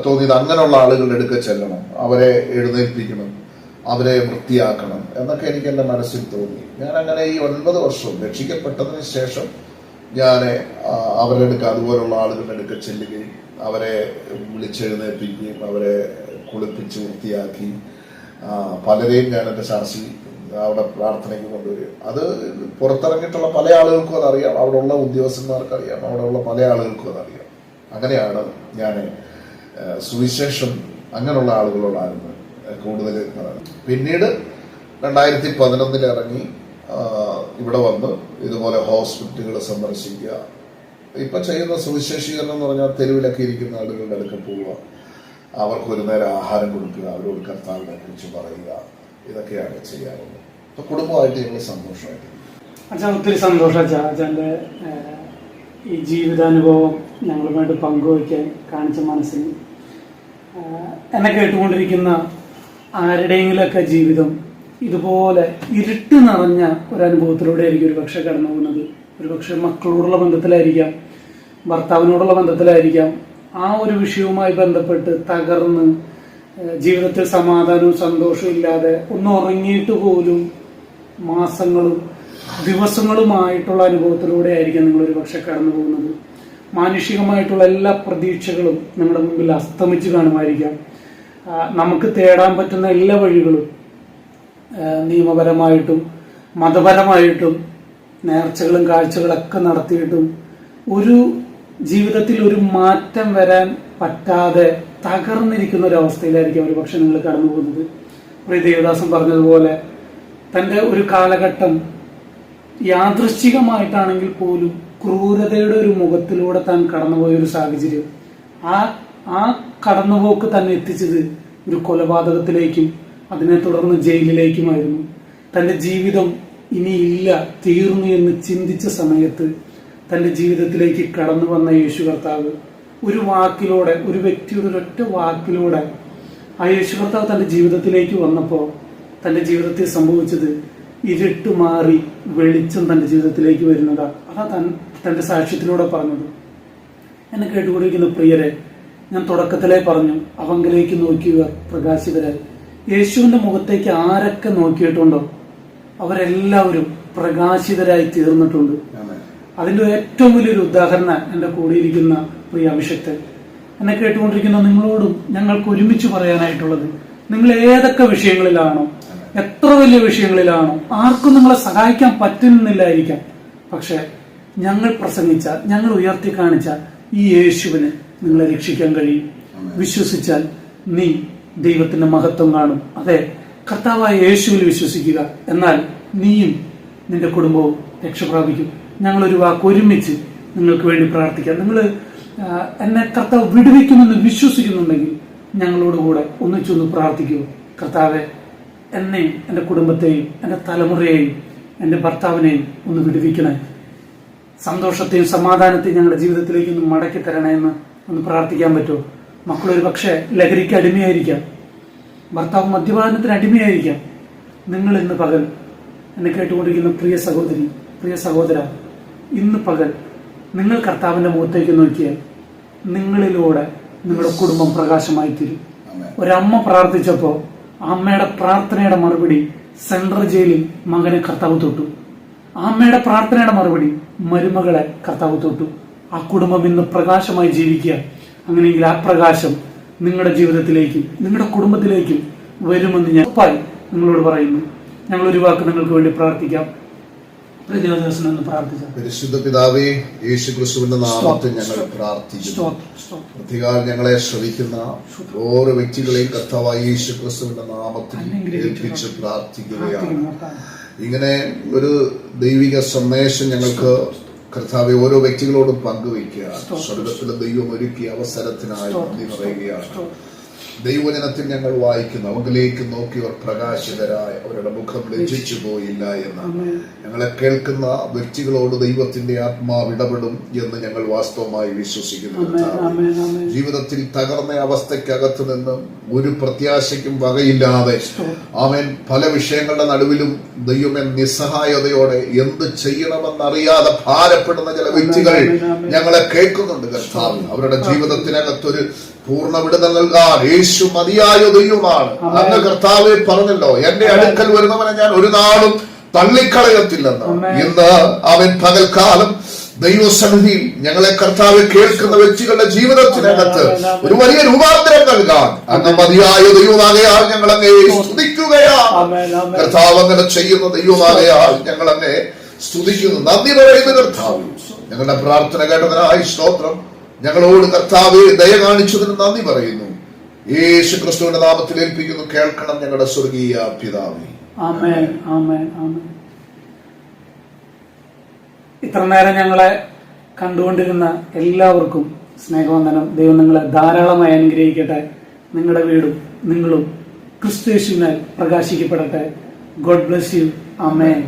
തോന്നിയത്, അങ്ങനെയുള്ള ആളുകളുടെ അടുക്ക ചെല്ലണം, അവരെ എഴുന്നേൽപ്പിക്കണം, അവരെ വൃത്തിയാക്കണം എന്നൊക്കെ എനിക്ക് എൻ്റെ മനസ്സിൽ തോന്നി. ഞാൻ അങ്ങനെ ഈ 9 വർഷം രക്ഷിക്കപ്പെട്ടതിന് ശേഷം ഞാൻ അവരുടെ അടുക്ക, അതുപോലുള്ള ആളുകളുടെ അടുക്ക ചെല്ലുകയും അവരെ വിളിച്ചെഴുന്നേൽപ്പിക്കുകയും അവരെ കുളിപ്പിച്ച് വൃത്തിയാക്കി പലരെയും ഞാൻ എൻ്റെ ചർച്ചയിൽ അവിടെ പ്രാർത്ഥനയ്ക്ക് കൊണ്ടുവരും. അത് പുറത്തിറങ്ങിയിട്ടുള്ള പല ആളുകൾക്കും അതറിയാം, അവിടെ ഉള്ള ഉദ്യോഗസ്ഥന്മാർക്കറിയാം, അവിടെ ഉള്ള പല ആളുകൾക്കും അതറിയാം. അങ്ങനെയാണ് ഞാൻ സുവിശേഷം അങ്ങനെയുള്ള ആളുകളോടായിരുന്നു കൂടുതൽ. പിന്നീട് 2011 ഇറങ്ങി ഇവിടെ വന്ന് ഇതുപോലെ ഹോസ്പിറ്റലുകൾ സന്ദർശിക്കുക. ഇപ്പൊ ചെയ്യുന്ന സുവിശേഷീകരണം എന്ന് പറഞ്ഞാൽ തെരുവിലൊക്കെ ഇരിക്കുന്ന ആളുകളുടെ അടുക്ക പോവുക, അവർക്ക് ഒരു നേരം ആഹാരം കൊടുക്കുക, അവരോട് കർത്താവിനെ കുറിച്ച് പറയുക, ഇതൊക്കെയാണ് ചെയ്യാറുള്ളത്. അപ്പൊ കുടുംബമായിട്ട് ഞങ്ങൾ സന്തോഷമായിട്ട്. അച്ഛാ, ഒത്തിരി സന്തോഷം അച്ഛാ. അച്ഛൻ്റെ ഈ ജീവിതാനുഭവം ഞങ്ങളുമായിട്ട് പങ്കുവയ്ക്കാൻ കാണിച്ച മനസ്സിന്, എന്നെ കേട്ടുകൊണ്ടിരിക്കുന്ന ആരുടെയെങ്കിലൊക്കെ ജീവിതം ഇതുപോലെ ഇരുട്ട് നിറഞ്ഞ ഒരനുഭവത്തിലൂടെ ആയിരിക്കും ഒരു പക്ഷെ കടന്നു പോകുന്നത്. ഒരു പക്ഷെ മക്കളോടുള്ള ബന്ധത്തിലായിരിക്കാം, ഭർത്താവിനോടുള്ള ബന്ധത്തിലായിരിക്കാം. ആ ഒരു വിഷയവുമായി ബന്ധപ്പെട്ട് തകർന്ന് ജീവിതത്തിൽ സമാധാനവും സന്തോഷവും ഇല്ലാതെ ഒന്ന് ഉറങ്ങിയിട്ട് പോലും മാസങ്ങളും ദിവസങ്ങളുമായിട്ടുള്ള അനുഭവത്തിലൂടെ ആയിരിക്കാം നിങ്ങളൊരു പക്ഷെ കടന്നു പോകുന്നത്. മാനുഷികമായിട്ടുള്ള എല്ലാ പ്രതീക്ഷകളും നമ്മുടെ മുമ്പിൽ അസ്തമിച്ച് കാണുമായിരിക്കാം. നമുക്ക് തേടാൻ പറ്റുന്ന എല്ലാ വഴികളും നിയമപരമായിട്ടും മതപരമായിട്ടും നേർച്ചകളും കാഴ്ചകളൊക്കെ നടത്തിയിട്ടും ഒരു ജീവിതത്തിൽ ഒരു മാറ്റം വരാൻ പറ്റാതെ തകർന്നിരിക്കുന്ന ഒരു അവസ്ഥയിലായിരിക്കും ഒരു പക്ഷെ നിങ്ങൾ കടന്നു പോകുന്നത്. പ്രിയ ദേവദാസൻ പറഞ്ഞതുപോലെ തന്റെ ഒരു കാലഘട്ടം യാദൃശ്ചികമായിട്ടാണെങ്കിൽ പോലും ക്രൂരതയുടെ ഒരു മുഖത്തിലൂടെ താൻ കടന്നുപോയ ഒരു സാഹചര്യം, ആ കടന്നുപോക്ക് തന്നെ എത്തിച്ചത് ഒരു കൊലപാതകത്തിലേക്കും അതിനെ തുടർന്ന് ജയിലിലേക്കുമായിരുന്നു. തന്റെ ജീവിതം ഇനിയില്ല, തീർന്നു എന്ന് ചിന്തിച്ച സമയത്ത് തന്റെ ജീവിതത്തിലേക്ക് കടന്നു വന്ന യേശു കർത്താവ് ഒരു വാക്കിലൂടെ, ഒരു വ്യക്തിയുടെ ഒരൊറ്റ വാക്കിലൂടെ ആ യേശു കർത്താവ് തന്റെ ജീവിതത്തിലേക്ക് വന്നപ്പോൾ തന്റെ ജീവിതത്തിൽ സംഭവിച്ചത് ഇരുട്ട് മാറി വെളിച്ചം തന്റെ ജീവിതത്തിലേക്ക് വരുന്നതാ. അതാ തന്റെ സാക്ഷ്യത്തിലൂടെ പറഞ്ഞത്. എന്നെ കേട്ടുകൊണ്ടിരിക്കുന്ന പ്രിയരെ, ഞാൻ തുടക്കത്തിലേ പറഞ്ഞു, അവങ്കിലേക്ക് നോക്കിയവർ പ്രകാശിതരായി. യേശുവിന്റെ മുഖത്തേക്ക് ആരൊക്കെ നോക്കിയിട്ടുണ്ടോ അവരെല്ലാവരും പ്രകാശിതരായി തീർന്നിട്ടുണ്ട്. അതിന്റെ ഏറ്റവും വലിയൊരു ഉദാഹരണം എന്റെ കൂടിയിരിക്കുന്ന പ്രിയ അഭിഷക്തൻ. എന്നെ കേട്ടുകൊണ്ടിരിക്കുന്ന നിങ്ങളോടും ഞങ്ങൾക്ക് ഒരുമിച്ച് പറയാനായിട്ടുള്ളത്, നിങ്ങൾ ഏതൊക്കെ വിഷയങ്ങളിലാണോ, എത്ര വലിയ വിഷയങ്ങളിലാണോ, ആർക്കും നിങ്ങളെ സഹായിക്കാൻ പറ്റുന്നില്ലായിരിക്കാം, പക്ഷെ ഞങ്ങൾ പ്രസംഗിച്ച, ഞങ്ങൾ ഉയർത്തി കാണിച്ച ഈ യേശുവിന് നിങ്ങളെ രക്ഷിക്കാൻ കഴിയും. വിശ്വസിച്ചാൽ നീ ദൈവത്തിന്റെ മഹത്വം കാണും. അതെ, കർത്താവായ യേശുവിൽ വിശ്വസിക്കുക, എന്നാൽ നീയും നിന്റെ കുടുംബവും രക്ഷപ്രാപിക്കും. ഞങ്ങളൊരു വാക്ക് ഒരുമിച്ച് നിങ്ങൾക്ക് വേണ്ടി പ്രാർത്ഥിക്കാം. നിങ്ങൾ എന്നെ കർത്താവ് വിടുവിക്കുമെന്ന് വിശ്വസിക്കുന്നുണ്ടെങ്കിൽ ഞങ്ങളോടുകൂടെ ഒന്നിച്ചൊന്ന് പ്രാർത്ഥിക്കൂ. കർത്താവെ, എന്നെയും എൻ്റെ കുടുംബത്തെയും എൻ്റെ തലമുറയെയും എൻ്റെ ഭർത്താവിനെയും ഒന്ന് വിടുവിക്കണേ. സന്തോഷത്തെയും സമാധാനത്തെയും ഞങ്ങളുടെ ജീവിതത്തിലേക്ക് ഒന്ന് മടക്കി തരണേ എന്ന് ഒന്ന് പ്രാർത്ഥിക്കാൻ പറ്റുമോ? മക്കളൊരു പക്ഷേ ലഹരിക്ക് അടിമയായിരിക്കാം, ഭർത്താവ് മദ്യപാനത്തിന് അടിമയായിരിക്കാം. നിങ്ങൾ ഇന്ന് പകൽ എന്നെ കേട്ടുകൊണ്ടിരിക്കുന്ന പ്രിയ സഹോദരി, പ്രിയ സഹോദര, ഇന്ന് പകൽ നിങ്ങൾ കർത്താവിന്റെ മുഖത്തേക്ക് നോക്കിയാൽ നിങ്ങളിലൂടെ നിങ്ങളുടെ കുടുംബം പ്രകാശമായി തീരും. ഒരമ്മ പ്രാർത്ഥിച്ചപ്പോ അമ്മയുടെ പ്രാർത്ഥനയുടെ മറുപടി സെൻട്രൽ ജയിലിൽ മകനെ കർത്താവ് തൊട്ടു. അമ്മയുടെ പ്രാർത്ഥനയുടെ മറുപടി മരുമകളെ കർത്താവ് തൊട്ടു. ആ കുടുംബം ഇന്ന് പ്രകാശമായി ജീവിക്കുക. അങ്ങനെയെങ്കിൽ ആ പ്രകാശം നിങ്ങളുടെ ജീവിതത്തിലേക്കും നിങ്ങളുടെ കുടുംബത്തിലേക്കും വരുമെന്ന് ഞാൻ ഉറപ്പായി നിങ്ങളോട് പറയുന്നു. ഞങ്ങൾ ഒരു വാക്ക് നിങ്ങൾക്ക് വേണ്ടി പ്രാർത്ഥിക്കാം. പരിശുദ്ധ പിതാവേ, യേശു ക്രിസ്തുവിന്റെ നാമത്തിൽ ഞങ്ങൾ പ്രാർത്ഥിക്കുന്നു. പ്രതികാരം ഞങ്ങളെ ശ്രവിക്കുന്ന ഓരോ വ്യക്തികളെയും കർത്താവായ യേശു ക്രിസ്തുവിന്റെ നാമത്തിൽ ഏൽപ്പിച്ച് പ്രാർത്ഥിക്കുകയാണ്. ഇങ്ങനെ ഒരു ദൈവിക സന്ദേശം ഞങ്ങൾക്ക് കർത്താവെ ഓരോ വ്യക്തികളോടും പങ്കുവയ്ക്കുകയാണ്. സ്വർഗത്തിലെ ദൈവം ഒരുക്കിയ അവസരത്തിനായി നന്ദി പറയുകയാണ്. ദൈവജനത്തിൽ ഞങ്ങൾ വായിക്കുന്നു, അവങ്കിലേക്ക് നോക്കിയവർ പ്രകാശിതരായ അവരുടെ മുഖം ലജ്ജിച്ചു പോയില്ല എന്ന്. ഞങ്ങളെ കേൾക്കുന്ന വ്യക്തികളോട് ദൈവത്തിന്റെ ആത്മാവ് ഇടപെടും എന്ന് ഞങ്ങൾ വാസ്തവമായി വിശ്വസിക്കുന്നു. ജീവിതത്തിൽ തകർന്ന അവസ്ഥയ്ക്കകത്ത് നിന്നും ഒരു പ്രത്യാശയ്ക്കും വകയില്ലാതെ ആമേൻ പല വിഷയങ്ങളുടെ നടുവിലും ദൈവമേ നിസ്സഹായതയോടെ എന്ത് ചെയ്യണമെന്നറിയാതെ ഭാരപ്പെടുന്ന ചില വ്യക്തികൾ ഞങ്ങളെ കേൾക്കുന്നുണ്ട്. കർത്താവ് അവരുടെ ജീവിതത്തിനകത്തൊരു പൂർണ്ണ വിടുതൽ നൽകാൻ യേശു മതിയായ ദൈവമാണ്. അങ്ങ് കർത്താവെ പറഞ്ഞല്ലോ, എന്റെ അടുക്കൽ വരുന്നവനെ ഞാൻ ഒരു നാളും തള്ളിക്കളയത്തില്ലെന്ന്. ഇന്ന് അവൻ പകൽക്കാലം ദൈവസന്നിധിയിൽ ഞങ്ങളെ കർത്താവെ കേൾക്കുന്ന വ്യക്തികളുടെ ജീവിതത്തിനകത്ത് ഒരു വലിയ രൂപാന്തരം നൽകാൻ അങ്ങ് മതിയായ ദൈവമാകയാൽ ഞങ്ങൾ അങ്ങേ സ്തുതിക്കുകയാണ്. കർത്താവ് അങ്ങനെ ചെയ്യുന്ന ദൈവമാകയാൽ ഞങ്ങൾ അങ്ങേ സ്തുതിക്കുന്നു, നന്ദി പറയുന്നു. കർത്താവ് ഞങ്ങളുടെ പ്രാർത്ഥന കേട്ടതിനായി സ്തോത്രം. ഞങ്ങളോട് കർത്താവെ ദയ കാണിച്ചതിന് നന്ദി പറയുന്നു. യേശു ക്രിസ്തുവിന്റെ നാമത്തിൽ ഏൽപ്പിക്കുന്നു. കേൾക്കണം ഞങ്ങളുടെ സ്വർഗീയ പിതാവേ. ആമേൻ, ആമേൻ, ആമേൻ. ഇത്ര നേരം ഞങ്ങളെ കണ്ടുകൊണ്ടിരുന്ന എല്ലാവർക്കും സ്നേഹവന്ദനം. ദൈവം നിങ്ങളെ ധാരാളമായി അനുഗ്രഹിക്കട്ടെ. നിങ്ങളുടെ വീടും നിങ്ങളും ക്രിസ്തു യേശുവിനാൽ പ്രകാശിക്കപ്പെടട്ടെ. God bless you. ആമേൻ.